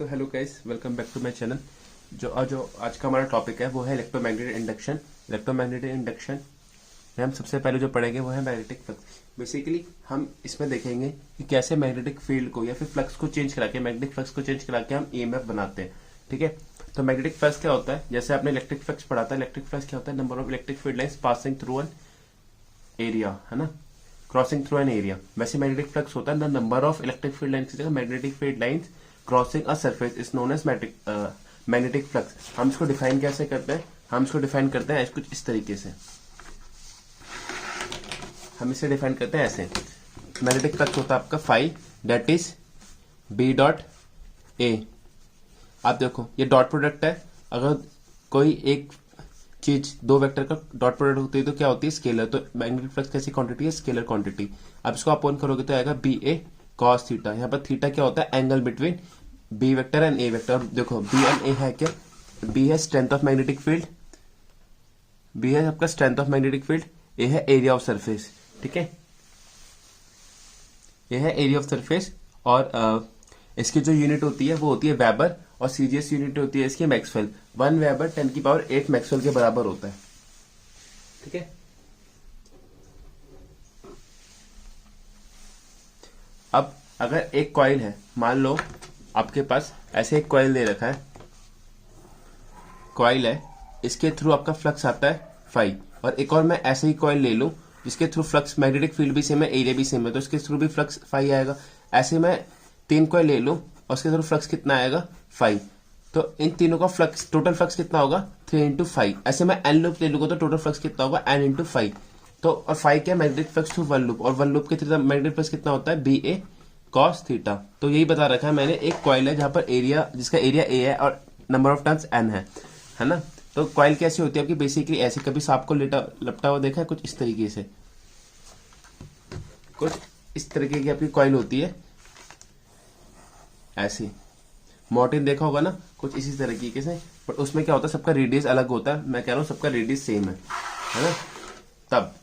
So hello guys, welcome back to my channel. जो आज का हमारा टॉपिक है वो है इलेक्ट्रोमैग्नेटिक इंडक्शन। इलेक्ट्रोमैग्नेटिक इंडक्शन में हम सबसे पहले जो पढ़ेंगे वो है मैग्नेटिक फ्लक्स। बेसिकली हम इसमें देखेंगे कि कैसे मैग्नेटिक फील्ड को या फिर फ्लक्स को चेंज करा के, मैग्नेटिक फ्लक्स को चेंज करा के हम ईएमएफ बनाते हैं। ठीक है, तो मैग्नेटिक फ्लक्स क्या होता है? जैसे आपने इलेक्ट्रिक फ्लक्स पढ़ा था, इलेक्ट्रिक फ्लक्स क्या होता है? Number of electric field lines passing through an area, है ना, क्रॉसिंग थ्रू एन एरिया। वैसे मैग्नेटिक फ्लक्स होता है the number of electric field lines की जगह magnetic field lines crossing a surface is known as magnetic flux. हम इसको define कैसे करते हैं? हम इसको डिफाइन करते हैं कुछ इस तरीके से। हम इसे डिफाइन करते हैं ऐसे। मैग्नेटिक फ्लक्स होता है आपका phi, that is B dot A. आप देखो ये डॉट प्रोडक्ट है। अगर कोई एक चीज दो वेक्टर का डॉट प्रोडक्ट होती है तो क्या होती है? स्केलर। तो मैग्नेटिक फ्लक्स कैसी क्वांटिटी है? Scalar quantity. अब इसको आप ऑन करोगे तो आएगा बी ए कॉस थीटा। यहाँ पर थीटा क्या होता है? Angle between B vector and A vector. देखो बी एंड ए है क्या? बी है strength of magnetic field, B है आपका strength of magnetic field, A है एरिया ऑफ सरफेस। ठीक है, ये है एरिया ऑफ सरफेस। और इसकी जो यूनिट होती है वो होती है वेबर, और सीजीएस यूनिट होती है इसकी मैक्सवेल। 1 वेबर 10⁸ मैक्सवेल के बराबर होता है। ठीक है, अब अगर एक कॉइल है, मान लो आपके पास ऐसे एक कॉइल दे रखा है, कॉइल है, इसके थ्रू आपका फ्लक्स आता है फाई, और एक और मैं ऐसे ही कॉइल ले लूं जिसके थ्रू फ्लक्स, मैग्नेटिक फील्ड भी सेम है, एरिया भी सेम है, तो इसके थ्रू भी फ्लक्स फाई आएगा। ऐसे मैं 3 कॉइल ले लूं और उसके थ्रू फ्लक्स कितना आएगा? फाई। तो इन तीनों का फ्लक्स, टोटल फ्लक्स कितना होगा? 3 इंटू फाई। ऐसे मैं एन लूप ले लूंगा तो टोटल फ्लक्स कितना होगा? N into phi. तो और फाई क्या? मैग्नेटिक फ्लक्स थ्रू 1 लूप, और 1 लूप के थ्रू मैग्नेटिक फ्लक्स कितना होता है? बी ए कॉस थीटा। तो यही बता रखा है मैंने। एक कॉइल है जहां पर एरिया, जिसका एरिया ए है और नंबर ऑफ टर्न्स एन है ना। तो कॉइल कैसी होती है आपकी? बेसिकली ऐसे। कभी सांप को लपटा हुआ देखा है? कुछ इस तरीके से, कुछ इस तरीके की आपकी कॉइल होती है ऐसी। मॉर्टिन देखा होगा ना, कुछ इसी तरीके से। बट उसमें क्या होता है? सबका रेडियस अलग होता है। मैं कह रहा हूं सबका रेडियस सेम है ना। तब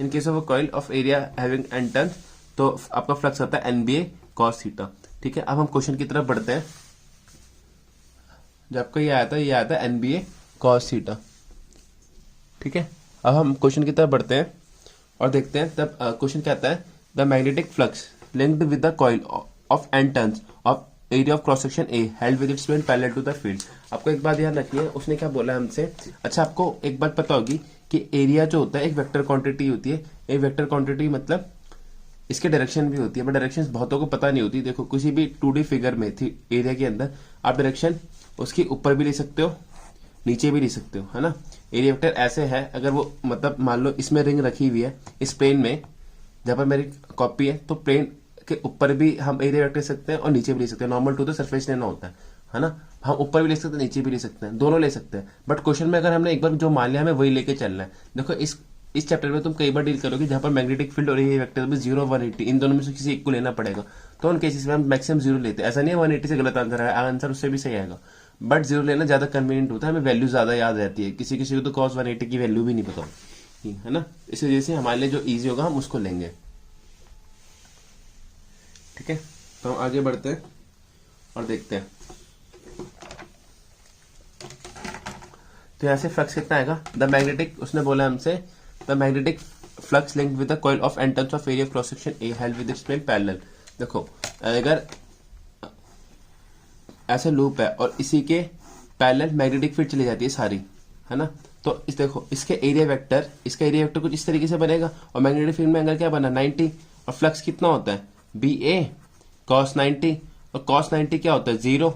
in case of a coil of area having an turns, तो आपका फ्लक्स आता है एनबीए कॉस थीटा। ठीक है, अब हम क्वेश्चन की तरफ बढ़ते हैं। जब आपको ये आता है, ये आता है एनबीए कॉस थीटा। ठीक है, अब हम क्वेश्चन की तरफ बढ़ते हैं और देखते हैं। तब क्वेश्चन क्या आता है? The magnetic flux linked with the coil of N turns of area of cross section A held with its plane parallel to the field. आपको एक बात ध्यान रखनी है, उसने क्या बोला हमसे। अच्छा, आपको एक बात पता होगी कि एरिया जो होता है एक वेक्टर क्वांटिटी होती है। एक वेक्टर क्वांटिटी मतलब इसके डायरेक्शन भी होती है, बट डायरेक्शन बहुतों को पता नहीं होती। देखो किसी भी 2D फिगर में थी एरिया के अंदर, आप डायरेक्शन उसकी ऊपर भी ले सकते हो, नीचे भी ले सकते हो, है ना। एरिया वेक्टर ऐसे है, अगर वो मतलब मान लो इसमें रिंग रखी हुई है इस प्लेन में, जहां पर मेरी कॉपी है, तो प्लेन के ऊपर भी हम एरिया वेक्टर ले सकते हैं और नीचे भी ले सकते हैं। नॉर्मल टू द सरफेस लेना होता है ना। हम ऊपर भी ले सकते हैं, नीचे भी ले सकते हैं, दोनों ले सकते हैं। बट क्वेश्चन में अगर हमने एक बार जो मान लिया, हमें वही लेके चलना है। देखो इस चैप्टर में तुम कई बार डील करोगे जहां पर मैग्नेटिक फील्ड और एरिया वेक्टर में 0 180, इन दोनों में से किसी एक को लेना पड़ेगा। तो उन केसेस में हम मैक्सिमम 0 लेते हैं। ऐसा नहीं है 180 से गलत आंसर है, आंसर उससे भी सही आएगा, बट 0 लेना ज्यादा कन्वीनियंट होता है, हमें वैल्यू ज्यादा याद रहती है। किसी किसी को तो cos 180 की वैल्यू भी नहीं पता, है ना। इस वजह से हमारे लिए जो इजी होगा हम उसको लेंगे। ठीक है, तो हम आगे बढ़ते हैं और देखते हैं। तो यहां से फ्लक्स कितना आएगा? द मैग्नेटिक, उसने बोला हमसे, the magnetic flux linked with the coil of N turns of area of cross section A held with its plane parallel. देखो अगर ऐसे लूप है और इसी के पैरेलल मैग्नेटिक फील्ड चली जाती है सारी, है ना। तो इस देखो इसके एरिया वेक्टर, इसका एरिया वेक्टर कुछ इस तरीके से बनेगा, और मैग्नेटिक फील्ड में एंगल क्या बना? 90, और फ्लक्स कितना होता है? बी ए कॉस 90, और कॉस 90 क्या होता है? 0,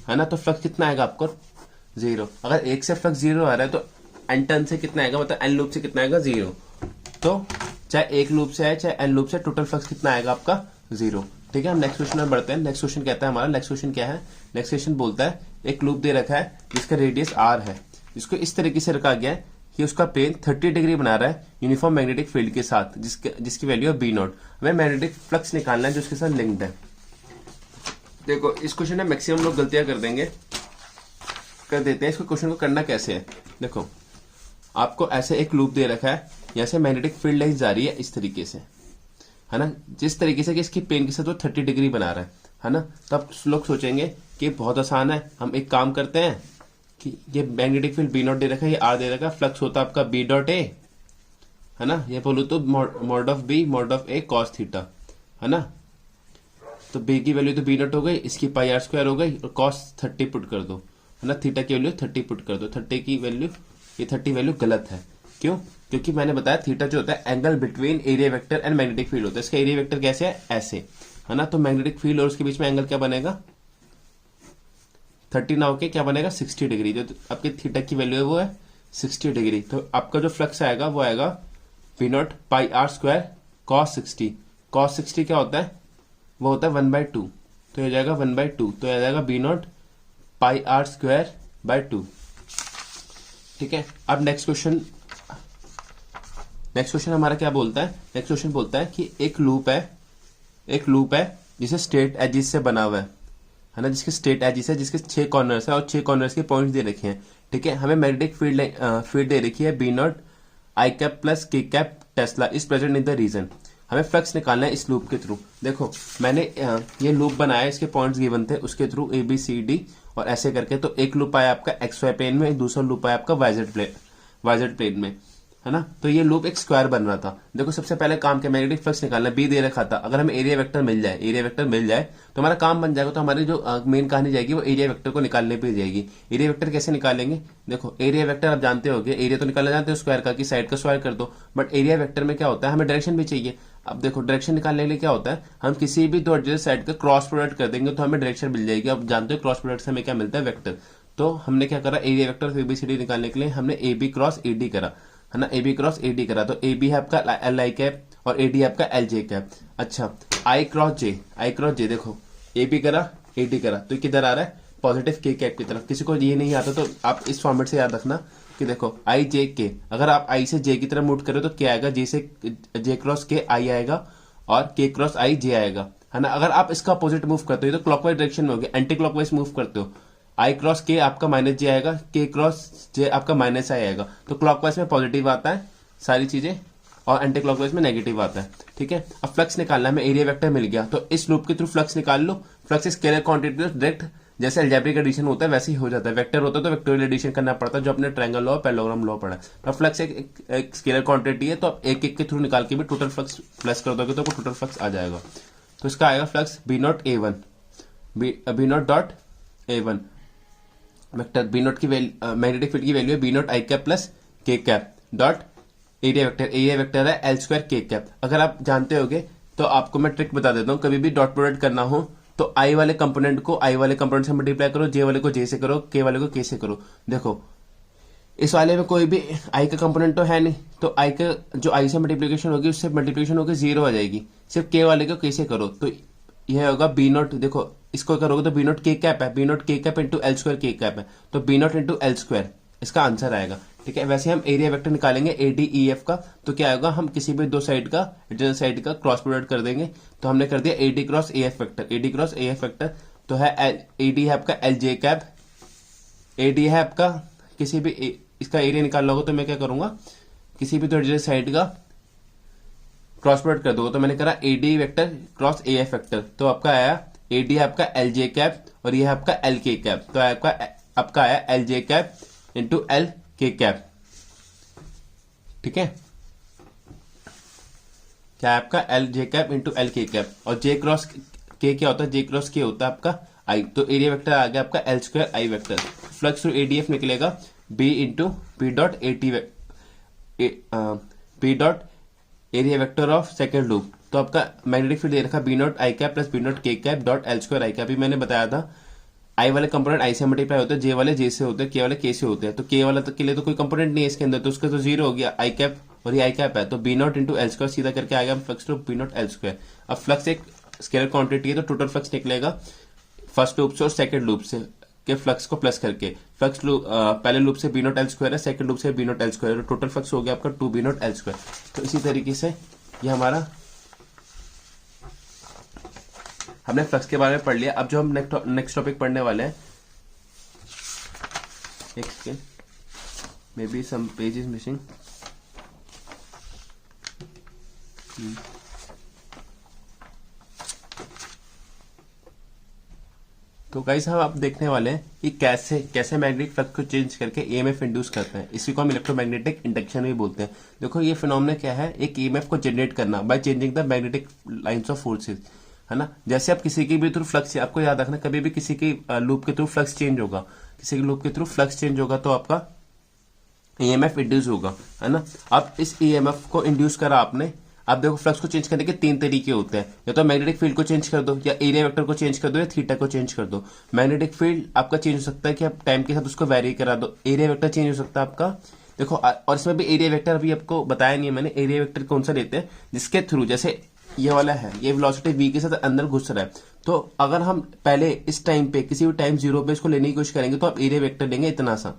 है ना। तो फ्लक्स कितना आएगा आपको? 0। अगर एक से फ्लक्स 0 आ रहा है तो एन टर्न से कितना आएगा? मतलब एन लूप से कितना आएगा? 0। तो चाहे एक लूप से आए चाहे एन लूप से, टोटल फ्लक्स कितना आएगा आपका? 0। ठीक है, हम नेक्स्ट क्वेश्चन में बढ़ते हैं। नेक्स्ट क्वेश्चन कहता है हमारा, नेक्स्ट क्वेश्चन क्या है? नेक्स्ट क्वेश्चन बोलता है एक लूप दे रखा है जिसका रेडियस r है, जिसको इस तरीके से रखा गया है कि उसका प्लेन 30 डिग्री बना रहा है यूनिफॉर्म मैग्नेटिक फील्ड के साथ, जिसकी वैल्यू है B0। हमें मैग्नेटिक फ्लक्स निकालना है जो उसके साथ लिंक्ड है। देखो इस क्वेश्चन में मैक्सिमम लोग गलतियां कर देते हैं। इसको क्वेश्चन को करना कैसे है? देखो आपको ऐसे एक लूप दे रखा है, यहाँ से मैग्नेटिक फील्ड लाइन जा रही है इस तरीके से, है ना, जिस तरीके से कि इसकी प्लेन के साथ वो 30 डिग्री बना रहा है ना। तब लोग सोचेंगे कि बहुत आसान है, हम एक काम करते हैं कि ये मैग्नेटिक फील्ड बी नॉट दे रखा है, ये आर दे रखा है, फ्लक्स होता है आपका बी डॉट ए, है ना, ये बोलूँ तो mod of B mod of A cos theta, है ना। तो बी की वैल्यू तो बी नॉट हो गई, इसकी पाई आर स्क्वायर हो गई, और कॉस 30 पुट कर दो, है ना, थीटा की वैल्यू 30 पुट कर दो। 30 की वैल्यू, ये 30 वैल्यू गलत है, क्यों? क्योंकि मैंने बताया थीटा जो होता है angle between area vector and magnetic field होता है। इसका एरिया वेक्टर कैसे है, ऐसे, है ना। तो मैग्नेटिक फील्ड और उसके बीच में एंगल क्या बनेगा, 30 ना होके क्या बनेगा, 60 डिग्री। जो आपकी थीटा की वैल्यू है वो है 60 डिग्री। तो आपका जो फ्लक्स आएगा वो आएगा P naught pi are square cos 60। Cos 60 क्या होता है, वो होता है 1/2, तो हो जाएगा 1/2, तो आ जाएगा B naught pi are square by 2। ठीक है, अब नेक्स्ट क्वेश्चन हमारा क्या बोलता है, नेक्स्ट क्वेश्चन बोलता है कि एक लूप है जिसे स्ट्रेट एजिस से बना हुआ है ना, जिसके स्ट्रेट एजिस है, जिसके 6 कॉर्नर्स है और 6 कॉर्नर्स के पॉइंट्स दे रखे हैं। ठीक है, हमें मैग्नेटिक फील्ड दे रखी है बी नॉट आई कैप प्लस के cap tesla is present in the region. हमें फ्लक्स निकालना है इस लूप के थ्रू। देखो मैंने ये लूप बनाया, इसके पॉइंट्स गिवन थे, उसके through A B C D और ऐसे करके। तो एक लूप आया आपका एक्स वाई प्लेन में, एक दूसरा लूप आया आपका वाईजेड प्लेन में, है ना। तो ये लूप एक स्क्वायर बन रहा था। देखो सबसे पहले काम क्या, मैग्नेटिक फ्लक्स निकालना, बी दे रखा था। अगर हमें एरिया वेक्टर मिल जाए तो हमारा काम बन जाएगा। तो हमारी जो मेन कहानी जाएगी वो एरिया वेक्टर को निकालने पे जाएगी। एरिया वेक्टर कैसे निकालेंगे, देखो एरिया वेक्टर आप जानते होगे, एरिया तो निकालना जानते हो स्क्वायर का, कि साइड का स्क्वायर कर दो। बट एरिया वेक्टर में क्या होता है, हमें डायरेक्शन भी चाहिए। अब देखो डायरेक्शन निकालने के लिए क्या होता है, हम किसी भी दो एडजस्ट साइड का क्रॉस प्रोडक्ट कर देंगे तो हमें डायरेक्शन मिल जाएगी। अब जानते हो क्रॉस प्रोडक्ट से हमें क्या मिलता है, वेक्टर। तो हमने क्या करा, एरिया वेक्टर एबीसीडी निकालने के लिए हमने A B cross A D करा, है ना, A B cross A D करा। तो ए बी है आपका एल आई कैप और ए डी है आपका एल जे कैप। अच्छा, आई क्रॉस जे देखो ए बी करा ए डी करा, तो किधर आ रहा है, पॉजिटिव के कैप की तरफ। किसी को ये नहीं आता तो आप इस फॉर्मेट से याद रखना कि देखो आई जे के, अगर आप आई से जे की तरफ मूव करो तो क्या आएगा, जे से जे क्रॉस के आई आएगा और के क्रॉस आई जे आएगा, है ना। अगर आप इसका अपोजिट मूव करते हो तो क्लॉकवाइज डायरेक्शन में होगी, एंटी क्लॉकवाइज मूव करते हो, आई क्रॉस के आपका माइनस जे आएगा, के क्रॉस जे आपका माइनस आई आएगा। तो क्लॉकवाइज में पॉजिटिव आता है सारी चीजें और एंटी क्लॉकवाइज में नेगेटिव आता है। ठीक है, अब फ्लक्स निकालना है, हमें एरिया वेक्टर मिल गया तो इस लूप के थ्रू फ्लक्स निकाल लो। फ्लक्स स्केलर क्वांटिटी डायरेक्ट जैसे अलजेब्रिक एडिशन होता है वैसे ही हो जाता है। वेक्टर होता है तो वेक्टोरियल एडिशन करना पड़ता है, जो अपने ट्रायंगल लॉ पैरेललोग्राम लॉ पढ़ा है। तो फ्लक्स एक स्केलर क्वांटिटी है, तो आप एक के थ्रू निकाल के भी टोटल फ्लक्स प्लस कर दोगे तो टोटल फ्लक्स आ जाएगा। तो इसका आएगा flux B naught A one, B naught dot A one vector, B naught की मैग्नेटिक फील्ड की वैल्यू है बी नॉट आई कैप प्लस के कैप डॉट एरिया वेक्टर है एल स्क्वायर के कैप। अगर आप जानते होगे तो आपको मैं ट्रिक बता देता हूँ, कभी भी डॉट प्रोडक्ट करना हो तो आई वाले कंपोनेंट को आई वाले कंपोनेंट से मल्टीप्लाई करो, जे वाले को जे से करो, के वाले को के से करो। देखो इस वाले में कोई भी आई का कंपोनेंट तो है नहीं, तो आई का जो आई से मल्टीप्लीकेशन होगी उससे मल्टीप्लीकेशन होकर 0 आ जाएगी। सिर्फ के वाले को के से करो तो यह होगा बी नॉट, देखो इसको करोगे तो बी नॉट के कैप है, B naught k cap into L square k cap है, तो B naught into L square इसका आंसर आएगा। ठीक है, वैसे हम एरिया वेक्टर निकालेंगे ए डी ई एफ का, तो क्या होगा, हम किसी भी दो साइड का एडजसेंट साइड का क्रॉस प्रोडक्ट कर देंगे। तो हमने कर दिया A D cross A F vector, A D cross A F vector तो है ए डी है आपका L J cap, A D है आपका किसी भी इसका एरिया निकालना होगा तो मैं क्या करूंगा, किसी भी तो एडजसेंट साइड का क्रॉस प्रोडक्ट कर दोगे। तो मैंने करा A D vector cross A F vector, तो आपका आया ए डी है आपका एल जे कैप और ये है आपका एल के कैप, तो आपका आया L J cap into L के कैप। ठीक है, क्या है आपका L J cap into L के कैप, और जे क्रॉस के क्या होता है, जे क्रॉस के होता है आपका आई, तो एरिया वेक्टर आ गया आपका L square i vector. Flux through ADF निकलेगा B into B dot A T B dot area vector of second loop. तो आपका मैग्नेटिक फील्ड दे रखा B naught I cap plus B naught k cap dot L square i cap. अभी मैंने बताया था आई वाले कंपोनेंट आई से मल्टीप्लाई होते हैं, जे वाले जे से होते हैं, के वाले के से होते हैं। तो के वाला के लिए तो कोई कंपोनेंट नहीं है इसके अंदर, तो उसका तो 0 हो गया, आई कैप और ये आई कैप है, तो B naught into L square सीधा करके आएगा flux two B naught L square. अब फ्लक्स एक स्केलर क्वांटिटी है तो टोटल फ्लक्स निकलेगा फर्स्ट लूप से और सेकंड लूप से के फ्लक्स को प्लस करके। फ्लक्स लूप पहले लूप से बी नॉट एल स्क्वायर है, सेकंड लूप से बी नॉट एल स्क्वायर, तो टोटल फ्लक्स हो गया आपका 2 बी नॉट एल स्क्वायर। तो इसी तरीके से ये हमारा हमने फ्लक्स के बारे में पढ़ लिया। अब जो हम नेक्स्ट टॉपिक पढ़ने वाले हैं, एक second, may be some page is missing. तो गाइस हम अब देखने वाले हैं कि कैसे कैसे मैग्नेटिक फ्लक्स को चेंज करके ईएमएफ इंड्यूस करते हैं। इसी को हम इलेक्ट्रोमैग्नेटिक इंडक्शन भी बोलते हैं। देखो ये फिनोमेना क्या है, एक ईएमएफ को जनरेट करना by changing the magnetic lines of forces, है ना। जैसे आप किसी की भी थ्रू फ्लक्स, आपको याद रखना कभी भी किसी की लूप के थ्रू फ्लक्स चेंज होगा, किसी के लूप के थ्रू फ्लक्स चेंज होगा तो आपका ईएमएफ इंड्यूस होगा, है ना। अब इस ईएमएफ को इंड्यूस करा आपने। आप देखो फ्लक्स को चेंज करने के 3 तरीके होते हैं, या तो मैग्नेटिक फील्ड को चेंज कर दो, या एरिया वेक्टर को चेंज कर दो, या थीटा को चेंज कर दो। मैग्नेटिक फील्ड आपका चेंज हो सकता है कि आप टाइम के साथ उसको वेरी करा दो। एरिया वेक्टर चेंज हो सकता है आपका, देखो। और इसमें भी एरिया वेक्टर अभी आपको बताया नहीं है मैंने, एरिया वेक्टर कौन सा लेते हैं जिसके थ्रू, जैसे ये वाला है, ये वेलोसिटी v के साथ अंदर घुस रहा है, तो अगर हम पहले इस टाइम पे किसी भी टाइम 0 पे इसको लेने की कोशिश करेंगे तो आप एरिया वेक्टर लेंगे इतना सा,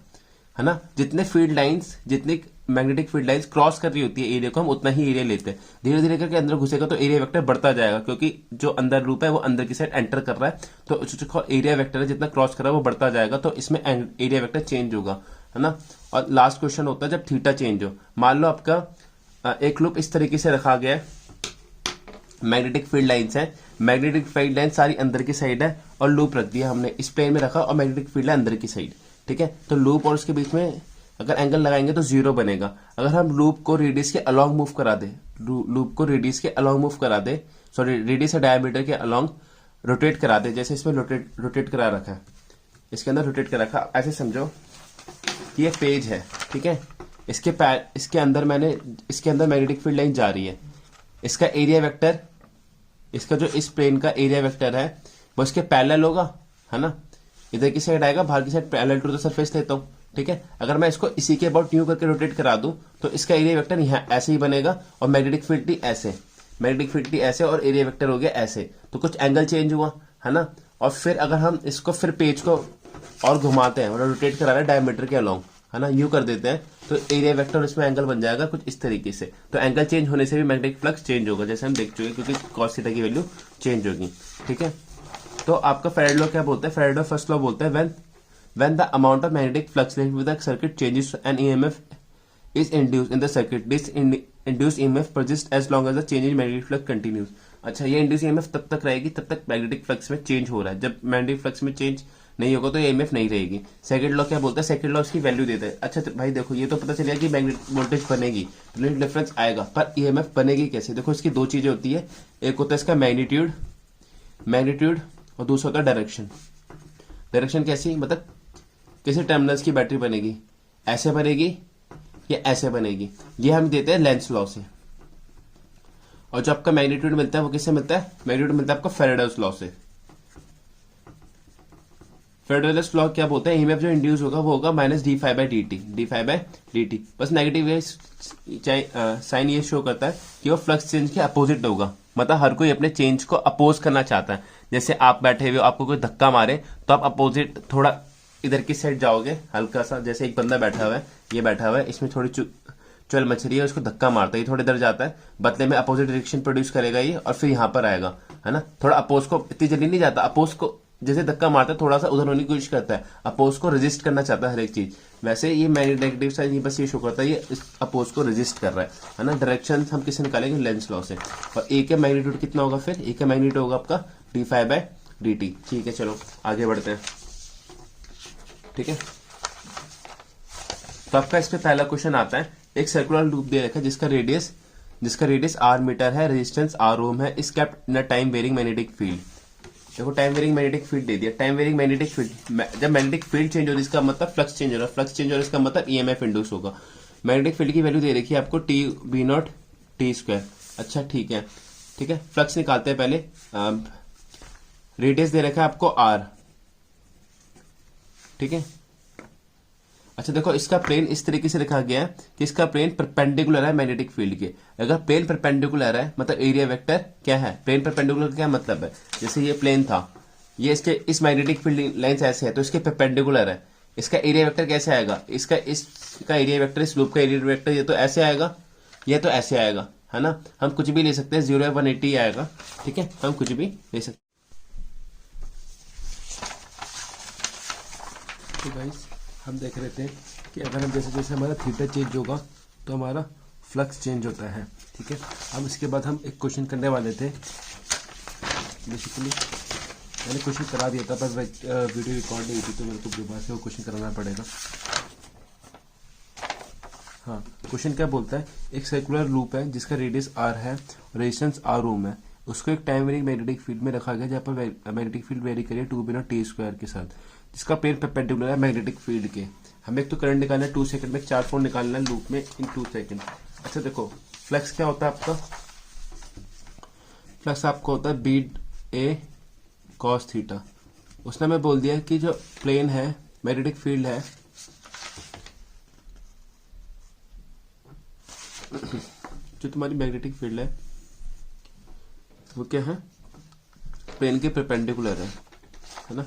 है ना। जितने फील्ड लाइंस, जितनी मैग्नेटिक फील्ड लाइंस क्रॉस कर रही होती है एरिया को, हम उतना ही एरिया लेते हैं। धीरे धीरे करके अंदर घुसेगा तो एरिया वेक्टर बढ़ता जाएगा, क्योंकि जो अंदर लूप है वो अंदर की साइड एंटर कर रहा है, तो जो एरिया वेक्टर है जितना क्रॉस कर रहा है वो बढ़ता जाएगा, तो इसमें एरिया वेक्टर चेंज होगा, है ना। और लास्ट क्वेश्चन होता है जब थीटा चेंज हो। मान लो आपका एक लूप इस तरीके से रखा गया है, मैग्नेटिक फील्ड लाइंस है, मैग्नेटिक फील्ड लाइन सारी अंदर की साइड है, और लूप रख दिया हमने इस प्लेन में रखा, और मैग्नेटिक फील्ड है अंदर की साइड, ठीक है। तो लूप और उसके बीच में अगर एंगल लगाएंगे तो 0 बनेगा। अगर हम लूप को रेडियस के अलोंग मूव करा दे, लूप को रेडियस के अलोंग मूव करा दे, सॉरी रेडियस या डायमीटर के अलोंग रोटेट करा दे, जैसे इसमें रोटेट करा रखा है, इसके अंदर रोटेट करा रखा, ऐसे समझो कि ये पेज है, ठीक है। इसके अंदर मैग्नेटिक फील्ड लाइन जा रही है, इसका एरिया वेक्टर, इसका जो इस प्लेन का एरिया वेक्टर है वो इसके पैरेलल होगा, है ना। इधर की साइड आएगा, बाहर की side parallel to the surface लेता हूं, ठीक है। अगर मैं इसको इसी के अबाउट न्यू करके रोटेट करा दूं तो इसका एरिया वेक्टर यहाँ ऐसे ही बनेगा, और मैग्नेटिक फील्ड ऐसे, मैग्नेटिक फील्ड ऐसे, और एरिया वेक्टर हो गया ऐसे, तो कुछ एंगल चेंज हुआ, है ना। और फिर अगर हम इसको फिर पेज को और घुमाते हैं, मतलब रोटेट करा रहे हैं डायमीटर के अलोंग, है ना, यू कर देते हैं, तो एरिया वेक्टर इसमें एंगल बन जाएगा कुछ इस तरीके से। तो एंगल चेंज होने से भी मैग्नेटिक फ्लक्स चेंज होगा, जैसे हम देख चुके, क्योंकि कॉस थीटा की वैल्यू चेंज होगी, ठीक है। तो आपका फैराडे लॉ क्या बोलता है, फैराडे फर्स्ट लॉ बोलता है when the amount of magnetic flux linked with the circuit changes, an EMF is induced in the circuit. This induced EMF persists as long as the change in magnetic flux continues. अच्छा, ये induce EMF तब तक रहेगी तब तक magnetic flux में change हो रहा है। जब मैग्नेटिक फ्लक्स में चेंज नहीं होगा तो EMF नहीं रहेगी। सेकंड लॉ क्या बोलता है, सेकंड लॉ इसकी वैल्यू देता है। अच्छा तो भाई देखो, ये तो पता चल गया कि मैग्नेटिक वोल्टेज बनेगी, डिफरेंस आएगा, पर EMF बनेगी कैसे। देखो इसकी 2 चीजें होती है, एक होता है इसका मैग्नीट्यूड और दूसरा होता है डायरेक्शन। डायरेक्शन कैसी, मतलब किसी टर्मिनल्स की बैटरी बनेगी, ऐसे बनेगी या ऐसे बनेगी, ये हम देते हैं लेंस लॉ से। और जो आपका मैग्नीट्यूड मिलता है वो किससे मिलता है, मैग्नीट्यूड मिलता है आपको फैराडेस लॉ से। फैराडेस लॉ क्या बोलता है, ईएमएफ जो इंड्यूस होगा वो होगा -d∅dt। बस नेगेटिव साइन ये शो करता है कि वो फ्लक्स चेंज के अपोजिट होगा, मतलब हर कोई अपने चेंज को अपोज करना चाहता है। जैसे आप बैठे हुए, आपको कोई धक्का मारे तो आप अपोजिट थोड़ा इधर की साइड जाओगे हल्का सा, जैसे एक बंदा बैठा हुआ है, ये बैठा हुआ है, इसमें थोड़ी चल मछली है, उसको धक्का मारता है, ये थोड़ी इधर जाता है, बदले में अपोजिट डायरेक्शन प्रोड्यूस करेगा ये, और फिर यहाँ पर आएगा, है ना। थोड़ा अपोज को इतनी जल्दी नहीं जाता, अपोज को जैसे धक्का मारता है थोड़ा सा उधर होने की कोशिश करता है, अपोज को रेजिस्ट करना चाहता है हर एक चीज। वैसे ये नेगेटिव साइड ये बस ये शो करता है ये इस अपोज को रेजिस्ट कर रहा है ना। डायरेक्शन हम किससे निकालेंगे, लेंस लॉ से। और ए का मैग्नीट्यूड कितना होगा, फिर ए का मैग्नीट्यूड होगा आपका d∅dt। ठीक है, चलो आगे बढ़ते हैं, ठीक है। तो आपका इस पे पहला क्वेश्चन आता है, एक सर्कुलर लूप दे रखा है जिसका रेडियस r मीटर है, रेजिस्टेंस r ओम है, is kept in a time varying magnetic field. देखो टाइम वेरिंग मैग्नेटिक फील्ड दे दिया। टाइम वेरिंग मैग्नेटिक फील्ड, जब मैग्नेटिक फील्ड चेंज हो रही है इसका मतलब फ्लक्स चेंज हो रहा है, फ्लक्स चेंज हो रहा है इसका मतलब ईएमएफ इंड्यूस होगा। मैग्नेटिक फील्ड की वैल्यू दे रखी है आपको T⁵ T²। अच्छा ठीक है, फ्लक्स निकालते हैं पहले। रेडियस दे रखा है आपको r, ठीक है। अच्छा देखो इसका प्लेन इस तरीके से लिखा गया है कि इसका प्लेन परपेंडिकुलर है मैग्नेटिक फील्ड के। अगर प्लेन परपेंडिकुलर है मतलब एरिया वेक्टर क्या है, प्लेन परपेंडिकुलर क्या मतलब है, जैसे ये प्लेन था, ये इसके इस मैग्नेटिक फील्ड लाइन ऐसे है तो इसके परपेंडिकुलर है, इसका एरिया वेक्टर कैसे आएगा, इसका एरिया वेक्टर, इस लूप का एरिया वेक्टर ये तो ऐसे आएगा, ये तो ऐसे आएगा, है ना। हम कुछ भी ले सकते हैं, 0 या 180 आएगा, ठीक है, हम कुछ भी ले सकते हैं। तो गाइस हम देख रहे थे कि अगर हम जैसे जैसे हमारा थीटा चेंज होगा तो हमारा फ्लक्स चेंज होता है, ठीक है। अब इसके बाद हम एक क्वेश्चन करने वाले थे, बेसिकली मैंने क्वेश्चन करा दिया था पर वीडियो रिकॉर्ड नहीं हुई थी तो मेरे को दोबारा से वो क्वेश्चन कराना पड़ेगा। हाँ, क्वेश्चन क्या बोलता है, एक सर्कुलर लूप है जिसका रेडियस r है और रेजिस्टेंस r ओम है, उसको एक टाइम वेरिंग मैग्नेटिक फील्ड में रखा गया जहाँ पर मैग्नेटिक फील्ड वेरी करिए 2b0t² के साथ, जिसका पेयर परपेंडिकुलर है मैग्नेटिक फील्ड के। हमें एक तो करंट निकालना है 2 सेकंड में, 4 फोल्ड निकालना है लूप में इन 2 सेकंड। अच्छा देखो, फ्लक्स क्या होता है आपका, फ्लक्स आपको होता है बी ए कॉस थीटा। उसने हमें बोल दिया कि जो प्लेन है मैग्नेटिक फील्ड है जो तुम्हारी मैग्नेटिक फील्ड है वो क्या है, प्लेन के परपेंडिकुलर है ना।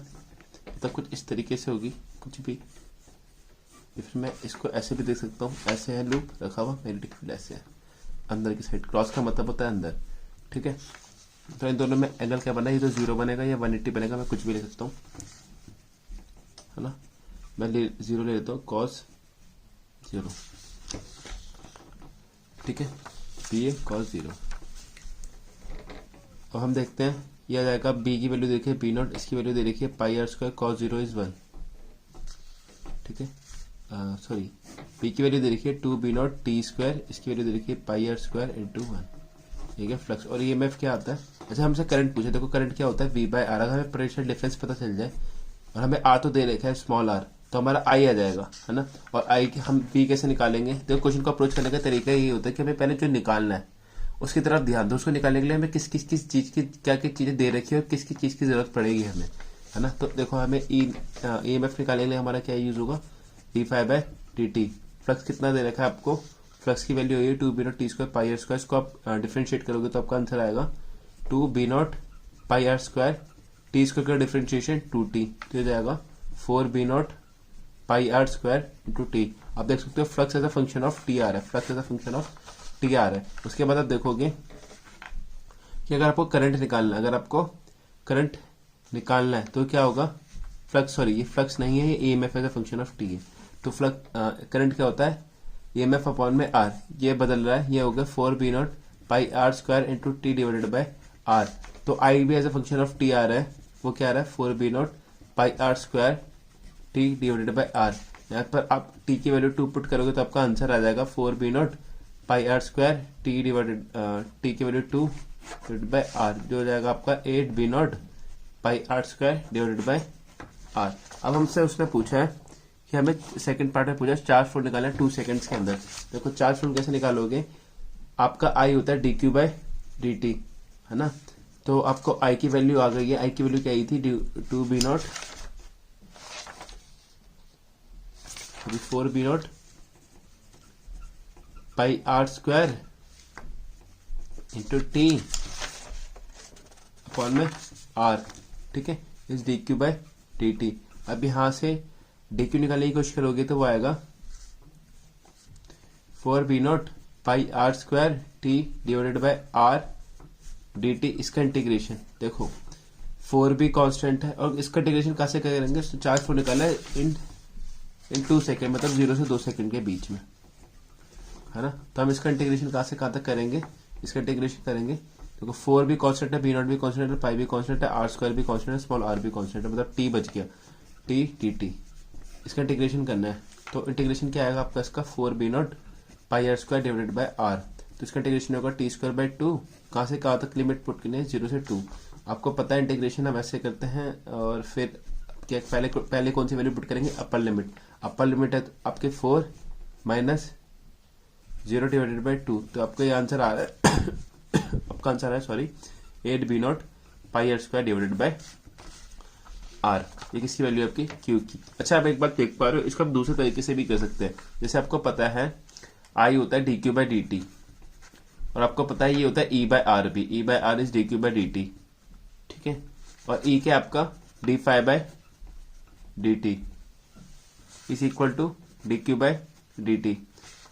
तो कुछ इस तरीके से होगी कुछ भी, फिर मैं इसको ऐसे भी देख सकता हूँ, ऐसे है लूप रखा हुआ, मैग्नेटिक फील्ड ऐसे है अंदर की साइड, क्रॉस का मतलब होता है अंदर, ठीक है। तो इन दोनों में एंगल क्या बना, ये तो 0 बनेगा या 180 बनेगा, मैं कुछ भी ले सकता हूँ, है ना। मैं 0 ले लेता हूँ, कॉस 0, ठीक है, बी ए कॉस 0। अब हम देखते हैं ये आ जाएगा, बी की वैल्यू देखिए b0, इसकी वैल्यू दे रखी है πr² cos 0 इज 1, ठीक है। सॉरी, बी की वैल्यू दे रखी है 2b0t², इसकी वैल्यू दे रखी है πr² इंटू 1, ठीक है फ्लक्स। और ईएमएफ क्या आता है, अच्छा हमसे करंट पूछे, देखो करंट क्या होता है v/r, अगर हमें पोटेंशियल डिफरेंस पता चल जाए और हमें r तो दे रखा है स्मॉल r, तो हमारा i आ जाएगा, है ना। और i हम v कैसे निकालेंगे, देखो क्वेश्चन को अप्रोच करने का तरीका ये होता है कि हमें पहले जो निकालना है उसकी तरफ ध्यान दो, उसको निकालने के लिए हमें किस चीज की क्या चीजें दे रखी है और किस चीज की जरूरत पड़ेगी हमें, है ना। तो देखो हमें ईएमएफ निकालने के लिए हमारा क्या यूज होगा, d∅dt। फ्लक्स कितना दे रखा है आपको, फ्लक्स की वैल्यू है 2b0t² πr², इसको आप डिफरेंशिएट करोगे तो आपका आंसर आएगा 2b0 πr², t² का डिफरेंशिएशन 2t, तो ये जाएगा 4b0 πr² इंटू t। आप देख सकते हो flux as a function of T R है, flux as a function of T R है। उसके बाद आप देखोगे कि अगर आपको करंट निकालना है, अगर आपको करंट निकालना है तो क्या होगा, फ्लक्स, सॉरी ये फ्लक्स नहीं है, ये EMF as a function of T है। तो फ्लक्स करंट क्या होता है, ईएमएफ अपॉन में आर, ये बदल रहा है, ये हो गया 4b0 πr² into T divided by R. तो आई भी as a function of T आ रहा है, वो क्या आ रहा है 4b0 πr² T divided by are. यहाँ पर आप टी की वैल्यू 2 पुट करोगे तो आपका आंसर आ जाएगा 4b0 πr² T divided T की वैल्यू 2 डिवाइडेड बाय आर, जो हो जाएगा आपका 8b0 πr² divided by are. अब हमसे उसने पूछा है कि हमें सेकंड पार्ट में पूछा चार्ज फ्लो निकालना है 2 सेकंड्स के अंदर। देखो चार्ज फ्लो कैसे निकालोगे, आपका आई होता है dq/dt, है ना। तो आपको आई की वैल्यू आ गई है, आई की वैल्यू क्या आई थी 2b0 4b0 πr² into T upon में आर, ठीक है, इस dq/dt। अब यहां से dq निकालने की कोशिश करोगे तो वो आएगा 4b0 πr² t divided by R dt। इसका इंटीग्रेशन देखो 4b कांस्टेंट है और इसका इंटीग्रेशन कैसे करेंगे, चार्ज फ्लो निकाला है इन 2 सेकेंड, मतलब 0 से 2 सेकेंड के बीच में, है ना। तो हम इसका इंटीग्रेशन कहाँ से कहाँ तक करेंगे, इसका इंटीग्रेशन करेंगे, देखो 4 भी कांस्टेंट है, b0 भी कांस्टेंट है, पाई भी कांस्टेंट है, r² भी कांस्टेंट है, स्मॉल r भी कांस्टेंट है, मतलब t बच गया, t dt। इसका इंटीग्रेशन करना है तो इंटीग्रेशन क्या आएगा आपका, इसका 4b0 πr² divided by r। तो इसका इंटीग्रेशन होगा t²/2, कहाँ से कहाँ तक लिमिट पुट करनी है 0 से 2। आपको पता है इंटीग्रेशन हम ऐसे करते हैं, और फिर क्या पहले कौन सी वैल्यू पुट करेंगे, अपर लिमिट। अपर लिमिट है आपके 4 माइनस 0 डिवाइडेड बाय 2, तो आपका ये आंसर आ रहा है आपका आंसर है sorry 8b0 πr² divided by are. ये किसकी वैल्यू आपकी, क्यू की। अच्छा आप एक बात देख पा रहे हो, इसको आप दूसरे तरीके से भी कर सकते हैं। जैसे आपको पता है आई होता है dq/dt, और आपको पता है ये होता है e/r भी, e/r इज dq/dt, ठीक है। और e क्या आपका d∅/dt is equal to dq/dt,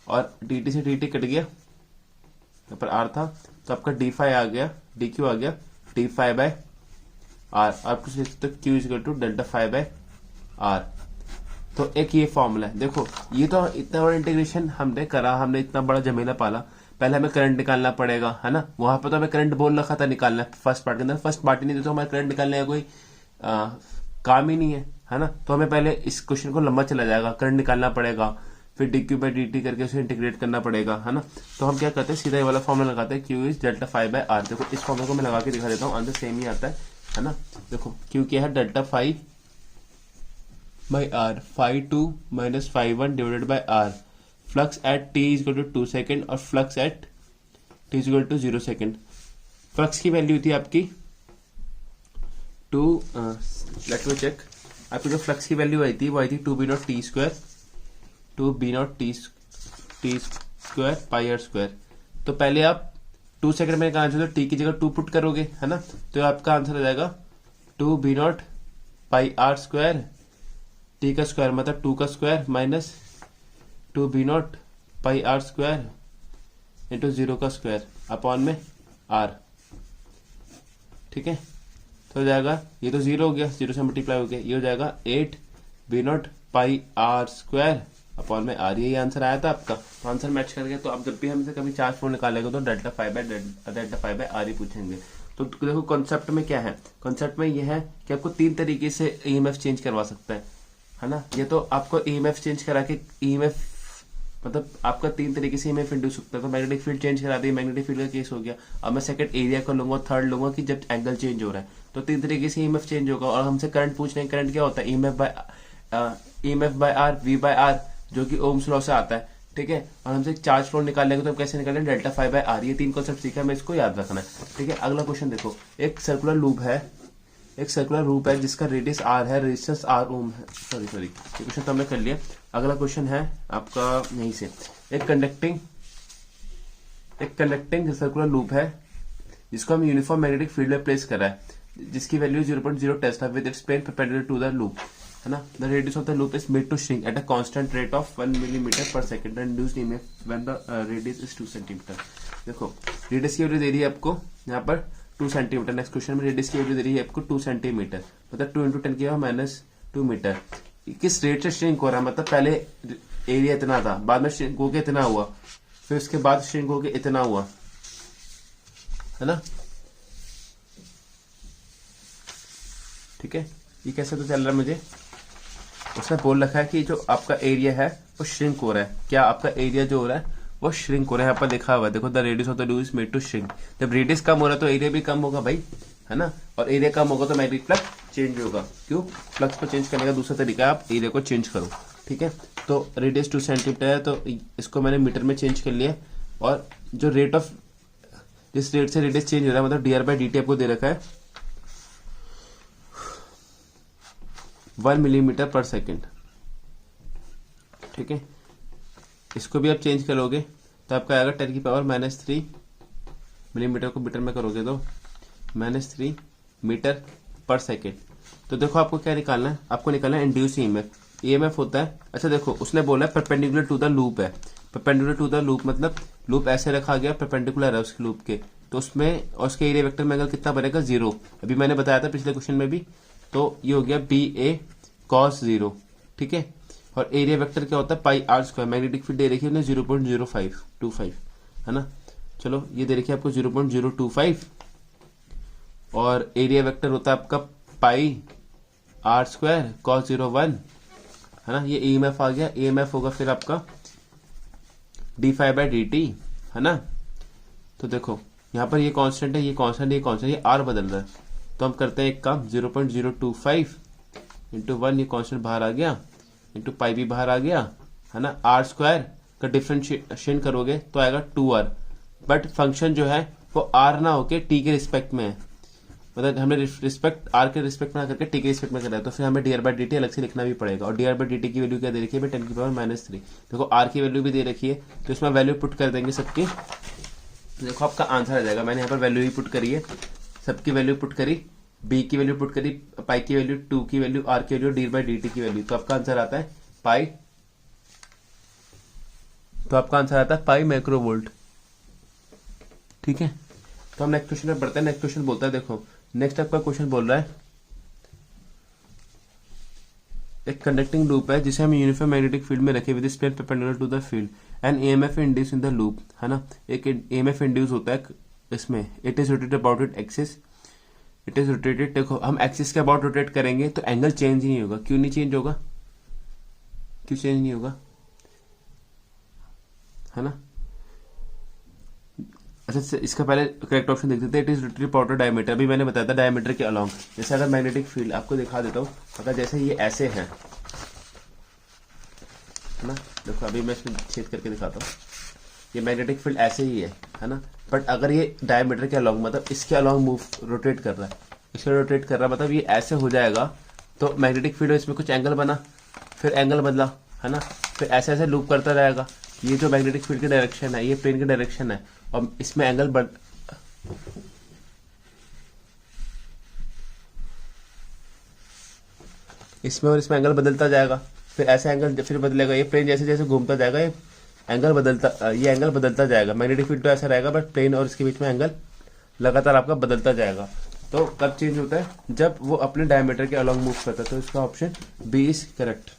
और dt से dt कट गया, यहाँ पर r था तो आपका d∅ आ गया, dq आ गया d∅/r। आप कुछ लिख सकते हो q is equal to ΔΦ/r। तो एक ये फॉर्मूला है। देखो ये तो इतना बड़ा इंटीग्रेशन हमने करा, हमने इतना बड़ा झमेला पाला, पहले हमें करंट निकालना पड़ेगा, है ना। वहां पर तो हमें करंट बोल रखा था निकालना फर्स्ट पार्ट के अंदर, फर्स्ट पार्ट ही नहीं, तो हमारे करंट निकालने का कोई काम ही नहीं है ना। तो हमें पहले इस क्वेश्चन को लंबा चला जाएगा, करंट निकालना पड़ेगा, फिर D Q by D T करके उसे इंटीग्रेट करना पड़ेगा, है ना। तो हम क्या करते हैं, सीधा ये वाला फॉर्मूला लगाते हैं, Q is delta five by R. देखो इस फॉर्मूला को मैं लगा के दिखा देता हूँ, आंसर सेम ही आता है ना। देखो क्यू क्या है, delta five by R, phi two minus phi one divided by R, flux at T is equal to 2 second और flux at T is equal to 0 second. Flux की वैल्यू थी आपकी लेट मी चेक, आपकी जो flux की value आई थी वो आई थी 2 B naught T square, 2 B naught T square pi are square. तो पहले आप 2 सेकंड में का आंसर, तो टी की जगह 2 पुट करोगे, है ना। तो आपका आंसर हो जाएगा 2 B naught pi are square, T का स्क्वायर मतलब 2 का square minus 2 B naught pi are square into 0 का स्क्वायर अपॉन में आर। ठीक है, तो हो जाएगा, ये तो 0 हो गया, 0 से मल्टीप्लाई हो गया, ये हो जाएगा 8 B naught pi are square upon में आर। यही आंसर आया था आपका, तो आंसर मैच कर गया। तो आप जब भी हमसे कभी चार्ज फ्लो निकालेगा तो डेल्टा फाइव बाई आर ही पूछेंगे। तो देखो कॉन्सेप्ट में क्या है, कॉन्सेप्ट में ये है कि आपको 3 तरीके से ईएमएफ चेंज करवा सकता है ना। ये तो आपको ईएमएफ चेंज करा के, ईएमएफ मतलब आपका 3 तरीके से ईएमएफ इंड्यूस सकता है। तो मैग्नेटिक फील्ड चेंज करा दी, मैग्नेटिक फील्ड का केस हो गया। अब मैं सेकंड एरिया का लूंगा, थर्ड लूंगा कि जब एंगल चेंज हो रहा है, तो 3 तरीके से ईएमएफ चेंज होगा। और हमसे करंट पूछ रहे हैं, करंट क्या होता है, EMF by R, V by R, जो कि ओम्स लॉ से आता है। ठीक है, और हमसे चार्ज फ्लो निकालेंगे तो हम कैसे निकालेंगे, डेल्टा फाइव बाय आर। ये 3 कॉन्सेप्ट सीखा, मैं इसको याद रखना है। ठीक है, अगला क्वेश्चन देखो, एक सर्कुलर लूप है, जिसका रेडियस आर है, रेजिस्टेंस आर ओम है। सॉरी ये क्वेश्चन तो हमने कर लिया। अगला क्वेश्चन है आपका यहीं से, एक कंडक्टिंग सर्कुलर लूप है जिसको हम यूनिफॉर्म मैग्नेटिक फील्ड में प्लेस कर रहा है, जिसकी value 0.0 tesla with its plane perpendicular to the loop, है ना। The radius of the loop is made to shrink at a constant rate of 1 millimetre per second, the induced EMF when the radius is 2 centimetre. देखो radius की value दे रही है आपको यहाँ पर 2 सेंटीमीटर। नेक्स्ट क्वेश्चन में रेडियस की वैल्यू दे रही है आपको 2 सेंटीमीटर, मतलब 2 इंटू 10 की माइनस 2 मीटर। किस रेट से श्रिंक हो रहा है, मतलब पहले एरिया इतना था, बाद में श्रिंक होके इतना हुआ, फिर उसके बाद श्रिंक होके इतना हुआ, है ना। ठीक है, ये कैसे तो चल रहा है मुझे, उसने बोल रखा है कि जो आपका एरिया है वो श्रिंक हो रहा है। क्या आपका एरिया जो हो रहा है वो श्रिंक हो रहा है, यहाँ पर लिखा हुआ है, देखो the radius of the loop is made to shrink. जब रेडियस कम हो रहा है तो एरिया भी कम होगा भाई, है ना। और एरिया कम होगा तो मैग्नेटिक फ्लक्स चेंज होगा। क्यों, फ्लक्स को चेंज करने का दूसरा तरीका है, आप एरिया को चेंज करो। ठीक है, तो रेडियस 2 सेंटीमीटर है, तो इसको मैंने मीटर में चेंज कर लिया। और जो रेट ऑफ, जिस रेट से रेडियस चेंज हो रहा है, मतलब D R by D T आपको दे रखा है 1 मिलीमीटर पर सेकेंड। ठीक है, इसको भी आप चेंज करोगे तो आपका आएगा 10 की पावर -3 मिलीमीटर को मीटर में करोगे तो -3 मीटर पर सेकेंड। तो देखो आपको क्या निकालना है, आपको निकालना है इंड्यूस ईएमएफ। ईएमएफ होता है, अच्छा देखो उसने बोला है परपेंडिकुलर टू द लूप है। परपेंडिकुलर टू द लूप मतलब लूप ऐसे रखा गया, परपेंडिकुलर है उसके लूप के, तो उसमें और उसके एरिया वेक्टर में एंगल कितना बनेगा, 0। अभी मैंने बताया था पिछले क्वेश्चन में भी, तो ये हो गया BA cos 0। ठीक है, और एरिया वेक्टर क्या होता है, पाई आर स्क्वायर। मैग्नेटिक फील्ड दे रखी है 0.0525, है ना। चलो ये दे रखी है आपको 0.025, और एरिया वेक्टर होता है आपका पाई आर स्क्वायर cos 01, है ना। ये ईएमएफ आ गया, ईएमएफ होगा फिर आपका d5 बाई dt, है ना। तो देखो यहाँ पर ये कांस्टेंट है, ये कांस्टेंट, ये कांस्टेंट, ये r बदल रहा है। तो हम करते हैं एक काम, 0.025 इंटू 1, ये कांस्टेंट बाहर आ गया, इंटू पाई भी बाहर आ गया, है ना। आर स्क्वायर का डिफरेंशिएशन करोगे तो आएगा 2r, बट फंक्शन जो है वो r ना होके t के रिस्पेक्ट में है, मतलब हमने रिस्पेक्ट r के रिस्पेक्ट में ना करके t के रिस्पेक्ट में कर रहा है। तो फिर हमें dr बाई dt अलग से लिखना भी पड़ेगा। और dr बाई dt की वैल्यू क्या दे रखी है, 10 की पावर -3। देखो r की वैल्यू भी दे रखी है, तो इसमें वैल्यू पुट कर देंगे सबकी। देखो आपका आंसर आ जाएगा, मैंने यहाँ पर वैल्यू ही पुट करी है, सबकी वैल्यू पुट करी, b की वैल्यू पुट करी, पाई की वैल्यू, 2 की वैल्यू, r की वैल्यू, d बाई dt की वैल्यू। तो आपका आंसर आता है पाई, तो आपका आंसर आता है पाई माइक्रोवोल्ट। ठीक है, तो हम नेक्स्ट क्वेश्चन में बढ़ते हैं। नेक्स्ट क्वेश्चन बोलता है, देखो नेक्स्ट आपका क्वेश्चन बोल रहा है, एक कंडक्टिंग लूप है जिसे हम यूनिफॉर्म मैग्नेटिक फील्ड में रखे with spare perpendicular to the field and EMF induce in the loop, है ना। एक ईएमएफ इंड्यूस होता है इसमें, it is rotated about it axis it is rotated. देखो हम एक्सिस के अबाउट रोटेट करेंगे तो एंगल चेंज ही नहीं होगा। क्यों नहीं चेंज होगा? क्यों चेंज नहीं होगा? है ना। अच्छा इसका पहले करेक्ट ऑप्शन देख देते हैं। It is rotated powder diameter. अभी मैंने बताया था डायमीटर के अलॉन्ग। जैसे अगर मैग्नेटिक फील्ड आपको दिखा देता हूँ, अगर जैसे ये ऐसे है ना, देखो अभी मैं इसमें छेद करके दिखाता हूँ। ये मैग्नेटिक फील्ड ऐसे ही है ना। बट अगर ये डायमीटर के अलॉन्ग, मतलब इसके अलॉन्ग मूव रोटेट कर रहा है, इसके रोटेट कर रहा है, मतलब ये ऐसे हो जाएगा, तो मैग्नेटिक फील्ड इसमें कुछ एंगल बना, फिर एंगल बदला, है ना, फिर ऐसे ऐसे लूप करता रहेगा। ये जो मैग्नेटिक फील्ड की डायरेक्शन है, ये प्लेन की डायरेक्शन है, और इसमें एंगल बढ़, इसमें और इसमें एंगल बदलता जाएगा, फिर ऐसे एंगल फिर बदलेगा। ये प्लेन जैसे जैसे घूमता जाएगा, ये एंगल बदलता जाएगा। मैग्नेटिक फील्ड तो ऐसा रहेगा, बट प्लेन और इसके बीच में एंगल लगातार आपका बदलता जाएगा। तो कब चेंज होता है? जब वो अपने डायमीटर के अलॉन्ग मूव करता है। तो इसका option B is correct.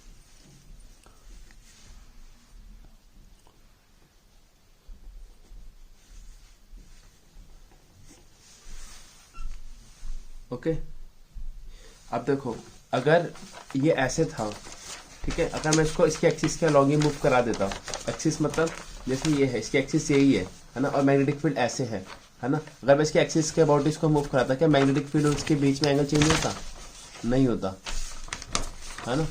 Okay अब देखो, अगर ये ऐसे था, ठीक है, अगर मैं इसको इसके एक्सिस के अलॉन्ग ही मूव करा देता, एक्सिस मतलब जैसे ये है, इसकी एक्सिस यही है ना, और मैग्नेटिक फील्ड ऐसे है ना। अगर मैं इसके एक्सिस के अबाउट इसको मूव कराता, क्या मैग्नेटिक फील्ड और उसके बीच में एंगल चेंज होता? नहीं होता, है ना।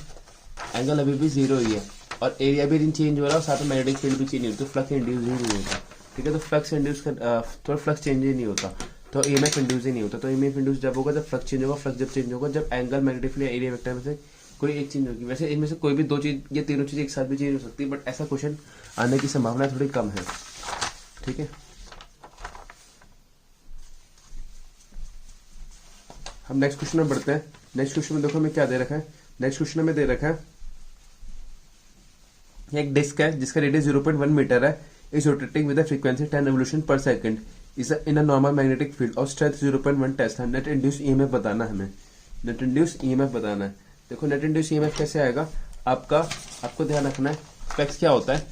एंगल अभी भी जीरो ही है, और एरिया भी चेंज हो रहा है, और साथ में मैग्नेटिक फील्ड भी चेंज नहीं होता, तो फ्लक्स इंड्यूस ही नहीं होता। ठीक है, तो फ्लक्स इंड्यूस कर तो फ्लक्स चेंज ही नहीं होता, तो ईएमएफ इंड्यूस ही नहीं होता। तो ईएमएफ इंड्यूस जब होगा, जब फ्लक्स चेंज होगा। फ्लक्स जब चेंज होगा, जब एंगल मैग्नेटिक फील्ड या एरिया वेक्टर में से कोई एक चीज होगी। वैसे इनमें से कोई भी दो चीज या तीनों चीज एक साथ भी चेंज हो सकती है, बट ऐसा क्वेश्चन आने की संभावना थोड़ी कम है। ठीक है, हम नेक्स्ट क्वेश्चन में बढ़ते हैं। नेक्स्ट क्वेश्चन में देखो हमें क्या दे रखा है। नेक्स्ट क्वेश्चन में दे रखा है एक डिस्क है जिसका रेडियस 0.1 मीटर है, is rotating with frequency 10 revolution per second, is in a normal magnetic field और strength 0.1 tesla. Net induce EMF बताना है हमें। नेट इंड्यूस ईएमएफ बताना है। देखो नेट इंड्यूस ईएमएफ कैसे आएगा आपको ध्यान रखना है। फ्लक्स क्या होता है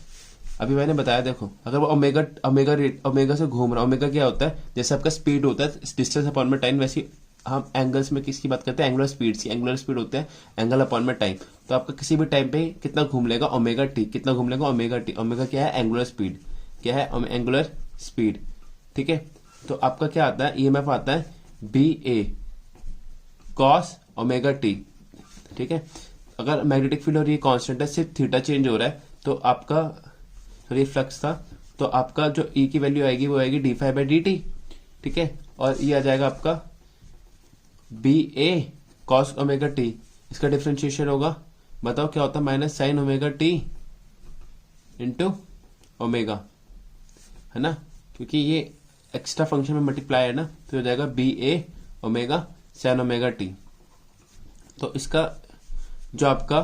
अभी मैंने बताया। देखो अगर वो ओमेगा से घूम रहा है, ओमेगा क्या होता है? जैसे आपका स्पीड होता है डिस्टेंस अपॉन में टाइम, वैसे हम एंगल्स में किसकी बात करते हैं? एंगुलर स्पीड की। एंगुलर स्पीड होते हैं एंगल अपॉन में टाइम। तो आपका किसी भी टाइम पे कितना घूम लेगा? Omega T. कितना घूम लेगा? Omega T. ओमेगा क्या है? Angular speed. क्या है? Angular speed. ठीक है, तो आपका क्या आता है? ईएमएफ आता है बी ए कॉस ओमेगा टी। ठीक है, अगर मैग्नेटिक फील्ड और ये कांस्टेंट है, सिर्फ थीटा चेंज हो रहा है, तो आपका ये फ्लक्स था, तो आपका जो ई की वैल्यू आएगी वो आएगी D five by D T. ठीक है, और ये आ जाएगा आपका बी ए कॉस ओमेगा टी। इसका डिफ्रेंशिएशन होगा, बताओ क्या होता है? Minus sine omega T into omega, है ना, क्योंकि ये एक्स्ट्रा फंक्शन में मल्टीप्लाई है ना, तो हो जाएगा B A omega sine omega T. तो इसका जो आपका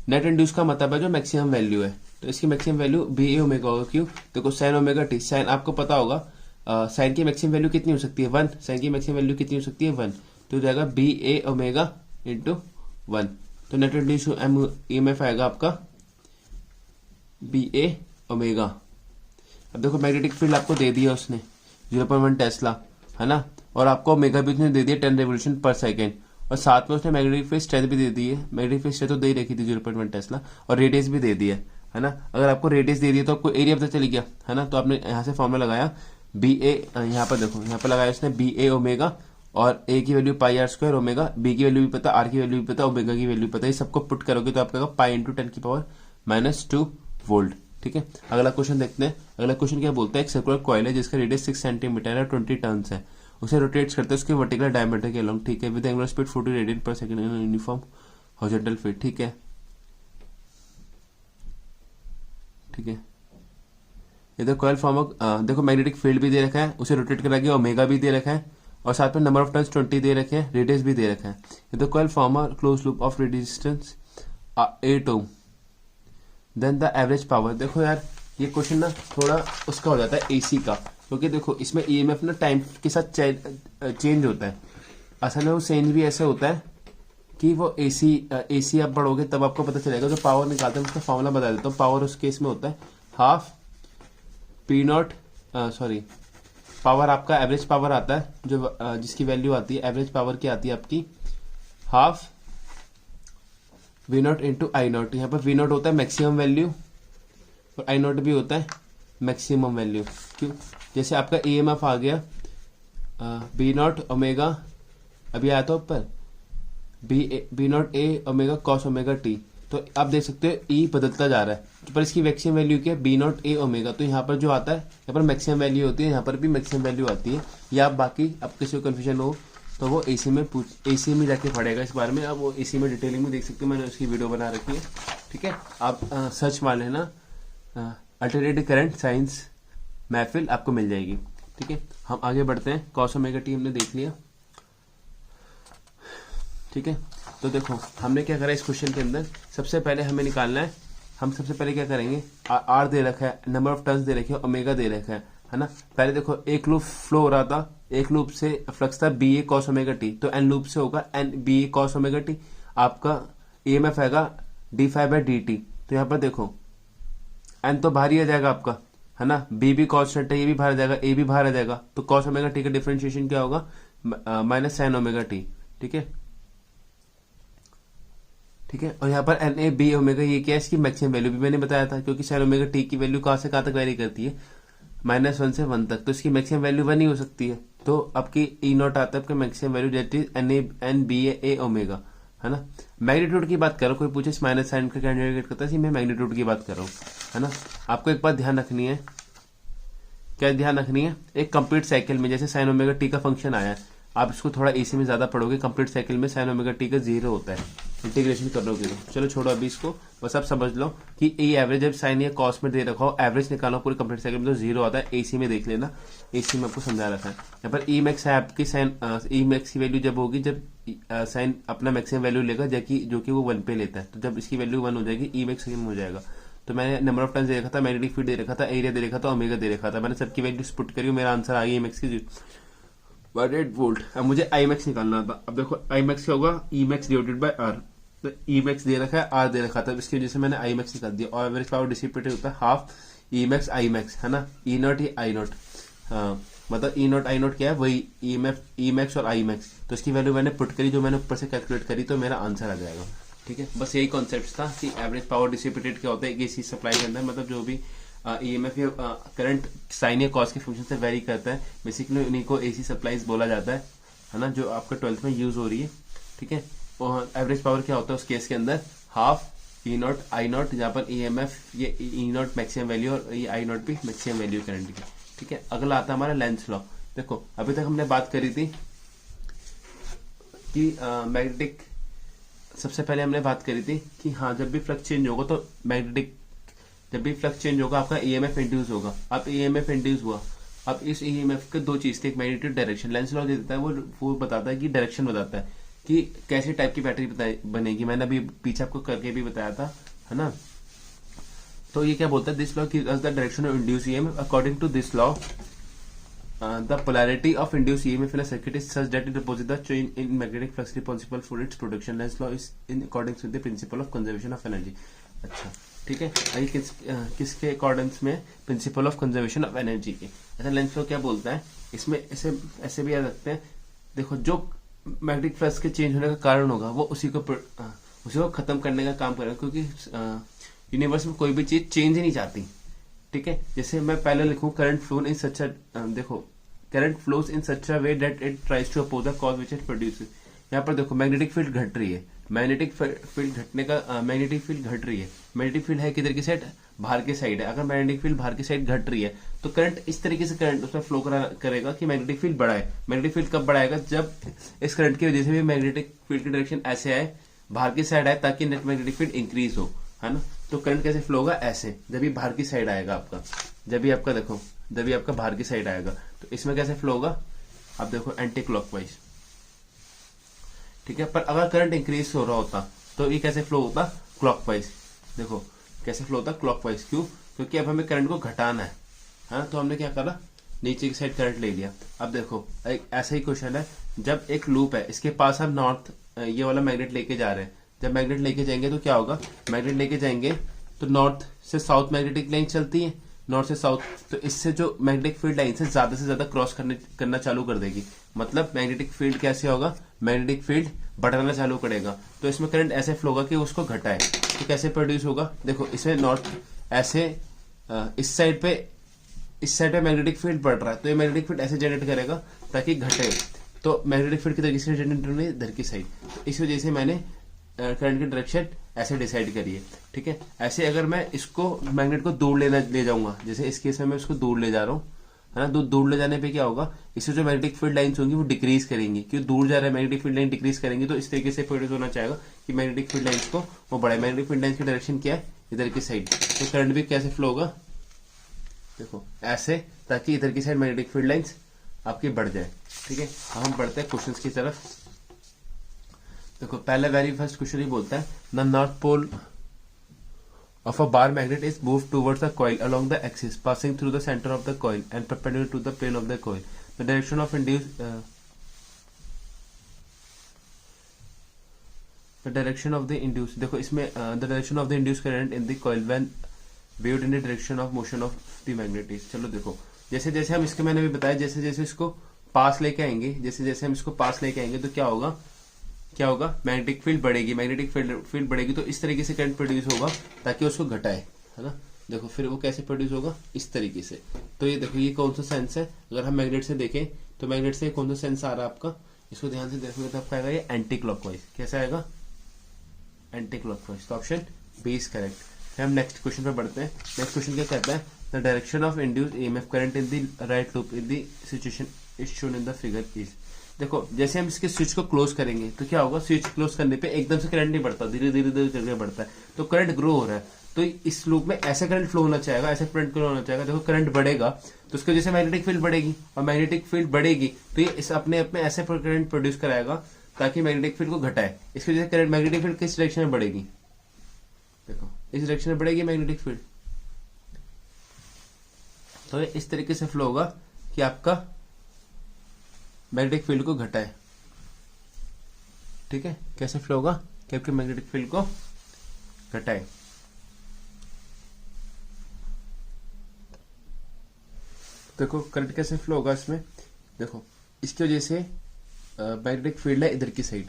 नेट इंड्यूस का मतलब है जो मैक्सिमम वैल्यू है, तो इसकी maximum value B A omega होगा। क्यों? देखो साइन ओमेगा टी, साइन आपको पता होगा साइन की मैक्सिमम वैल्यू कितनी हो सकती है? 1। साइन की मैक्सिमम वैल्यू कितनी हो सकती है? 1। तो हो जाएगा बी ए ओमेगा इंटू 1। तो नेट इंड्यूस ईएमएफ आएगा आपका बी ए ओमेगा। अब देखो मैग्नेटिक फील्ड आपको दे दिया उसने 0.1 टेस्ला, है ना, और आपको ओमेगा भी उसने दे दिया 10 रिवोल्यूशन पर सेकेंड, और साथ में उसने मैग्नेटिक फील्ड स्ट्रेंथ भी दे दी है। मैग्नेटिक फील्ड स्ट्रेंथ तो दे ही रखी थी 0.1 टेस्ला, और रेडियस भी दे दिया है ना। अगर आपको रेडियस दे दिया तो आपको एरिया पता चली गया, है ना। तो आपने यहाँ से फॉर्मूला लगाया बी ए, यहाँ पर देखो यहाँ पर लगाया उसने बी ए ओमेगा, और ए की value pi are square omega, B की वैल्यू भी पता, आर की वैल्यू भी पता, ओमेगा की वैल्यू पता। ये सबको पुट करोगे तो आपका पाई इंटू 10⁻⁻² वोल्ट। ठीक है, अगला क्वेश्चन देखते हैं। अगला क्वेश्चन क्या बोलता है? एक सर्कुलर कॉइल है जिसका रेडियस 6 सेंटीमीटर है, 20 टर्न्स है, उसे रोटेट करते हैं उसके वर्टिकल डायमीटर के अलॉन्ग। ठीक है, विद एंगुलर स्पीड 40 रेडियन पर second in uniform horizontal field. ठीक है, ठीक है, इधर कॉइल फॉर्म देखो मैग्नेटिक फील्ड भी दे रखा है, उसे रोटेट करा के ओमेगा भी दे रखा है, और साथ में नंबर ऑफ टर्न्स 20 दे रखे हैं, रेडियस भी दे रखा है। इधर coil form close loop of resistance 8 ohm, then the average power. देखो यार ये क्वेश्चन ना थोड़ा उसका हो जाता है एसी का, क्योंकि देखो इसमें ईएमएफ ना टाइम के साथ चेंज होता है। असल में वो चेंज भी ऐसे होता है कि वो एसी आप पढ़ोगे तब आपको पता चलेगा। जो पावर निकालते हैं उसका फॉर्मूला बता देता हूँ। पावर उस केस में होता है half P not, sorry power आपका एवरेज पावर आता है जो जिसकी वैल्यू आती है एवरेज पावर की आती है आपकी half V naught into I naught. यहाँ पर वी नॉट होता है मैक्सिमम वैल्यू और आई नॉट भी होता है मैक्सिमम वैल्यू। क्यों? जैसे आपका ईएमएफ आ गया बी नॉट ओमेगा, अभी आया था ऊपर B naught A omega cos omega T, तो आप देख सकते हो ई बदलता जा रहा है, पर इसकी मैक्सिमम वैल्यू क्या है बी नॉट ए ओमेगा। तो यहाँ पर जो आता है यहाँ पर मैक्सिमम वैल्यू होती है, यहाँ पर भी मैक्सिमम वैल्यू आती है। या आप बाकी अब किसी को कन्फ्यूजन हो तो वो एसी में जाके पढ़ेगा इस बारे में। अब वो एसी में डिटेलिंग में देख सकते हो, मैंने उसकी वीडियो बना रखी है। ठीक है, आप सर्च मार लेना अल्टरनेटिव करंट साइंस महफिल, आपको मिल जाएगी। ठीक है, हम आगे बढ़ते हैं। कॉस ओमेगा टी हमने देख लिया। ठीक है, तो देखो हमने क्या करा इस क्वेश्चन के अंदर, सबसे पहले हमें निकालना है, हम सबसे पहले क्या करेंगे, आर दे रखा है, नंबर ऑफ टर्न्स दे रखे हैं, ओमेगा दे रखा है ना। पहले देखो एक लूप फ्लो हो रहा था, एक लूप से फ्लक्स था बी ए कॉस ओमेगा टी, तो एन लूप से होगा एन बी ए कॉस ओमेगा टी। आपका ईएमएफ आएगा D five by D T. तो यहाँ पर देखो एन तो बाहर ही आ जाएगा आपका, है ना, बी भी कॉन्स्टेंट है, ये भी बाहर आ जाएगा, ए भी बाहर आ जाएगा, तो कॉस ओमेगा टी का डिफरेंशिएशन क्या होगा माइनस साइन ओमेगा टी। ठीक है, ठीक है, और यहाँ पर एन ए बी ओमेगा ये क्या है, इसकी मैक्सिमम वैल्यू भी मैंने बताया था, क्योंकि साइन ओमेगा टी की वैल्यू कहाँ से कहाँ तक वेरी करती है -1 से 1 तक, तो इसकी मैक्सिमम वैल्यू 1 ही हो सकती है। तो आपकी ई नॉट आता है आपका maximum value that is N B A omega, है ना। मैग्नीट्यूड की बात करो, कोई पूछे इस माइनस साइन का कैंडिडेट करता है, मैं मैग्नीट्यूड की बात कर रहा हूँ, है ना। आपको एक बात ध्यान रखनी है, क्या ध्यान रखनी है, एक कंप्लीट साइकिल में जैसे साइन ओमेगा टी का फंक्शन आया है, आप इसको थोड़ा एसी में ज्यादा पढ़ोगे, कंप्लीट साइकिल में साइन ओमेगा टी का 0 होता है, इंटीग्रेशन करोगे तो। चलो छोड़ो अभी इसको, बस आप समझ लो कि ए एवरेज जब साइन या कॉस में दे रखा हो, एवरेज निकालो पूरे कंप्लीट साइकिल में तो 0 आता है। एसी में देख लेना, एसी में आपको समझा रखा है। यहाँ पर ई मैक्स है आपकी साइन, ई मैक्स की वैल्यू जब होगी जब साइन अपना मैक्सिमम वैल्यू लेगा जो कि वो 1 पे लेता है, तो जब इसकी वैल्यू 1 हो जाएगी ई मैक्स सेम हो जाएगा। तो मैंने नंबर ऑफ टर्न्स दे रखा था, मैग्नेटिक फील्ड दे रखा था, एरिया दे रखा था, ओमेगा दे रखा था, मैंने सबकी वैल्यूज पुट करी, मेरा आंसर आ गया ई मैक्स की 8 वोल्ट। अब मुझे आई मैक्स निकालना था। अब देखो आई मैक्स क्या होगा, E max divided by R, तो ई मैक्स दे रखा है, आर दे रखा था, इसकी वजह से मैंने आई मैक्स निकाल दिया। और एवरेज पावर डिसिपेटेड होता है half E max I max, है ना, ई नॉट ई आई नॉट, मतलब ई नॉट आई नॉट क्या है, वही ई मैक्स और आई मैक्स। तो इसकी वैल्यू मैंने पुट करी, जो मैंने ऊपर से कैलकुलेट करी, तो मेरा आंसर आ जाएगा। ठीक है, बस यही कॉन्सेप्ट था कि एवरेज पावर डिसिपेटेड क्या होता है एसी सप्लाई के अंदर, मतलब जो भी ईएमएफ या करंट साइन या कॉस के फंक्शन से वेरी करता है, बेसिकली उन्हीं को एसी सप्लाईज बोला जाता है ना, जो आपका 12th में यूज हो रही है। ठीक है, और एवरेज पावर क्या होता है उस केस के अंदर, half E not I not, जहाँ पर ईएमएफ ये ई नॉट मैक्सिमम वैल्यू और ये आई नॉट भी मैक्सिमम वैल्यू करंट की। ठीक है, अगला आता है हमारा लेंस लॉ। देखो अभी तक हमने बात करी थी कि मैग्नेटिक, सबसे पहले हमने बात करी थी कि हाँ जब भी फ्लक्स चेंज होगा तो मैग्नेटिक, जब भी फ्लक्स चेंज होगा आपका ईएमएफ इंड्यूस होगा। अब ईएमएफ इंड्यूस हुआ, अब इस ईएमएफ के 2 चीज थे, एक मैग्नेटिक डायरेक्शन, लेंस लॉ देता है, वो बताता है कि डायरेक्शन बताता है कि कैसे टाइप की बैटरी बनेगी। मैंने अभी पीछे आपको करके भी बताया था, है ना। तो ये क्या बोलता है, this law gives us the direction of induce EMF. According to this law the polarity of induced EMF in a circuit is such that it opposes the change in magnetic flux responsible for its production. Lenz's law is in accordance with the principle of conservation of energy. अच्छा, ठीक है, आइए किसके accordance में, principle of conservation of energy के। ऐसा Lenz law क्या बोलता है, इसमें ऐसे भी याद रखते हैं। देखो जो मैग्नेटिक फ्लक्स के चेंज होने का कारण होगा वो उसी को खत्म करने का काम करेगा, क्योंकि यूनिवर्स में कोई भी चीज चेंज ही नहीं चाहती। ठीक है, जैसे मैं पहले लिखूं current flow in such a, देखो current flows in such a way that it tries to oppose the cause which it produces. यहाँ पर देखो मैग्नेटिक फील्ड घट रही है, मैग्नेटिक फील्ड घटने का, मैग्नेटिक फील्ड घट रही है, मैग्नेटिक फील्ड है किधर की साइड, बाहर की साइड है। अगर मैग्नेटिक फील्ड बाहर की साइड घट रही है तो करंट इस तरीके से करंट उसमें फ्लो करेगा कि मैग्नेटिक फील्ड बढ़ाए। मैग्नेटिक फील्ड कब बढ़ाएगा, जब इस करंट की वजह से भी मैग्नेटिक फील्ड की डायरेक्शन ऐसे आए, बाहर की साइड आए, ताकि नेट मैग्नेटिक फील्ड इंक्रीज हो, है ना। तो करंट कैसे फ्लो होगा, ऐसे, जब भी बाहर की साइड आएगा आपका, जब भी आपका देखो, जब भी आपका बाहर की साइड आएगा तो इसमें कैसे फ्लो होगा, आप देखो एंटी क्लॉकवाइज। ठीक है, पर अगर करंट इंक्रीज हो रहा होता तो ये कैसे फ्लो होता, क्लॉकवाइज। देखो कैसे फ्लो होता, क्लॉकवाइज। क्यों, क्योंकि अब हमें करंट को घटाना है, तो हमने क्या करा, नीचे की साइड करंट ले लिया। अब देखो एक ऐसा ही क्वेश्चन है, जब एक लूप है, इसके पास हम नॉर्थ ये वाला मैग्नेट लेके जा रहे हैं, जब मैग्नेट लेके जाएंगे तो क्या होगा, मैग्नेट लेके जाएंगे तो नॉर्थ से साउथ मैग्नेटिक लाइन चलती है, नॉर्थ से साउथ, तो इससे जो मैग्नेटिक फील्ड लाइन से ज्यादा क्रॉस करना चालू कर देगी। मतलब मैग्नेटिक फील्ड कैसे होगा, मैग्नेटिक फील्ड बढ़ाना चालू करेगा, तो इसमें करंट ऐसे फ्लो होगा कि उसको घटाए। तो कैसे प्रोड्यूस होगा, देखो इसमें नॉर्थ ऐसे इस साइड पे मैग्नेटिक फील्ड बढ़ रहा है, तो ये मैग्नेटिक फील्ड ऐसे जनरेट करेगा ताकि घटे। तो मैग्नेटिक फील्ड किधर की साइड जनरेट होनी है, इधर की साइड। तो इस वजह से मैंने करंट की डायरेक्शन ऐसे डिसाइड करी है, ठीक है। ऐसे अगर मैं इसको मैग्नेट को दूर ले जाऊंगा, जैसे इस केस में मैं इसको दूर ले जा रहा हूँ, है ना, दूर ले जाने पे क्या होगा, इससे जो मैग्नेटिक फील्ड लाइंस होंगी वो डिक्रीज करेंगी, क्योंकि दूर जा रहा है मैग्नेटिक फील्ड लाइन डिक्रीज करेंगी। तो इस तरीके से प्रोड्यूस होना चाहेगा कि मैग्नेटिक फील्ड लाइंस को वो बढ़ाए। मैग्नेटिक फील्ड लाइंस की डायरेक्शन क्या है, इधर की साइड। तो करंट भी कैसे फ्लो होगा, देखो ऐसे, ताकि इधर की साइड मैग्नेटिक फील्ड लाइंस आपकी बढ़ जाए, ठीक है। हम बढ़ते हैं क्वेश्चंस की तरफ। देखो पहले वेरी फर्स्ट क्वेश्चन ही बोलता है the north pole of a bar magnet is moved towards the coil along the axis passing through the center of the coil and perpendicular to the plane of the coil. The direction of induced देखो इसमें the direction of the induced current in the coil when viewed in the direction of motion of the magnet is। चलो देखो जैसे जैसे हम इसके, मैंने भी बताया, जैसे जैसे इसको पास लेके आएंगे, जैसे जैसे हम इसको पास लेके आएंगे तो क्या होगा, मैग्नेटिक फील्ड बढ़ेगी। मैग्नेटिक फील्ड बढ़ेगी तो इस तरीके से करंट प्रोड्यूस होगा ताकि उसको घटाए, है ना। देखो फिर वो कैसे प्रोड्यूस होगा, इस तरीके से। तो ये देखो ये कौन सा सेंस है, अगर हम मैग्नेट से देखें तो मैग्नेट से कौन सा सेंस आ रहा है आपका, इसको ध्यान से देखोगे तो आपका आएगा ये एंटी क्लॉकवाइज। कैसा आएगा, एंटी क्लॉकवाइज। तो ऑप्शन बी इज करेक्ट। फिर हम नेक्स्ट क्वेश्चन पे बढ़ते हैं। नेक्स्ट क्वेश्चन क्या कहता है, the direction of induced EMF current in the right loop in the situation is shown in the figure is. देखो जैसे हम इसके स्विच को क्लोज करेंगे तो क्या होगा, स्विच क्लोज करने पे एकदम से करंट नहीं बढ़ता, धीरे धीरे धीरे करके बढ़ता है, तो करंट ग्रो हो रहा है। तो इस लूप में ऐसा करंट फ्लो होना चाहेगा, ऐसा करंट फ्लो होना चाहेगा। देखो करंट बढ़ेगा तो उसके वजह से मैग्नेटिक फील्ड बढ़ेगी, और मैग्नेटिक फील्ड बढ़ेगी तो ये इस अपने आप में ऐसे करंट प्रोड्यूस कराएगा ताकि मैग्नेटिक फील्ड को घटाए। इसकी वजह से करंट, मैग्नेटिक फील्ड किस डायरेक्शन में बढ़ेगी, देखो इस डायरेक्शन में बढ़ेगी मैग्नेटिक फील्ड। तो ये इस तरीके से फ्लो होगा कि आपका मैग्नेटिक फील्ड को घटाए, ठीक है। कैसे फ्लो होगा कि आपके मैग्नेटिक फील्ड को घटाए। देखो करंट कैसे फ्लो होगा इसमें, देखो इसकी वजह से मैग्नेटिक फील्ड है इधर की साइड,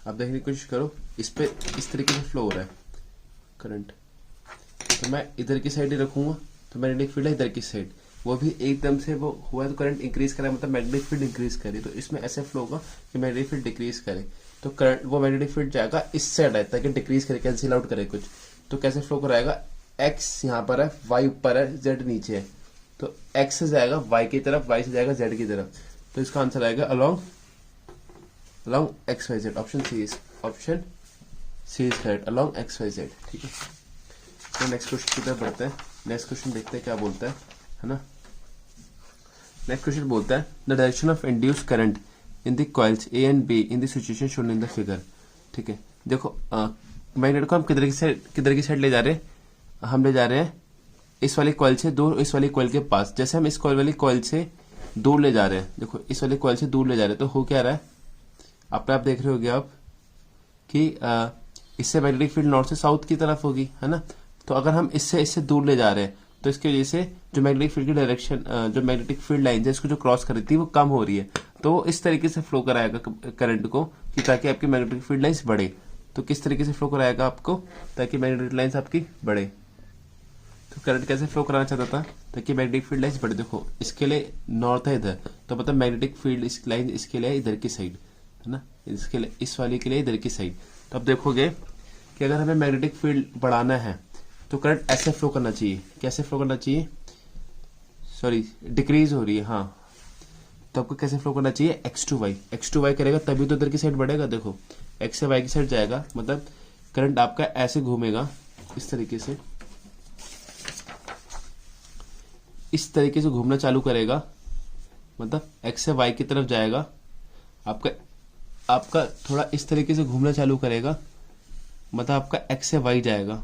आप देखने की कोशिश करो, इस पे इस तरीके से फ्लो हो रहा है करंट। तो मैं इधर की साइड ही रखूंगा तो मैग्नेटिक फील्ड है इधर की साइड, वो भी एकदम से वो हुआ है तो करंट इंक्रीज करे, मतलब मैग्नेटिक फील्ड इंक्रीज करे। तो इसमें ऐसे फ्लो होगा कि मैग्नेटिक फील्ड डिक्रीज करे, तो करंट वो मैग्नेटिक फील्ड जाएगा इस साइड है ताकि डिक्रीज करे, कैंसिल आउट करे कुछ। तो कैसे फ्लो कराएगा, एक्स यहाँ पर है, वाई ऊपर है, जेड नीचे है, तो एक्स से जाएगा वाई की तरफ, वाई से जाएगा जेड की तरफ। तो इसका आंसर आएगा along X Y Z. Option C is correct, along X Y Z, ठीक है। तो नेक्स्ट क्वेश्चन की तरफ बढ़ते हैं। नेक्स्ट क्वेश्चन देखते हैं क्या बोलता है ना। नेक्स्ट क्वेश्चन बोलता है the direction of induce current in the coils A and be in the situation shown in the figure, ठीक है। देखो मैग्नेट को हम किधर की साइड ले जा रहे हैं, हम ले जा रहे हैं इस वाली कॉइल से दूर, इस वाली कॉइल के पास। जैसे हम इस वाली कॉइल से दूर ले जा रहे हैं, देखो इस वाली कॉइल से दूर ले जा रहे हैं, तो हो क्या रहा है, अपने आप देख रहे होगे आप कि इससे मैग्नेटिक फील्ड नॉर्थ से साउथ की तरफ होगी, है ना। तो अगर हम इससे दूर ले जा रहे हैं तो इसकी वजह से जो मैग्नेटिक फील्ड की डायरेक्शन, जो मैग्नेटिक फील्ड लाइन है इसको जो क्रॉस कर रही थी वो कम हो रही है, तो इस तरीके से फ्लो कराएगा करंट को कि ताकि आपकी मैग्नेटिक फील्ड लाइंस बढ़े। तो किस तरीके से फ्लो कराएगा आपको, ताकि मैग्नेटिक लाइंस आपकी बढ़े। तो करंट कैसे फ्लो कराना चाहता था, ताकि मैग्नेटिक फील्ड लाइंस बढ़े। देखो इसके लिए नॉर्थ है इधर, तो मतलब मैग्नेटिक फील्ड इस लाइन इसके लिए इधर की साइड, है ना, इसके लिए इस वाली के लिए इधर की साइड। तो अब देखोगे कि अगर हमें मैग्नेटिक फील्ड बढ़ाना है तो करंट ऐसे फ्लो करना चाहिए। कैसे फ्लो करना चाहिए, सॉरी डिक्रीज हो रही है, हाँ, तो आपको कैसे फ्लो करना चाहिए, एक्स टू वाई करेगा तभी तो इधर की साइड बढ़ेगा। देखो एक्स से वाई की साइड जाएगा, मतलब करंट आपका ऐसे घूमेगा इस तरीके से, इस तरीके से घूमना चालू करेगा, मतलब एक्स से वाई की तरफ जाएगा, आपका थोड़ा इस तरीके से घूमना चालू करेगा, मतलब आपका एक्स से वाई जाएगा,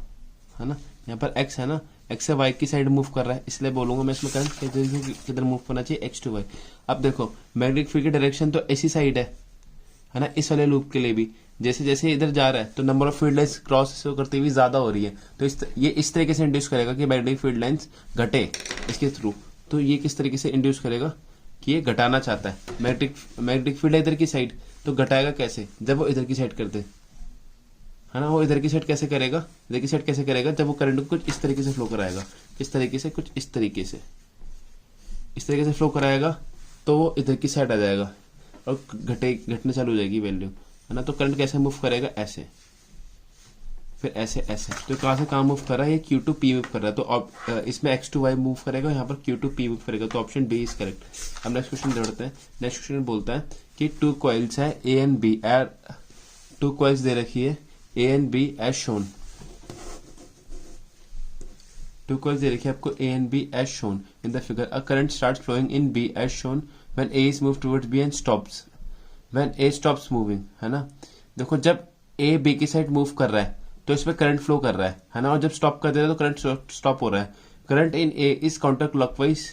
है ना। यहाँ पर एक्स है ना, एक्स से वाई की साइड मूव कर रहा है, इसलिए बोलूंगा मैं इसमें करंट किधर मूव करना चाहिए, एक्स टू वाई। अब देखो मैग्नेटिक फील्ड की डायरेक्शन तो ऐसी साइड है ना, इस वाले लूप के लिए भी जैसे जैसे इधर जा रहा है तो number of field lines cross करते हुए ज्यादा हो रही है, तो ये इस तरीके से इंड्यूस करेगा कि मैग्नेटिक फील्ड लाइंस घटे इसके थ्रू। तो ये किस तरीके से इंड्यूस करेगा कि ये घटाना चाहता है मैग्नेटिक फील्ड है इधर की साइड, तो घटाएगा कैसे, जब वो इधर की साइड कर दे, है ना। वो इधर की साइड कैसे करेगा, इधर की साइड कैसे करेगा, जब वो करंट को कुछ इस तरीके से फ्लो कराएगा, किस तरीके से, कुछ इस तरीके से फ्लो कराएगा, तो वो इधर की साइड आ जाएगा और घटने चालू हो जाएगी वैल्यू, है ना। तो करंट कैसे मूव करेगा, ऐसे, फिर ऐसे ऐसे। तो कहाँ से कहाँ मूव कर रहा है, ये Q to P मूव कर रहा है, तो इसमें X to Y मूव करेगा, यहाँ पर Q to P मूव करेगा, तो ऑप्शन बी इज करेक्ट। अब नेक्स्ट क्वेश्चन बढ़ते हैं। नेक्स्ट क्वेश्चन बोलता है कि टू कॉइल्स है A and B, two coils दे रखी है A and B as shown, two coils दे रखी है आपको A and B as shown in the figure. A current starts flowing in B as shown when A is move towards B and stops when A stops moving, है ना। देखो जब A B की side move कर रहा है तो इसमें करंट फ्लो कर रहा है ना, और जब स्टॉप कर दे रहा है तो करंट स्टॉप हो रहा है। Current in A is counter clockwise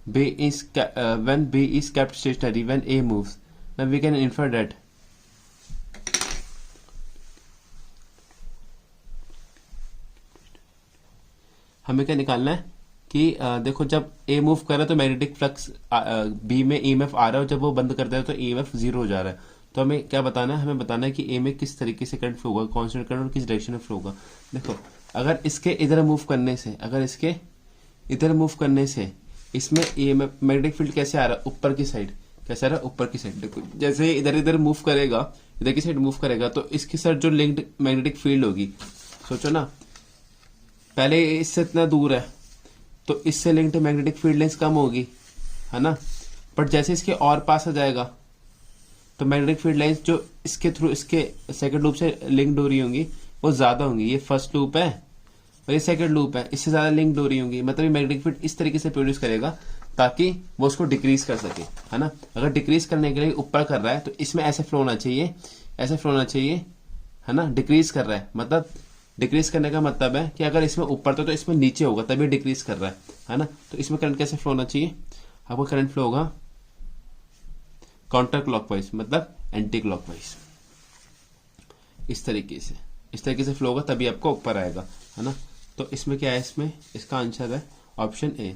B is when B is kept stationary when A moves. Now we can infer that, हमें क्या निकालना है कि देखो जब ए मूव कर रहा है तो मैग्नेटिक फ्लक्स बी में ईएमएफ आ रहा है, और जब वो बंद कर दे रहा है तो ईएमएफ जीरो हो जा रहा है। तो हमें क्या बताना है, हमें बताना है कि ए में किस तरीके से करंट फ्लो होगा, कांस्टेंट करंट और किस डायरेक्शन में फ्लो होगा। देखो अगर इसके इधर मूव करने से, अगर इसके इधर मूव करने से इसमें ईएमएफ मैग्नेटिक फील्ड कैसे आ रहा है, ऊपर की साइड, कैसे आ रहा है, ऊपर की साइड। देखो जैसे इधर इधर मूव करेगा, इधर की साइड मूव करेगा, तो इसकी साइड जो लिंक्ड मैग्नेटिक फील्ड होगी, सोचो ना, पहले इससे इतना दूर है तो इससे लिंक्ड मैग्नेटिक फील्ड लेंथ कम होगी, है ना। बट जैसे इसके और पास आ जाएगा तो मैग्नेटिक फील्ड लाइंस जो इसके थ्रू इसके सेकंड लूप से लिंक्ड हो रही होंगी वो ज्यादा होंगी। ये फर्स्ट लूप है और ये सेकंड लूप है, इससे ज्यादा लिंक्ड हो रही होंगी, मतलब ये मैग्नेटिक फील्ड इस तरीके से प्रोड्यूस करेगा ताकि वो उसको डिक्रीज कर सके, है ना। अगर डिक्रीज करने के लिए ऊपर कर रहा है तो इसमें ऐसे फ्लो होना चाहिए, ऐसे फ्लो होना चाहिए, है ना। डिक्रीज कर रहा है मतलब, डिक्रीज करने का मतलब है कि अगर इसमें ऊपर था तो इसमें नीचे होगा, तभी डिक्रीज कर रहा है ना। तो इसमें करंट कैसे फ्लो होना चाहिए, आपको करंट फ्लो होगा काउंटर क्लॉकवाइज, मतलब एंटी क्लॉकवाइज, इस तरीके से फ्लो होगा, तभी आपको ऊपर आएगा, है ना। तो इसमें क्या है, इसमें इसका आंसर है ऑप्शन ए।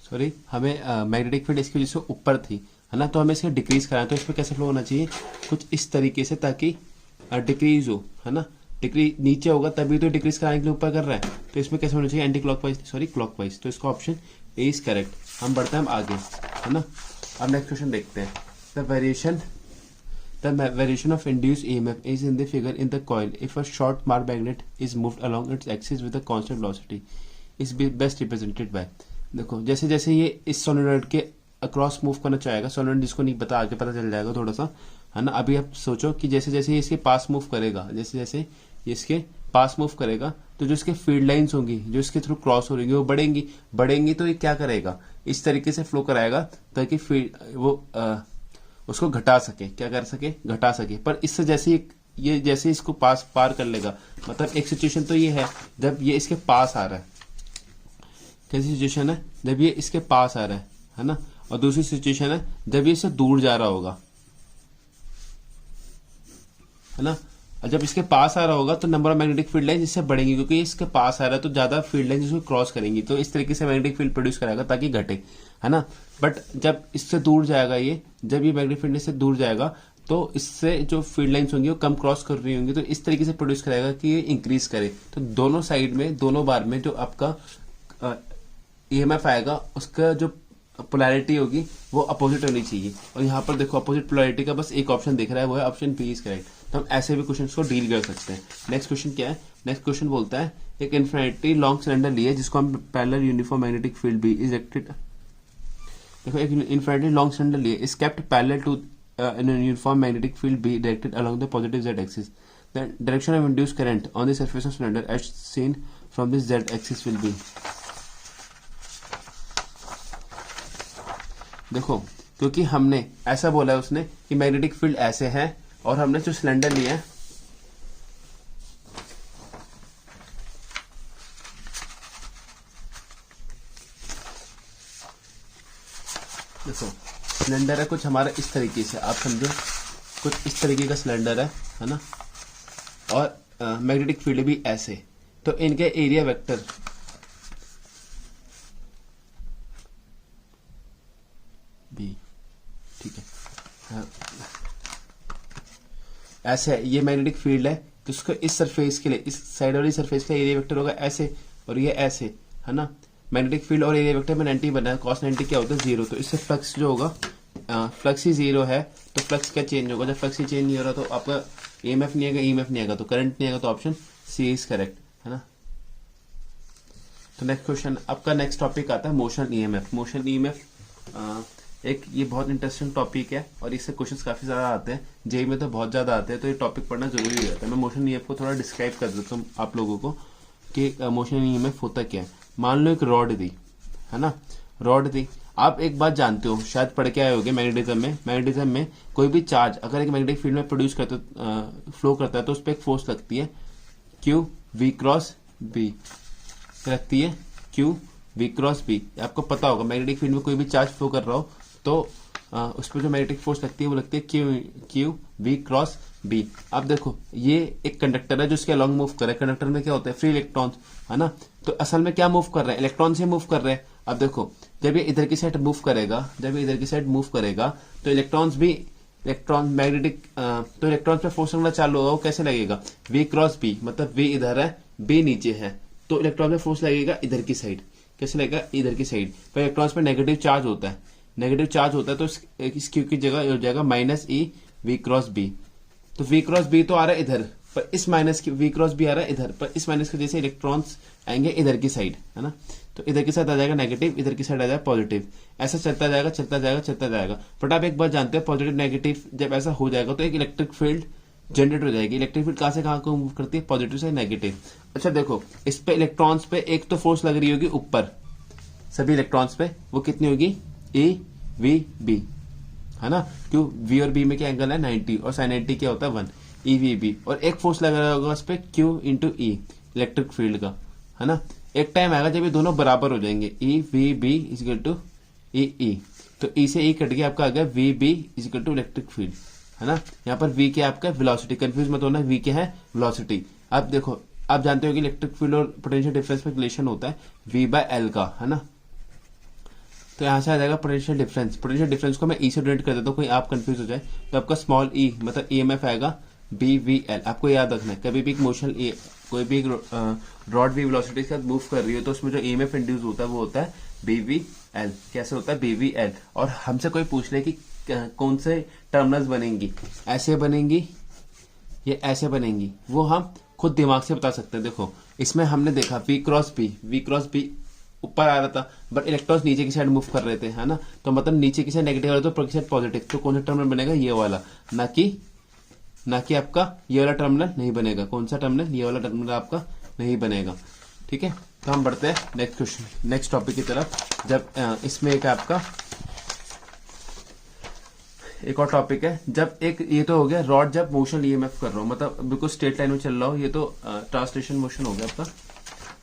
सॉरी, हमें मैग्नेटिक फील्ड इसकी वजह से ऊपर थी, है ना, तो हमें इसका डिक्रीज कराना, तो इसमें कैसे फ्लो होना चाहिए, कुछ इस तरीके से, ताकि डिक्रीज हो, है ना। डिक्रीज नीचे होगा तभी तो डिक्रीज कराने के लिए ऊपर कर रहा है, तो इसमें कैसे होना चाहिए, एंटी क्लॉकवाइज, सॉरी क्लॉकवाइज। तो इसका ऑप्शन ए इज करेक्ट। हम बढ़ते हैं हम आगे, है ना। अब नेक्स्ट क्वेश्चन देखते हैं। The variation of induced EMF is in the figure in the coil if a short mark magnet is moved along its axis with a constant velocity is best represented by। देखो जैसे जैसे ये इस solenoid के across move करना चाहेगा, solenoid जिसको नहीं पता आगे पता चल जाएगा थोड़ा सा, है ना। अभी आप सोचो कि जैसे जैसे ये इसके पास मूव करेगा, जैसे जैसे ये इसके पास मूव करेगा तो जो इसके फील्ड लाइंस होंगी जो इसके थ्रू क्रॉस हो रही वो बढ़ेंगी तो ये क्या करेगा, इस तरीके से फ्लो कराएगा ताकि फील्ड वो उसको घटा सके, क्या कर सके, घटा सके। पर इससे जैसे ये जैसे इसको पार कर लेगा, मतलब एक सिचुएशन तो ये है जब ये इसके पास आ रहा है, कैसी सिचुएशन है, जब ये इसके पास आ रहा है ना, और दूसरी सिचुएशन है जब ये इससे दूर जा रहा होगा, है ना। और जब इसके पास आ रहा होगा तो number of magnetic field lines इससे बढ़ेंगी, क्योंकि इसके पास आ रहा है तो ज्यादा फील्ड लाइंस इसको क्रॉस करेंगी, तो इस तरीके से मैग्नेटिक फील्ड प्रोड्यूस कराएगा ताकि घटे, है ना। बट जब इससे दूर जाएगा ये, जब ये मैग्नेटिक फील्ड से दूर जाएगा तो इससे जो फील्ड लाइंस होंगी वो कम क्रॉस कर रही होंगी, तो इस तरीके से प्रोड्यूस कराएगा कि ये इंक्रीज करे। तो दोनों साइड में, दोनों बार में जो आपका ईएमएफ आएगा उसका जो पोलैरिटी होगी वो अपोजिट होनी चाहिए। और यहाँ पर देखो अपोजिट पोलैरिटी का बस एक ऑप्शन दिख रहा है, वो है ऑप्शन बी इज करेक्ट। तो हम ऐसे भी क्वेश्चन को डील कर सकते हैं। नेक्स्ट क्वेश्चन क्या है, नेक्स्ट क्वेश्चन बोलता है एक इन्फिनिटी लॉन्ग सिलेंडर लिए जिसको हम parallel uniform magnetic field B is directed. देखो एक इन्फिनिटी लॉन्ग सिलेंडर लिए is kept parallel to uniform magnetic field B directed along the positive Z axis. The direction of induced current on the surface of cylinder as seen from this Z axis will be. देखो क्योंकि हमने ऐसा बोला है उसने कि magnetic field ऐसे है और हमने जो सिलेंडर लिया है सिलेंडर है कुछ हमारा इस तरीके से, आप समझो कुछ इस तरीके का सिलेंडर है ना, और मैग्नेटिक फील्ड भी ऐसे, तो इनके एरिया वेक्टर बी, ठीक है, हाँ। ऐसे है, ये मैग्नेटिक फील्ड है, तो उसको इस सरफेस के लिए, इस साइड वाली सरफेस का एरिया वेक्टर होगा ऐसे, और ये ऐसे है ना। मैग्नेटिक फील्ड और एरिया वेक्टर में 90 बना है, cos 90 क्या होता है 0, तो इससे फ्लक्स जो होगा, फ्लक्स ही 0 है, तो फ्लक्स क्या चेंज होगा, जब फ्लक्स ही चेंज नहीं हो रहा तो आपका EMF नहीं आएगा, EMF नहीं आएगा तो करंट नहीं आएगा, तो ऑप्शन सी इज करेक्ट, है ना। तो नेक्स्ट क्वेश्चन, आपका नेक्स्ट टॉपिक आता है मोशन EMF। मोशन EMF एक ये बहुत इंटरेस्टिंग टॉपिक है, और इससे क्वेश्चंस काफी ज्यादा आते हैं, जेई में तो बहुत ज्यादा आते हैं, तो ये टॉपिक पढ़ना जरूरी रहता है। मैं मोशन EMF को थोड़ा डिस्क्राइब कर देता हूँ आप लोगों को कि मोशन EMF होता क्या है। मान लो एक रॉड दी, है ना, रॉड दी, आप एक बात जानते हो, शायद पढ़ के आए होगे मैग्नेटिज्म में कोई भी चार्ज अगर एक मैग्नेटिक फील्ड में प्रोड्यूस करता है, फ्लो करता है, तो उस पर एक फोर्स लगती है Q V क्रॉस B, लगती है Q V क्रॉस B। आपको पता होगा मैग्नेटिक फील्ड में कोई भी चार्ज फ्लो कर रहा हो तो उस पर जो मैग्नेटिक फोर्स लगती है वो लगती है Q V क्रॉस B। अब देखो ये एक कंडक्टर है जो इसके अलॉन्ग मूव कर रहा है, कंडक्टर में क्या होता है फ्री इलेक्ट्रॉन्स, है ना, तो असल में क्या मूव कर रहे हैं, इलेक्ट्रॉन से मूव कर रहे हैं। अब देखो जब ये इधर की साइड मूव करेगा, जब ये इधर की साइड मूव करेगा तो इलेक्ट्रॉन्स भी, इलेक्ट्रॉन मैग्नेटिक, तो इलेक्ट्रॉन पे फोर्स लगना चालू होगा, वो कैसे लगेगा V क्रॉस B, मतलब V इधर है B नीचे है, तो इलेक्ट्रॉन पे फोर्स लगेगा इधर की साइड, कैसे लगेगा इधर की साइड, पर इलेक्ट्रॉन्स पे नेगेटिव चार्ज होता है, नेगेटिव चार्ज होता है, तो इस Q की जगह हो जाएगा -E V क्रॉस B। तो V क्रॉस B तो आ रहा है इधर, पर इस माइनस की V क्रॉस B आ रहा है इधर, पर इस माइनस की वजह से इलेक्ट्रॉन्स आएंगे इधर की साइड, है ना, तो इधर की साइड आ जाएगा नेगेटिव, इधर की साइड आ जाएगा पॉजिटिव, ऐसा चलता जाएगा चलता जाएगा चलता जाएगा। बट आप एक बात जानते हैं, पॉजिटिव नेगेटिव जब ऐसा हो जाएगा तो एक इलेक्ट्रिक फील्ड जनरेट हो जाएगी। इलेक्ट्रिक फील्ड कहां से कहां को मूव करती है, पॉजिटिव से नेगेटिव। अच्छा देखो इस पे इलेक्ट्रॉन्स पे एक तो फोर्स लग रही होगी ऊपर, सभी इलेक्ट्रॉन्स पे, वो कितनी होगी E V B, है ना, क्यों V और B में क्या एंगल है 90, और sin 90 क्या होता है 1 E V B, और एक फोर्स लग रहा होगा उस पर Q into E electric field का, है ना। एक टाइम आएगा जब ये दोनों बराबर हो जाएंगे, E V B equal to E E, तो E से E कट गया, आपका आ गया V B equal to electric field, है ना। यहाँ पर V क्या आपका वेलोसिटी, कंफ्यूज मत होना, V क्या है वेलोसिटी। आप देखो आप जानते हो कि इलेक्ट्रिक फील्ड और पोटेंशियल डिफरेंस में रिलेशन होता है V बाय L का, है ना, तो यहां से आ जाएगा पोटेंशियल डिफरेंस। पोटेंशियल डिफरेंस को मैं E से डिनोट कर देता हूँ, कोई आप कंफ्यूज हो जाए, तो आपका स्मॉल e मतलब EMF आएगा BVL। आपको याद रखना है कभी भी मोशन कोई भी रॉड भी वेलोसिटी के साथ मूव कर रही हो तो उसमें जो EMF इंड्यूस होता है वो होता है BVL। कैसे होता है BVL। और हमसे कोई पूछ ले कि कौन से टर्मिनल्स बनेंगी, ऐसे बनेंगी ये ऐसे बनेंगी, वो हम खुद दिमाग से बता सकते हैं। देखो इसमें हमने देखा V क्रॉस B ऊपर आ रहा था, बट इलेक्ट्रॉन्स नीचे की साइड मूव कर रहे थे, है ना, तो मतलब नीचे की साइड नेगेटिव वाला तो ऊपर की साइड पॉजिटिव, तो कौन सा टर्मिनल बनेगा ये वाला, ना कि आपका ये वाला टर्मिनल नहीं बनेगा। कौन सा टर्मिनल, ये वाला टर्मिनल आपका नहीं बनेगा। ठीक है, तो हम बढ़ते हैं नेक्स्ट क्वेश्चन, नेक्स्ट टॉपिक की तरफ। जब इसमें एक आपका एक और टॉपिक है, जब एक ये तो हो गया रॉड जब मोशन EMF कर रहा हूं, मतलब बिल्कुल स्ट्रेट लाइन में चल रहा हो, ये तो ट्रांसलेशन मोशन हो गया आपका,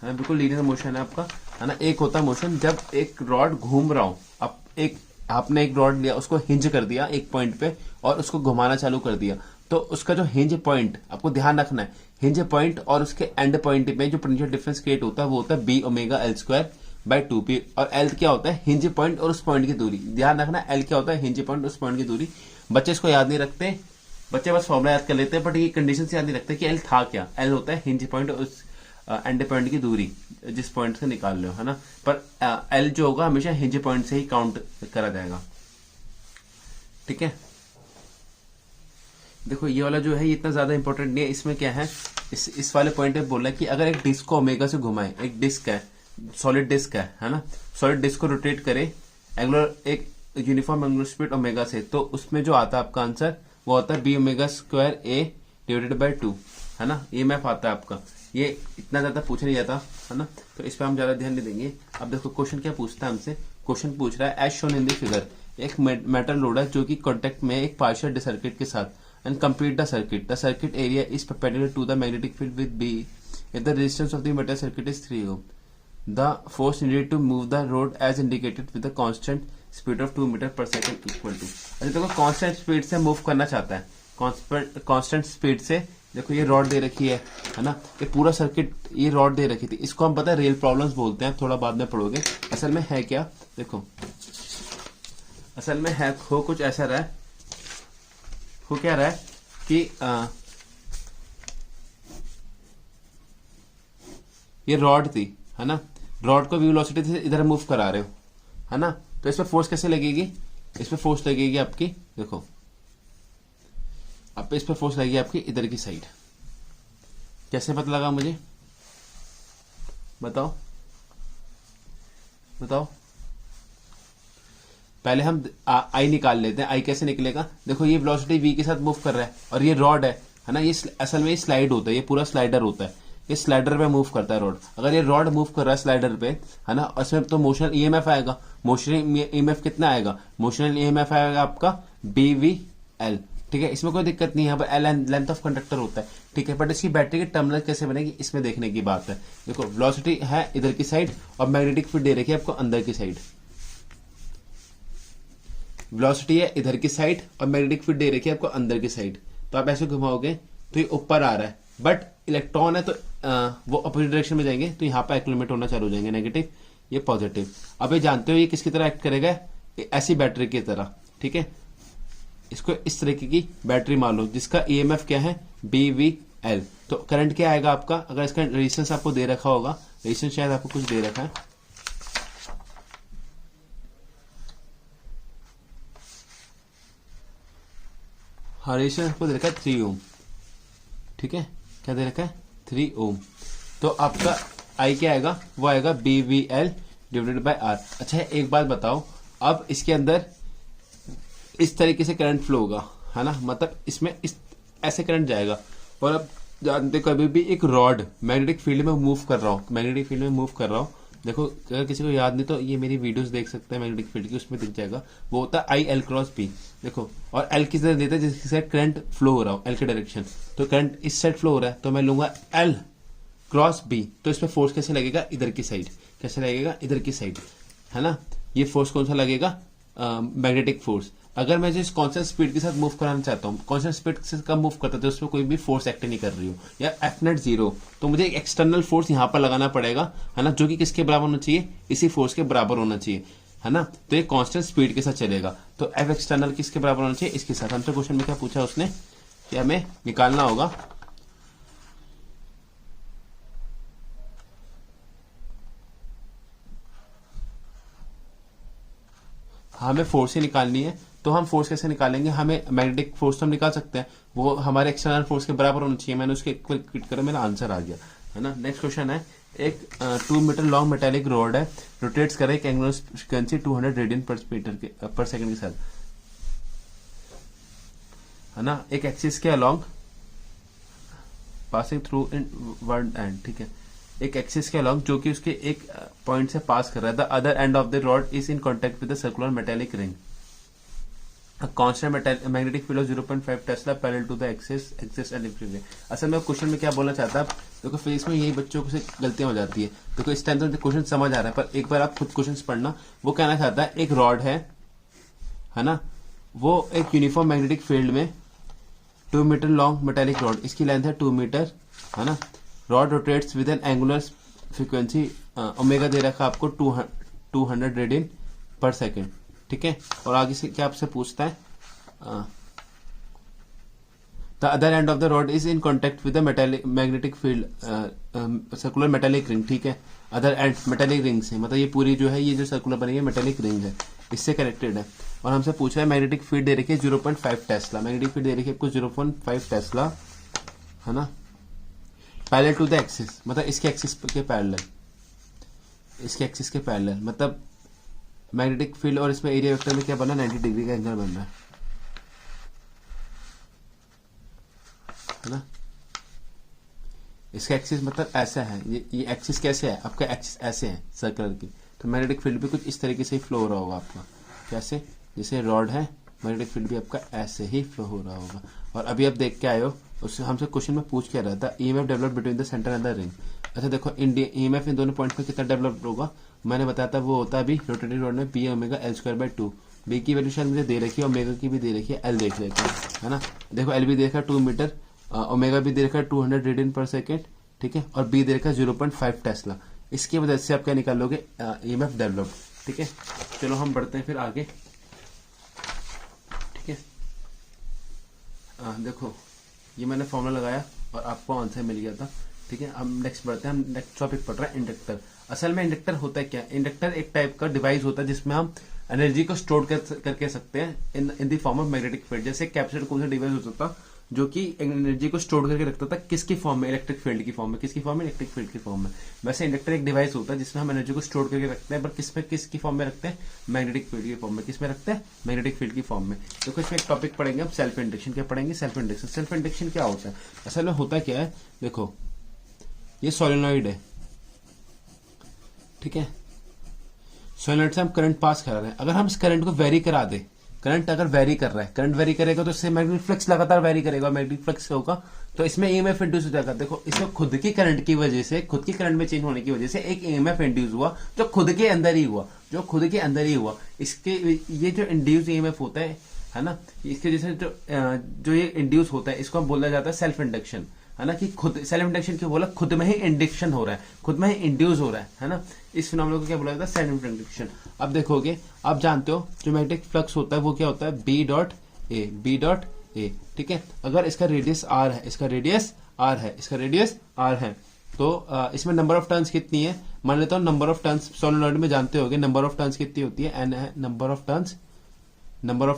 है बिल्कुल लीनियर मोशन है आपका, है ना। एक होता है मोशन जब एक रॉड घूम रहा हूं, अब एक आपने एक रॉड लिया, उसको हिंज कर दिया एक पॉइंट पे और उसको घुमाना चालू कर दिया, तो उसका जो हिंज पॉइंट आपको ध्यान रखना है, हिंज पॉइंट और उसके एंड पॉइंट में जो पोटेंशियल डिफरेंस क्रिएट होता है वो होता है B omega L square by 2P। और L क्या होता है, हिंज पॉइंट और उस पॉइंट की दूरी। ध्यान रखना L क्या होता है, हिंज पॉइंट और उस पॉइंट की दूरी। बच्चे इसको याद नहीं रखते, बच्चे बस फॉर्मूला याद कर लेते हैं, बट ये कंडीशन याद नहीं रखते कि L था क्या। L होता है हिंज पॉइंट और उस एंड पॉइंट की दूरी, जिस पॉइंट से निकाल लो, है ना। पर L जो होगा हमेशा हिंज पॉइंट से ही काउंट करा जाएगा। ठीक है, देखो ये वाला जो है ये इतना ज्यादा इंपॉर्टेंट नहीं है। इसमें क्या है, इस वाले पॉइंट पे बोल रहा है कि अगर एक डिस्क को ओमेगा से घुमाए, एक डिस्क है, सॉलिड डिस्क है ना, सॉलिड डिस्क को रोटेट करे एंगुलर एक यूनिफॉर्म एंगुलर स्पीड ओमेगा से, तो उसमें जो आता है आपका आंसर वो आता है B omega square A divided by 2, है ना। EMF आता है आपका, ये इतना ज्यादा पूछा नहीं जाता, है ना, तो इस पर हम ज्यादा ध्यान नहीं देंगे। अब देखो क्वेश्चन क्या पूछता है हमसे, क्वेश्चन पूछ रहा है as shown in the figure, एक मेटल रोड है जो कि कॉन्टेक्ट में एक पार्शियल डी सर्किट के साथ, and complete the circuit. The circuit area is perpendicular to the magnetic field with B. If the resistance of the metal circuit is 3 ohm, the force needed to move the rod as indicated with the constant speed of 2 metre पर second equal to. अच्छा देखो constant speed से move करना चाहता है, constant speed से। देखो ये रॉड दे रखी है ना, ये पूरा सर्किट ये रॉड दे रखी थी, इसको हम पता है रियल प्रॉब्लम्स बोलते हैं, थोड़ा बाद में पढ़ोगे। असल में है क्या, देखो असल में है हो कुछ ऐसा रहा है, हो क्या रहा है कि ये रॉड थी है ना, रॉड को वेलोसिटी से इधर मूव करा रहे हो है ना, तो इस पर फोर्स कैसे लगेगी, इस पर फोर्स लगेगी आपकी, देखो अब इस पर फोर्स लगेगी आपकी इधर की साइड। कैसे पता लगा मुझे बताओ, बताओ। पहले हम आई निकाल लेते हैं, आई कैसे निकलेगा, देखो ये वेलोसिटी v के साथ मूव कर रहा है और ये रॉड है ना, ये असल में ये स्लाइड होता है, ये पूरा स्लाइडर होता है, ये स्लाइडर पे मूव करता है रॉड। अगर ये रॉड मूव कर रहा है स्लाइडर पे है ना, उसमें तो मोशनल ईएमएफ आएगा, मोशनल ईएमएफ कितना आएगा, मोशनल ईएमएफ आएगा आपका BVL, ठीक है। इसमें कोई दिक्कत नहीं है, यहाँ पर एल लेंथ ऑफ कंडक्टर होता है, ठीक है। बट इसकी बैटरी की टर्मिनल कैसे बनेगी, इसमें देखने की बात है। देखो वेलोसिटी है इधर की साइड और मैग्नेटिक फील्ड दे रखी है आपको अंदर की साइड, वेलोसिटी है इधर की साइड और मैग्नेटिक फील्ड दे रखी है आपको अंदर की साइड। तो आप ऐसे घुमाओगे तो ये ऊपर आ रहा है, बट इलेक्ट्रॉन है तो वो अपोजिट डायरेक्शन में जाएंगे, तो यहाँ पर एक्सलेट होना चालू हो जाएंगे, नेगेटिव ये पॉजिटिव। अब ये जानते हो ये किसकी तरह एक्ट करेगा, ऐसी बैटरी की तरह, ठीक है। इसको इस तरीके की बैटरी मान लो जिसका ईएमएफ क्या है BVL, तो करंट क्या आएगा आपका, अगर इसका रेजिस्टेंस आपको दे रखा होगा, रेजिस्टेंस शायद आपको कुछ दे रखा है, हाँ रेजिस्टेंस आपको दे रखा है 3 ओम, ठीक है। क्या दे रखा है 3 ओम, तो आपका आई क्या आएगा, वो आएगा BVL डिवाइडेड बाय R। अच्छा एक बात बताओ, अब इसके अंदर इस तरीके से करंट फ्लो होगा है ना, मतलब इसमें इस ऐसे करंट जाएगा। और अब जानते कभी भी एक रॉड मैग्नेटिक फील्ड में मूव कर रहा हूँ, मैग्नेटिक फील्ड में मूव कर रहा हूँ, देखो अगर किसी को याद नहीं तो ये मेरी वीडियोस देख सकते हैं मैग्नेटिक फील्ड की, उसमें दिख जाएगा, वो होता है IL क्रॉस B। देखो और L किस तरह देता है, जिसकी साइड करंट फ्लो हो रहा हो L के डायरेक्शन, तो करंट इस साइड फ्लो हो रहा है तो मैं लूंगा L क्रॉस B, तो इस पर फोर्स कैसे लगेगा, इधर की साइड, कैसे लगेगा इधर की साइड है ना। ये फोर्स कौन सा लगेगा, मैग्नेटिक फोर्स। अगर मैं जिस कांस्टेंट स्पीड के साथ मूव कराना चाहता हूँ, कांस्टेंट स्पीड से कम मूव करता है तो उसमें कोई भी फोर्स एक्ट नहीं कर रही हो, या F नेट 0, तो मुझे एक एक्सटर्नल फोर्स यहाँ पर लगाना पड़ेगा है ना, जो कि किसके बराबर होना चाहिए, इसी फोर्स के बराबर होना चाहिए है ना। तो ये कांस्टेंट स्पीड के साथ चलेगा, तो F एक्सटर्नल किसके बराबर होना चाहिए, इसके साथ। हमसे क्वेश्चन में क्या पूछा उसने कि हमें निकालना होगा, हमें फोर्स ही निकालनी है, तो हम फोर्स कैसे निकालेंगे, हमें मैग्नेटिक फोर्स तो हम निकाल सकते हैं, वो हमारे एक्सटर्नल फोर्स के बराबर होना चाहिए। मैंने उसके इक्वल क्लिक करा, मेरा आंसर आ गया है ना। नेक्स्ट क्वेश्चन है, एक 2 मीटर लॉन्ग मेटेलिक रॉड है, रोटेट्स करे एक एंगुलर फ्रीक्वेंसी 200 रेडियन पर सेकंड के साथ है ना, एक एक्सिस के along passing through in one and, ठीक है, एक एक्सिस के अलोंग जो कि उसके एक पॉइंट से पास कर रहा है। The other end of the rod is in contact with the circular metallic ring, constant magnetic field of 0.5 tesla parallel to the axis electric ray. असल में क्वेश्चन में क्या बोलना चाहता है, देखो फिजिक्स में यही बच्चों को से गलतियां हो जाती है। देखो इस टाइम तो क्वेश्चन समझ आ रहा है, पर एक बार आप खुद क्वेश्चन पढ़ना। वो कहना चाहता है एक रॉड है ना, वो एक यूनिफॉर्म मैग्नेटिक फील्ड में 2 मीटर लॉन्ग मेटेलिक रॉड, इसकी लेंथ है 2 मीटर है ना, rod rotates with an angular frequency omega दे रखा आपको 200 रेडियन पर सेकेंड, ठीक है। और आगे से क्या आपसे पूछता है, the other end of the rod is in contact with the magnetic field circular metallic ring, ठीक है। अदर एंड मेटेलिक रिंग से, मतलब ये पूरी जो है ये जो सर्कुलर बनी है मेटेलिक रिंग है, इससे कनेक्टेड है। और हमसे पूछा है मैग्नेटिक फील्ड दे रखी है 0.5 टेस्ला, मैग्नेटिक फील्ड दे रखी है आपको 0.5 टेस्ला है ना, पैरेलल टू द एक्सिस, मतलब इसके एक्सिस के पैरेलल, इसके एक्सिस के पैरेलल, मतलब मैग्नेटिक फील्ड और इसमें एरिया वेक्टर में क्या बना, 90 डिग्री का एंगल बन रहा है ना। इसका एक्सिस मतलब ऐसा है, ये एक्सिस कैसे है आपका, एक्सिस ऐसे है सर्कल की, तो मैग्नेटिक फील्ड भी कुछ इस तरीके से ही फ्लो हो रहा होगा आपका, कैसे, जैसे रॉड है मैग्नेटिक फील्ड भी आपका ऐसे ही फ्लो हो रहा होगा। और अभी आप देख के आए हो, उससे हमसे क्वेश्चन में पूछ क्या रहा था, EMF develop between the centre and the ring. अच्छा देखो ईएमएफ इन दोनों पॉइंट में कितना डेवलप होगा, मैंने बताया था वो होता है अभी रोटेटिंग रॉड में B omega L square by 2। B की वैल्यू शायद मुझे दे रखी है, ओमेगा की भी दे रखी है, एल देख लेते हैं, है ना। देखो एल भी दे रखा है 2 मीटर, ओमेगा भी दे रखा है 200 रेडियन पर सेकेंड, ठीक है, और बी दे रखा है 0.5 टेस्ला। इसकी वजह से आप क्या निकाल लोगे, ईएमएफ डेवलप्ड, ठीक है। चलो हम बढ़ते हैं फिर आगे, ठीक है। देखो ये मैंने फॉर्मूला लगाया और आपको आंसर मिल गया था, ठीक है। हम नेक्स्ट बढ़ते हैं, हम नेक्स्ट टॉपिक पढ़ रहे हैं इंडक्टर। असल में इंडक्टर होता है क्या, इंडक्टर एक टाइप का डिवाइस होता है जिसमें हम एनर्जी को स्टोर करके सकते हैं in the form of magnetic field. जैसे कैपेसिटर कौन सा डिवाइस होता था जो कि एनर्जी को स्टोर करके रखता था, किसकी फॉर्म में, इलेक्ट्रिक फील्ड की फॉर्म में, किसकी फॉर्म में, इलेक्ट्रिक फील्ड की फॉर्म में। वैसे इंडक्टर एक डिवाइस होता है जिसमें हम एनर्जी को स्टोर करके रखते हैं, पर किसकी फॉर्म में रखते हैं, मैग्नेटिक फील्ड की फॉर्म में। किसमें रखते हैं, मैग्नेटिक फील्ड की फॉर्म में। तो कुछ एक टॉपिक पढ़ेंगे हम, सेल्फ इंडक्शन। क्या पढ़ेंगे, सेल्फ इंडक्शन। सेल्फ इंडक्शन क्या होता है, असल में होता क्या है, देखो ये सोलेनॉइड है, ठीक है। सोलेनॉइड से हम करंट पास करा रहे हैं, अगर हम इस करंट को वेरी करा दे, करंट अगर वेरी कर रहा है, करंट वेरी करेगा तो इससे मैग्नेटिक फ्लक्स लगातार वेरी करेगा, मैग्नेटिक फ्लक्स होगा तो इसमें ईएमएफ इंड्यूस हो जाएगा। देखो इसमें खुद की करंट की वजह से, खुद की करंट में चेंज होने की वजह से एक ईएमएफ इंड्यूस हुआ जो खुद के अंदर ही हुआ, जो खुद के अंदर ही हुआ। इसके ये जो इंड्यूस ईएमएफ होता है ना, इसके जैसे जो ये इंड्यूस होता है इसको हम बोला जाता है सेल्फ इंडक्शन, है ना। कि खुद सेल्फ इंडक्शन क्यों बोला, खुद में ही इंडक्शन हो रहा है, खुद में ही इंड्यूस हो रहा है ना। इस फिनोमेनन को क्या बोला जाता है, सेल्फ इंडक्शन। अब देखोगे, आप जानते हो जो मैग्नेटिक फ्लक्स होता है वो क्या होता है, बी डॉट ए, ठीक है। अगर इसका रेडियस आर है, इसका रेडियस आर है, इसका रेडियस आर है, तो इसमें नंबर ऑफ टर्न्स कितनी है, मान लेता हूँ नंबर ऑफ टर्न्स सोलेनॉइड में जानते होगे नंबर ऑफ टर्न्स कितनी होती है, एन है, number of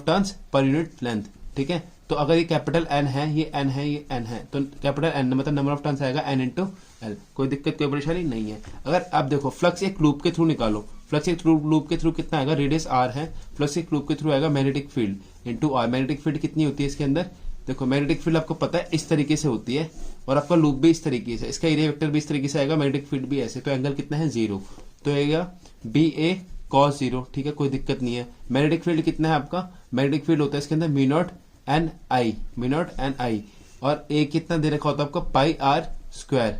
turns per unit length, ठीक है। तो अगर ये कैपिटल एन है, ये एन है, ये एन है, तो कैपिटल एन मतलब नंबर ऑफ टर्न्स आएगा एन इंटू एल। कोई दिक्कत, कोई परेशानी नहीं है। अगर आप देखो फ्लक्स एक लूप के थ्रू निकालो, फ्लक्स एक लूप के थ्रू कितना आएगा, रेडियस आर है, फ्लक्स एक लूप के थ्रू आएगा magnetic field into R. Magnetic field कितनी होती है इसके अंदर, देखो मैग्नेटिक फील्ड आपको पता है इस तरीके से होती है, और आपका लूप भी इस तरीके से, इसका एरिया वेक्टर भी इस तरीके से आएगा, मैग्नेटिक फील्ड भी ऐसे, तो एंगल कितना है 0, तो आएगा बी ए कॉस 0, ठीक है, कोई दिक्कत नहीं है। मैग्नेटिक फील्ड कितना है आपका, मैग्नेटिक फील्ड होता है इसके अंदर म्यू नॉट एन आई, और ए कितना दे रखा होता है आपका, pi are square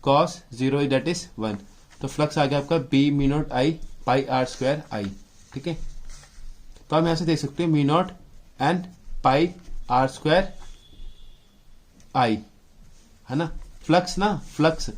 cos 0 that is 1। तो फ्लक्स आ गया आपका B mu naught I pi are square I, ठीक है। तो हम यहां से देख सकते हैं mu naught N pi are square I, है ना। फ्लक्स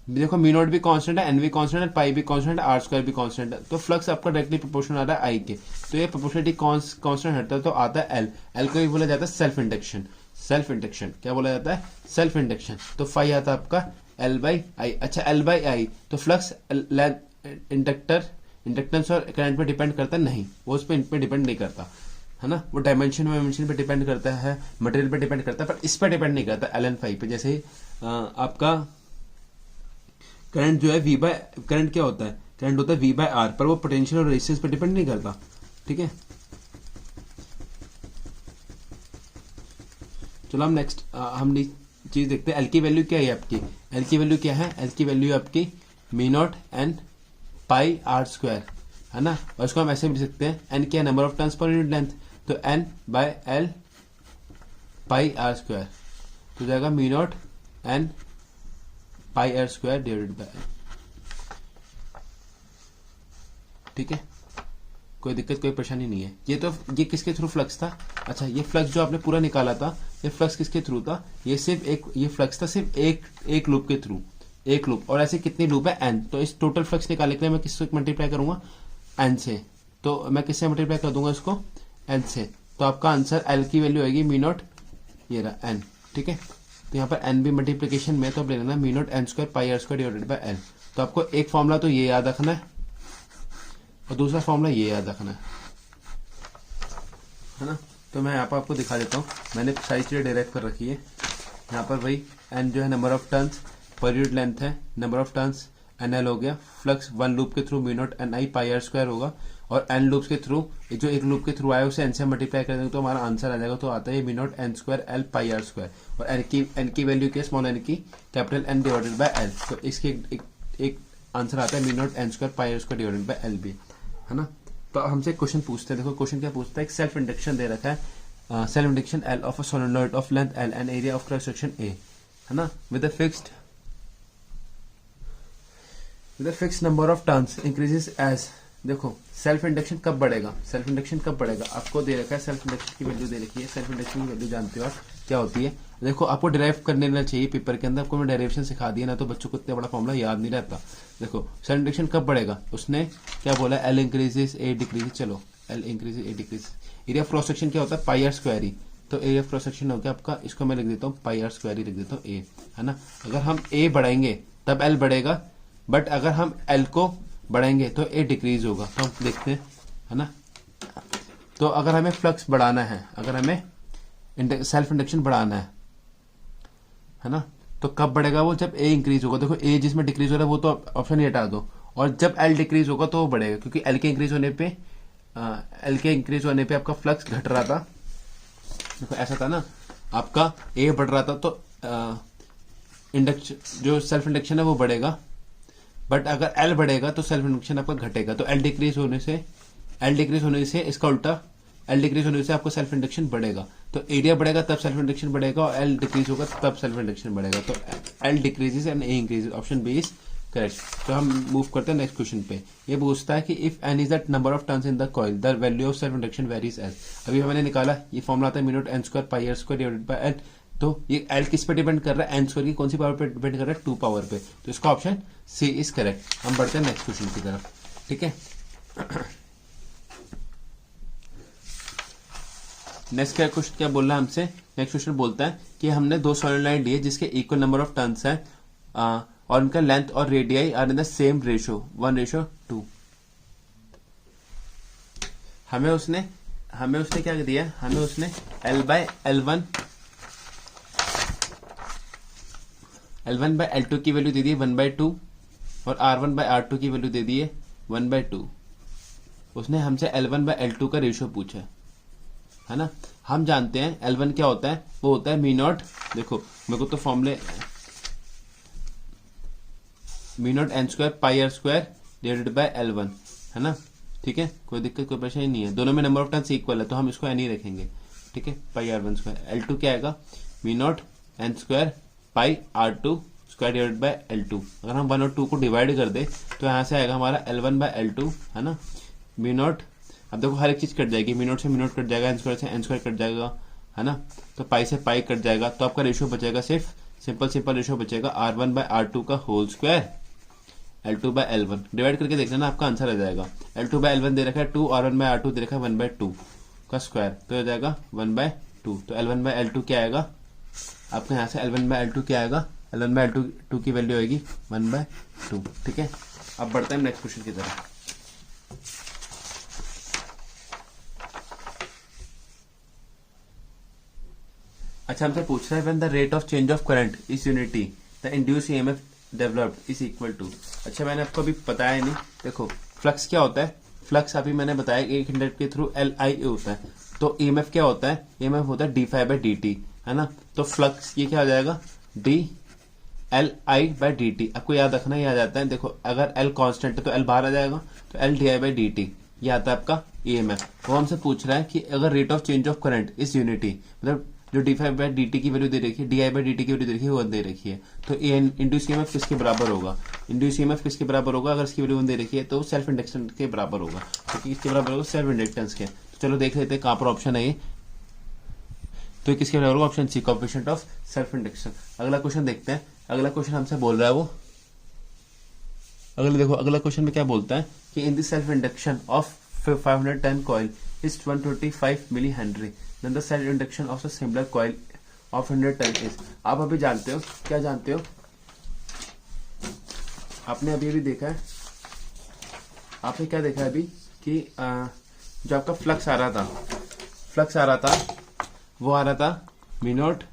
देखो म्यू नॉट भी कांस्टेंट है, एन भी कांस्टेंट है, पाई भी कांस्टेंट है, आर स्क्वायर भी कांस्टेंट है, तो फ्लक्स आपका डायरेक्टली प्रोपोर्शनल आ रहा है आई के। तो ये प्रोपोर्शनलिटी कांस्टेंट हटता है तो आता है एल को भी बोला जाता है सेल्फ इंडक्शन। क्या बोला जाता है, सेल्फ इंडक्शन। तो फाई आता है आपका एल बाई आई। अच्छा एल बाई आई, तो फ्लक्स इंडक्टेंस और करंट पे डिपेंड करता है, नहीं, वो उस पर डिपेंड नहीं करता, है ना। वो डायमेंशन पे डिपेंड करता है, मटेरियल पे डिपेंड करता है, पर इस पर डिपेंड नहीं करता एल एन फाई पे। जैसे आपका करंट जो है करंट क्या होता है, करंट होता है वी बाय आर, पर वो पोटेंशियल और रेजिस्टेंस पर डिपेंड नहीं करता, ठीक है। चलो हम नेक्स्ट चीज देखते हैं, एल की वैल्यू क्या है आपकी, एल की वैल्यू क्या है, एल की वैल्यू आपकी mu naught N pi are square, है ना। और इसको हम ऐसे भी लिख सकते हैं, एन क्या है, number of turns per unit length, तो N by L pi are square, तो जाएगा mu naught N pi are square divided by L, ठीक है। कोई दिक्कत, कोई परेशानी नहीं है। ये किसके थ्रू फ्लक्स था, अच्छा ये फ्लक्स जो आपने पूरा निकाला था, ये फ्लक्स किसके थ्रू था, ये फ्लक्स था सिर्फ एक लूप के थ्रू, एक लूप। और ऐसे कितनी लूप है, एन। तो इस टोटल फ्लक्स निकालने के लिए मैं किससे मल्टीप्लाई करूंगा, एन से। तो मैं किससे मल्टीप्लाई कर दूंगा इसको, एन से। तो आपका आंसर एल की वैल्यू आएगी मी नॉट, ये रहा एन, ठीक है। तो यहाँ पर एन भी मल्टीप्लीकेशन में, तो आप ले लेना mu naught N square pi are square divided by L. तो आपको एक फॉर्मूला तो ये याद रखना है और दूसरा फॉर्मूला ये याद रखना है ना। तो मैं यहाँ पर आपको दिखा देता हूँ, मैंने सारी चीजें डायरेक्ट कर रखी है। यहाँ पर वही एन जो है number of turns per unit length है, number of turns N L हो गया, फ्लक्स वन लूप के through mu naught N I pi are square होगा, और एन लूप्स के थ्रू जो एक लूप के थ्रू आया उसे एन से मल्टीप्लाई कर देंगे तो हमारा आंसर आ जाएगा। तो आता है mu naught N square L pi are square, और एन की वैल्यू क्या है, स्मॉल एन की capital N divided by L. तो इसके एक आंसर आता है mu naught N square pi are square divided by L भी, है ना। तो हमसे क्वेश्चन पूछते हैं, देखो क्वेश्चन क्या पूछता है, एक सेल्फ इंडक्शन दे रखा है, self induction L of a solenoid of length L and area of cross section A, है ना, with a fixed with fix number of turns increases as, देखो सेल्फ इंडक्शन कब बढ़ेगा, सेल्फ इंडक्शन कब बढ़ेगा, आपको दे रखा है सेल्फ इंडक्शन की वैल्यू दे रखी है। सेल्फ इंडक्शन की वैल्यू जानते हो आप क्या होती है, देखो आपको डिराइव करने देना चाहिए पेपर के अंदर, आपको मैं डेरिवेशन सिखा दिया ना, तो बच्चों को इतना बड़ा फॉर्मूला याद नहीं रहता। देखो सेल्फ इंडक्शन कब बढ़ेगा, उसने क्या बोला, एल इंक्रीजेस ए डिक्रीजेस, चलो L increases A decreases. Area of cross section क्या होता है, पाई आर स्क्वायर ही, तो एरिया ऑफ क्रॉस सेक्शन हो गया आपका, इसको मैं लिख देता हूँ पाई आर स्क्वायर ही लिख देता हूँ ए, है ना। अगर हम ए बढ़ाएंगे तब एल बढ़ेगा, बट अगर हम एल को बढ़ाएंगे तो ए डिक्रीज होगा, तो हम देखते हैं, है ना। तो अगर हमें फ्लक्स बढ़ाना है, अगर हमें सेल्फ इंडक्शन बढ़ाना है ना, तो कब बढ़ेगा वो, जब ए इंक्रीज होगा। देखो ए जिसमें डिक्रीज हो रहा है वो तो ऑप्शन ही हटा दो, और जब एल डिक्रीज होगा तो वो बढ़ेगा, क्योंकि एल के इंक्रीज होने पे आपका फ्लक्स घट रहा था। देखो ऐसा था ना, आपका ए बढ़ रहा था तो इंडक्शन जो सेल्फ इंडक्शन है वो बढ़ेगा, बट अगर एल बढ़ेगा तो सेल्फ इंडक्शन आपका घटेगा। तो एल डिक्रीज होने से इसका उल्टा, एल डिक्रीज होने से आपका सेल्फ इंडक्शन बढ़ेगा। तो एरिया बढ़ेगा तब सेल्फ इंडक्शन बढ़ेगा, और एल डिक्रीज होगा तब सेल्फ इंडक्शन बढ़ेगा। तो L decreases and A increases, option B is correct. तो हम मूव करते हैं नेक्स्ट क्वेश्चन पे। ये पूछता है कि if N is the number of turns in the coil, the value of self induction varies as. अभी मैंने निकाला, ये फॉर्मूला आता है mu naught N square pi are square divided by L. तो ये एल किस पे डिपेंड कर रहा है, एन स्क्वायर की कौन सी पावर पे डिपेंड कर रहा है, 2 पावर पे। तो इसका ऑप्शन सी इज करेक्ट। हम बढ़ते हैं नेक्स्ट क्वेश्चन की तरफ, ठीक है। नेक्स्ट क्या क्वेश्चन क्या बोल रहा है हमसे, नेक्स्ट क्वेश्चन बोलता है कि हमने 2 सॉलिनॉइड लिए जिसके इक्वल नंबर ऑफ टर्न्स है, और उनका लेंथ और radii R in the same ratio 1:2। हमें उसने क्या दिया, हमें उसने L bye L1 bye L2 की वैल्यू दे दी है 1/2, और R1 बाय R2 की वैल्यू दे दी है 1/2। उसने हमसे L1 बाय L2 का रेशियो पूछा है ना। हम जानते हैं L1 क्या होता है, वो होता है म्यू नॉट, देखो मेरे को तो फॉर्मूले mu naught N square pi are square divided by L1, है ना। ठीक है, कोई दिक्कत कोई परेशानी नहीं है, दोनों में नंबर ऑफ टर्न्स इक्वल है तो हम इसको एन ही रखेंगे, ठीक है। पाई R1 स्क्वायर, L2 क्या आएगा, म्यू नॉट एन स्क्वायर पाई R2 square divided bye L2। अगर हम 1 और 2 को डिवाइड कर दे तो यहाँ से आएगा हमारा L1 बाय L2, है ना। म्यू नॉट, अब देखो हर एक चीज कट जाएगी, म्यू नॉट से म्यू नॉट कट जाएगा, एन स्क्वायर से एन स्क्वायर कट जाएगा, है ना। तो पाई से पाई कट जाएगा, तो आपका रेशियो बचेगा सिर्फ सिंपल रेशियो बचेगा R1 बाय R2 का whole square L2 bye L1। Divide करके देख लेना, आपका आंसर आ जाएगा। L2 बाय L1 दे रखा है 2, R1 बाय R2 दे रखा है 1/2 का स्क्वायर, तो हो जाएगा 1/2। तो L1 बाय L2 क्या आएगा, आपके यहाँ से L1 बाय L2 क्या आएगा, L1 बाय L2 की वैल्यू आएगी 1/2, ठीक है। अब बढ़ते हैं नेक्स्ट क्वेश्चन की तरफ। अच्छा, हमसे पूछ रहा है when the rate of change of current is unity the induce EMF developed is equal to. अच्छा, मैंने आपको अभी बताया नहीं, देखो फ्लक्स क्या होता है, फ्लक्स अभी मैंने बताया एक इंडक्टर के थ्रू LI होता है, तो ईएमएफ क्या होता है, ईएमएफ होता है d∅/dt, है ना। तो फ्लक्स ये क्या हो जाएगा, dLi/dt। आपको याद रखना, ये आ जाता है, देखो अगर L कांस्टेंट है तो L बाहर आ जाएगा, तो LdI/dt ये आता है आपका ईएमएफ। वो हमसे पूछ रहा है कि अगर rate of change of current is unity, मतलब जो d∅/dt की वैल्यू दे रखी है, di/dt की वैल्यू दे रखी है, वो दे रखी है, तो इंड्यूस ईएमएफ किसके बराबर होगा, इंड्यूस ईएमएफ किसके बराबर होगा, अगर इसकी वैल्यू 1 दे रखी है तो सेल्फ इंडक्शन के बराबर होगा, तो किसके बराबर होगा, सेल्फ इंडक्टेंस के। तो चलो देख लेते हैं कहां पर ऑप्शन है ये, तो किसके बराबर होगा, option C, coefficient of self induction. अगला क्वेश्चन देखते हैं, अगला क्वेश्चन हमसे बोल रहा है वो, अगला क्वेश्चन में क्या बोलता है कि in the self induction of 510 coil is 125 milli henry, then the self induction of a similar coil of 110 is। आप अभी जानते हो, क्या जानते हो, आपने अभी देखा है, आपने क्या देखा है अभी कि जो आपका फ्लक्स आ रहा था वो आ रहा था म्यू नॉट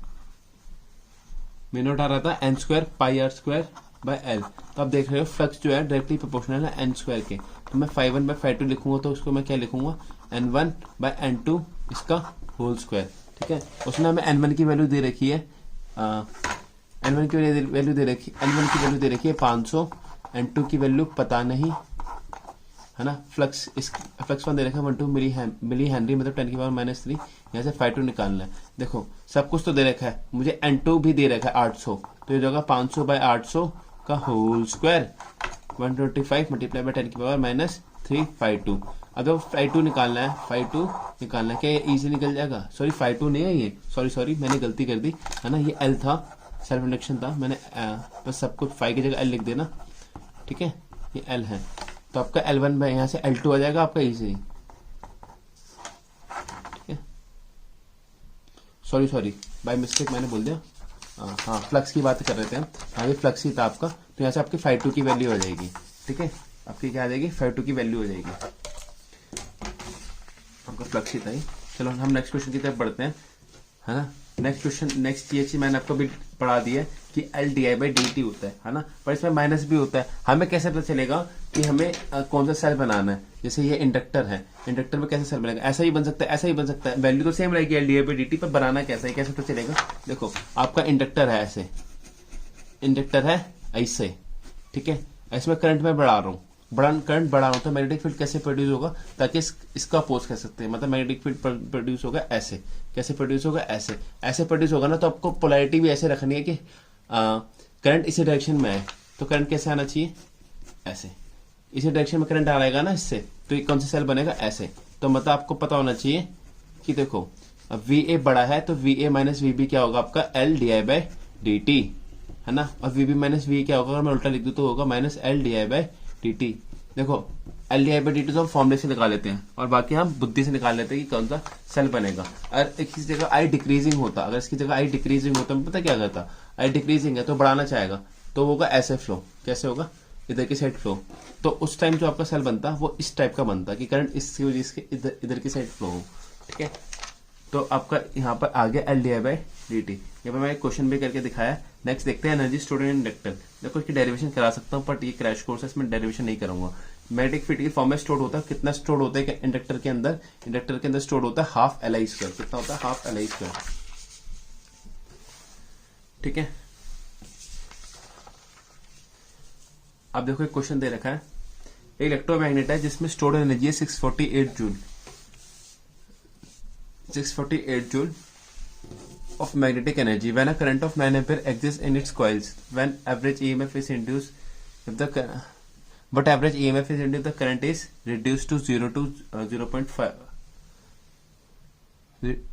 आ रहा था N square pi are square by L. तो आप देख रहे हो फ्लक्स जो है डायरेक्टली प्रोपोर्शनल है एन स्क्वायर के, तो मैं 5/1 बाय 5/2 लिखूंगा, तो उसको मैं क्या लिखूंगा, N1 बाय N2 इसका होल स्क्वायर, ठीक है। उसने हमें N1 की वैल्यू दे रखी है, N1 की वैल्यू दे रखी है 500, N2 की वैल्यू पता नहीं, है ना। फ्लक्स 1 दे रखा है 12 मिली हेनरी, मतलब 10⁻³ यहाँ से 5/2 निकालना है। देखो सब कुछ तो दे रखा है, मुझे N2 भी दे रखा है 800, तो ये जगह 500 बाय 800 का होल स्क्वायर, 125 मल्टीप्लाई बाय 10 की पावर माइनस 3 52। अब जब 52 निकालना है, 52 निकालना है, क्या ये ई से निकल जाएगा? सॉरी 52 नहीं है ये, सॉरी मैंने गलती कर दी है ना, ये एल था, सेल्फ इंडक्शन था, मैंने बस सब कुछ 5 की जगह एल लिख देना, ठीक है, ये एल है, तो आपका L1 में यहाँ से L2 आ जाएगा आपका ई से ही, ठीक है, सॉरी बाय मिस्टेक मैंने बोल दिया, हाँ फ्लक्स की बात कर रहे थे हम, यहाँ भी फ्लक्स ही था आपका, तो यहाँ से आपकी 52 की वैल्यू हो जाएगी, ठीक है, आपकी क्या आ जाएगी, 52 की वैल्यू हो जाएगी, आपका फ्लक्स ही था ही। चलो हम नेक्स्ट क्वेश्चन की तरफ बढ़ते हैं, है ना। नेक्स्ट ये चीज मैंने आपको भी पढ़ा दी है कि LdI/dt होता है ना, पर इसमें माइनस भी होता है। हमें कैसे पता चलेगा कि हमें कौन सा सेल बनाना है? जैसे ये इंडक्टर है, इंडक्टर में कैसे सेल बनेगा? ऐसा ही बन सकता है, ऐसा ही बन सकता है, वैल्यू तो सेम रहेगी LdI/dt, पर बनाना कैसा है, कैसे पता चलेगा? देखो आपका इंडक्टर है ऐसे, इंडक्टर है ऐसे, ठीक है, इसमें करंट में बढ़ा रहा हूँ, करंट बढ़ा रहा हूँ, तो मैग्नेटिक फील्ड कैसे प्रोड्यूस होगा, ताकि इसका अपोज कर सकते हैं, मतलब मैग्नेटिक फील्ड प्रोड्यूस होगा ऐसे, कैसे प्रोड्यूस होगा, ऐसे प्रोड्यूस होगा ना, तो आपको पोलैरिटी भी ऐसे रखनी है कि करंट इसी डायरेक्शन में है, तो करंट कैसे आना चाहिए, ऐसे, इसी डायरेक्शन में करंट आ रहेगा ना इससे, तो ये कौन सा सेल बनेगा, ऐसे। तो मतलब आपको पता होना चाहिए कि देखो अब VA बड़ा है, तो VA माइनस VB क्या होगा आपका, LdI/dt, है ना, और VB माइनस VA क्या होगा, अगर मैं उल्टा लिख दूं तो होगा माइनस LdI/dt। देखो LdI/dt तो हम फॉर्मूले से निकाल लेते हैं, और बाकी हम बुद्धि से निकाल लेते हैं कि कौन सा सेल बनेगा। अगर एक किसी जगह I डिक्रीजिंग होता, अगर इसकी जगह I डिक्रीजिंग होता, पता क्या करता, I डिक्रीजिंग है तो बढ़ाना चाहेगा, तो होगा ऐसे फ्लो, कैसे होगा, इधर की साइड फ्लो, तो उस टाइम जो आपका सेल बनता वो इस टाइप का बनता कि करंट इसकी वजह से इधर की साइड फ्लो हो, ठीक है। तो आपका यहाँ पर आ गया LdI/dt। यहाँ पर मैं क्वेश्चन भी करके दिखाया। नेक्स्ट देखते हैं एनर्जी स्टोर्ड इन इंडक्टर। देखो इसकी डेरिवेशन करा सकता हूँ, बट ये क्रैश कोर्स है, इसमें डेरिवेशन नहीं करूंगा। मैग्नेटिक फील्ड की फॉर्म में स्टोर्ड होता है, कितना स्टोर्ड होता है इंडक्टर के अंदर, इंडक्टर के अंदर स्टोर्ड होता है हाफ Li²। कितना होता है, हाफ Li², ठीक है। अब देखो एक क्वेश्चन दे रखा है, एक इलेक्ट्रोमैग्नेट है जिसमें स्टोर्ड एनर्जी है 648 joule, 648 joule of magnetic energy when a current of 9 ampere exists in its coils, when average EMF is induced if the average EMF is induced, the current is reduced to 0.5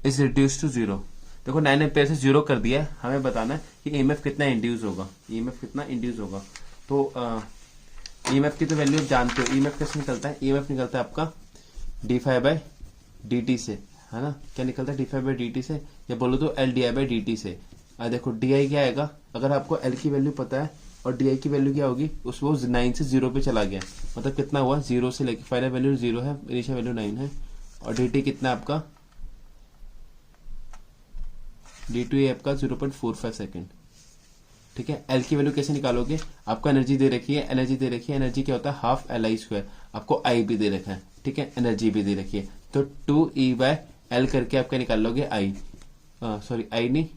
is reduced to 0। देखो 9 ampere से 0 कर दिया है, हमें बताना है कि EMF कितना इंड्यूस होगा, EMF कितना इंड्यूस होगा। तो EMF की तो वैल्यू जानते हो, EMF कैसे निकलता है, EMF निकलता है आपका d∅dt से, है ना, क्या निकलता है d∅dt से, या बोलो तो LdI/dt से। देखो di क्या आएगा, अगर आपको L की वैल्यू पता है और di की वैल्यू क्या होगी, उस वो 9 से 0 पे चला गया, मतलब कितना हुआ, 0 से लेके फाइनल वैल्यू 0 है, इनिशियल वैल्यू 9 है, और dt कितना आपका, dt है आपका 0.45 सेकेंड, ठीक है। L की वैल्यू कैसे निकालोगे, आपको एनर्जी दे रखी है, एनर्जी क्या होता है, हाफ Li², आपको I भी दे रखा है, ठीक है, एनर्जी भी दे रखी है, तो 2E/L करके आप क्या निकाल लोगे, I नहीं,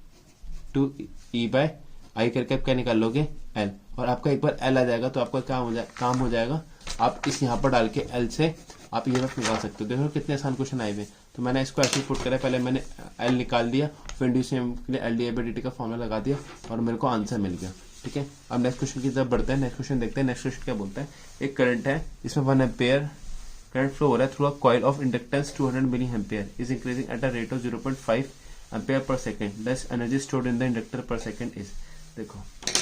2E/I करके आप क्या निकाल लोगे, L, और आपका एक बार L आ जाएगा तो आपका काम हो जाएगा, आप इस यहाँ पर डाल के L से आप EMF निकाल सकते हो। देखो कितने आसान क्वेश्चन आए हुए, तो मैंने इसको ऐसे ही पुट करा, पहले मैंने L निकाल दिया, फिर इंड्यूसिंग के लिए LdI/dt का फॉर्मूला लगा दिया, और मेरे को आंसर मिल गया, ठीक है। अब नेक्स्ट क्वेश्चन की तरफ बढ़ते हैं, नेक्स्ट क्वेश्चन देखते हैं। नेक्स्ट क्वेश्चन क्या बोलता है, एक करंट है इसमें 1 एम्पेयर करंट फ्लो हो रहा है through a coil of inductance 200 milli ampere is increasing at a rate of 0.5 ampere per second, दस energy stored in the inductor per second is. देखो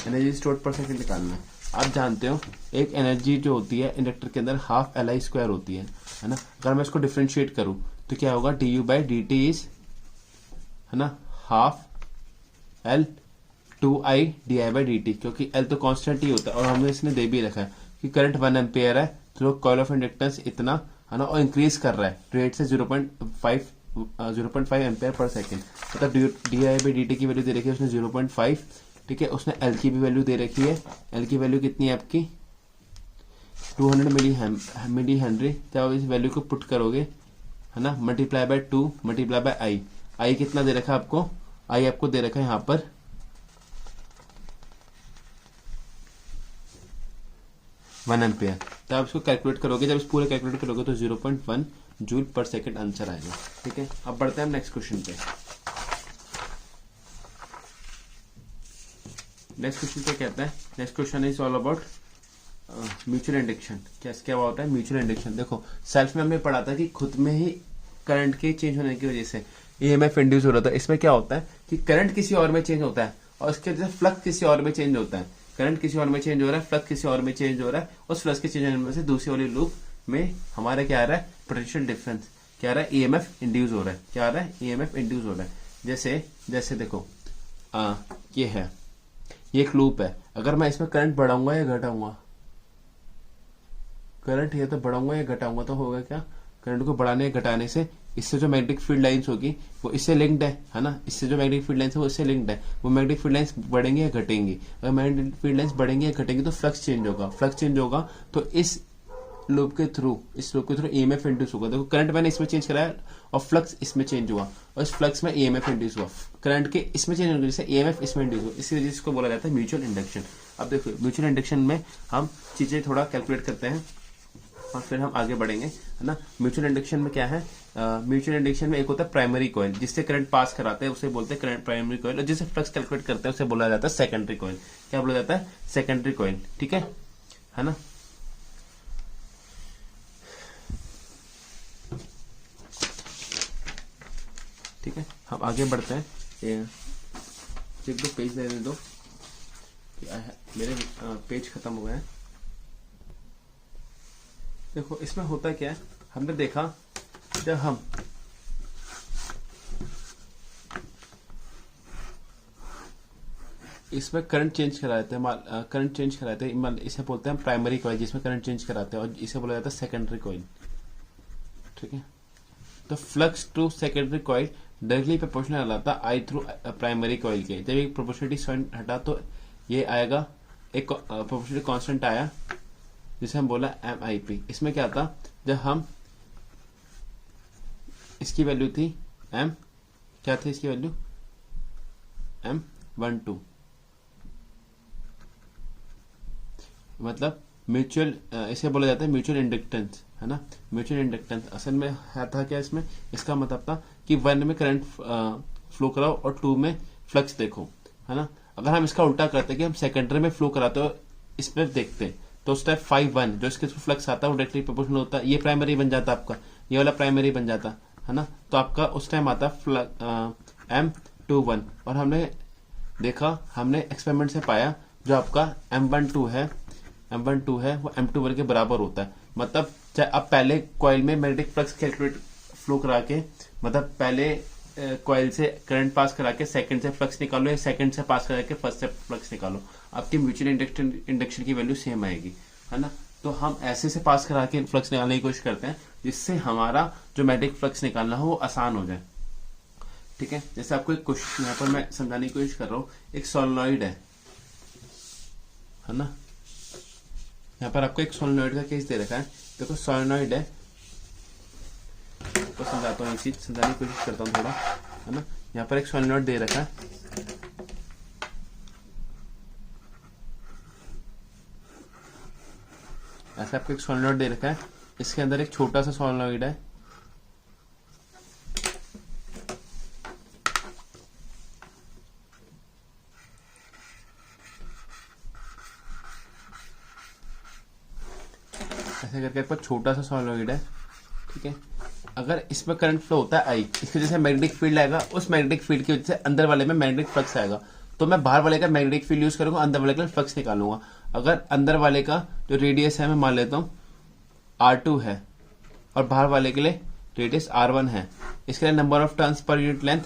एनर्जी स्टोर्ड पर सेकेंड निकालना है, आप जानते हो एक एनर्जी जो होती है इंडक्टर के अंदर हाफ Li² होती है ना। अगर मैं इसको डिफ्रेंशिएट करूं तो क्या होगा, du/dt इज, है ना, हाफ L 2I di/dt, क्योंकि L तो कांस्टेंट ही होता है, और हमने इसने दे भी रखा है कि करंट 1 एम्पेयर है थ्रू कॉइल ऑफ इंडक्टेंस इतना, है ना, और इंक्रीज कर रहा है रेट से 0.5 एम्पेयर पर सेकेंड, मतलब di/dt की वैल्यू दे रखी है उसने 0.5, ठीक है। उसने L की भी वैल्यू दे रखी है, L की वैल्यू कितनी है आपकी 200 मिली हेनरी। जब आप इस वैल्यू को पुट करोगे, है ना, multiply by 2 multiply by I कितना दे रखा है आपको, I आपको दे रखा है यहाँ पर 1 एम्पेयर। तो आप इसको कैलकुलेट करोगे, जब इस पूरे कैलकुलेट करोगे तो 0.1 जूल पर सेकेंड आंसर आएगा, ठीक है। अब बढ़ते हैं हम नेक्स्ट क्वेश्चन पे। नेक्स्ट क्वेश्चन पे कहता है, next question is all about mutual induction. क्या होता है म्यूचुअल इंडक्शन? देखो सेल्फ में हमने पढ़ा था कि खुद में ही करंट के चेंज होने की वजह से ईएमएफ इंड्यूस हो रहा था। इसमें क्या होता है कि करंट किसी और में चेंज होता है और उसके वजह से फ्लक्स किसी और में चेंज होता है। करंट किसी और में चेंज हो रहा है, फ्लक्स किसी और में चेंज हो रहा है, उस फ्लक्स के चेंज होने में से दूसरी वाली लूप में हमारा क्या आ रहा है? पोटेंशियल डिफरेंस क्या आ रहा है? ईएमएफ इंड्यूस हो रहा है। क्या आ रहा है? ईएमएफ इंड्यूस हो रहा है। जैसे देखो ये है, ये एक लूप है। अगर मैं इसमें करंट बढ़ाऊंगा या घटाऊंगा, करंट ये तो बढ़ाऊंगा या घटाऊंगा तो होगा क्या? करंट को बढ़ाने या घटाने से इससे जो मैग्नेटिक फील्ड लाइंस होगी वो इससे लिंक्ड है ना? इससे जो मैग्नेटिक फील्ड लाइंस है वो इससे लिंक्ड है। वो मैग्नेटिक फील्ड लाइंस बढ़ेंगे या घटेंगी? अगर मैग्नेटिक फील्ड लाइंस बढ़ेंगे या घटेंगी तो फ्लक्स चेंज होगा। फ्लक्स चेंज होगा तो इस लूप के थ्रू ईएमएफ इंड्यूस होगा। देखो करंट मैंने इसमें चेंज कराया और फ्लक्स इसमें चेंज हुआ और इस फ्लक्स में ईएमएफ इंड्यूस हुआ। करंट के इसमें चेंज होने से ईएमएफ इसमें इंड्यूस हुआ, इसी वजह से इसको बोला जाता है म्यूचुअल इंडक्शन। अब देखो म्यूचुअल इंडक्शन में हम चीजें थोड़ा कैलकुलेट करते हैं और फिर हम आगे बढ़ेंगे, है ना। म्यूचुअल इंडक्शन में क्या है? म्यूचुअल इंडक्शन में एक होता है प्राइमरी कॉइल, जिससे करंट पास कराते हैं उसे बोलते हैं करंट प्राइमरी कॉइल, और जिससे फ्लक्स कैलकुलेट करते हैं उसे बोला जाता है सेकेंडरी कॉइल। क्या बोला जाता है? Secondary coil. ठीक है ना। ठीक है, हम आगे बढ़ते हैं। एक दो पेज लेने दो, मेरे पेज खत्म हो गए हैं। देखो इसमें होता क्या है, हमने देखा जब हम इसमें करंट चेंज कराते हैं, करंट चेंज कराते हैं, इसे बोलते हैं प्राइमरी कॉइल जिसमें करंट चेंज कराते हैं, और इसे बोला जाता है सेकेंडरी कॉइल। ठीक है, तो flux to secondary coil directly proportional आता आई थ्रू प्राइमरी कॉइल के। जब एक प्रोपोर्शनलिटी साइन हटा तो ये आएगा, एक प्रोपोर्शनलिटी कांस्टेंट आया जिसे हम बोला MIP। इसमें क्या था, जब हम इसकी वैल्यू थी M, क्या थी इसकी वैल्यू? M12, मतलब म्यूचुअल, इसे बोला जाता है म्यूचुअल इंडक्टेंस, है ना। म्यूचुअल इंडक्टेंस असल में था क्या इसमें? इसका मतलब था कि 1 में करंट फ्लो कराओ और 2 में फ्लक्स देखो, है ना। अगर हम इसका उल्टा करते कि हम सेकेंडरी में फ्लो कराते हो इस पर देखते तो स्टेप 5-1 जो इसके थ्रू फ्लक्स आता है वो डायरेक्टली प्रोपोर्शनल होता है। ये प्राइमरी बन जाता आपका, ये वाला प्राइमरी बन जाता, है ना। तो आपका उस टाइम आता M21, और हमने देखा, हमने एक्सपेरिमेंट से पाया जो आपका M12 है वो M21 के बराबर होता है। मतलब चाहे आप पहले कॉइल में मैग्नेटिक फ्लक्स कैलकुलेट फ्लो करा के, मतलब पहले कॉइल से करंट पास करा के सेकंड से फ्लक्स निकालो या सेकंड से पास करा के फर्स्ट से फ्लक्स निकालो, आपकी म्यूचुअल इंडक्शन की वैल्यू सेम आएगी, है ना। तो हम ऐसे से पास करा के फ्लक्स निकालने की कोशिश करते हैं जिससे हमारा जो मैग्नेटिक फ्लक्स निकालना हो वो आसान हो जाए। ठीक है, जैसे आपको एक क्वेश्चन यहाँ पर मैं समझाने की कोशिश कर रहा हूँ। एक सोलेनॉइड है ना। यहाँ पर आपको एक सोलेनॉइड का केस दे रखा है। देखो सोलेनॉइड है, तो समझाता हूँ, चीज समझाने की कोशिश करता हूँ थोड़ा, है ना। यहाँ पर एक सोलेनॉइड दे रखा है, ऐसा आपको एक सोलेनॉइड दे रखा है, इसके अंदर एक छोटा सा सोलेनॉइड है, ऐसे करके आपका छोटा सा सोलेनॉइड है। ठीक है, अगर इसमें करंट फ्लो होता है आई, इसकी वजह से मैग्नेटिक फील्ड आएगा, उस मैग्नेटिक फील्ड की वजह से अंदर वाले में मैग्नेटिक फ्लक्स आएगा, तो मैं बाहर वाले का मैग्नेटिक फील्ड यूज करूंगा, अंदर वाले का फ्लक्स निकालूंगा। अगर अंदर वाले का जो रेडियस है मैं मान लेता हूँ R2 है और बाहर वाले के लिए रेडियस R1 है, इसके लिए number of turns per unit length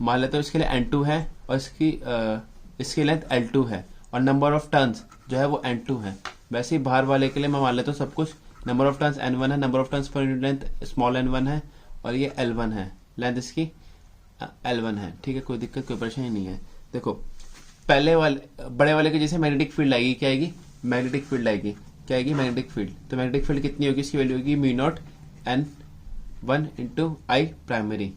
मान लेता हूँ इसके लिए N2 है और इसकी लेंथ L2 है, और नंबर ऑफ टर्न्स जो है वो N2 है। वैसे ही बाहर वाले के लिए मैं मान लेता हूँ सब कुछ, नंबर ऑफ टर्न्स N1 है, number of turns per unit length small n1 है, और ये L1 है, लेंथ इसकी L1 है। ठीक है, कोई दिक्कत कोई परेशानी नहीं है। देखो पहले वाले बड़े वाले के जैसे मैग्नेटिक फील्ड आएगी, क्या आएगी? मैग्नेटिक फील्ड आएगी, क्या आएगी? Magnetic field. तो मैग्नेटिक फील्ड कितनी होगी? इसकी वैल्यू होगी μ0 N1 इंटू I प्राइमरी।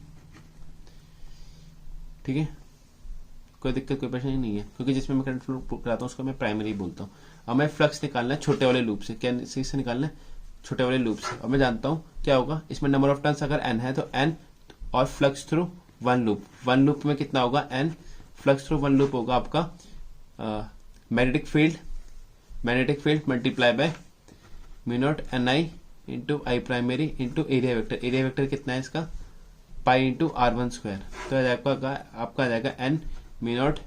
ठीक है, कोई दिक्कत कोई परेशानी नहीं है, क्योंकि जिसमें मैं करंट फ्लो कराता हूँ उसको मैं प्राइमरी बोलता हूँ। अब मैं फ्लक्स निकालना है छोटे वाले लूप से, क्या से निकालना है? छोटे वाले लूप से। और मैं जानता हूँ क्या होगा, इसमें नंबर ऑफ टर्न्स अगर n है तो n, और फ्लक्स थ्रू वन लूप में कितना होगा? n, flux through one loop होगा आपका magnetic field multiply by mu naught N I into I primary into area vector कितना है इसका पाई इंटू R1 स्क्वायर। तो आपका आ जाएगा एन म्यू नॉट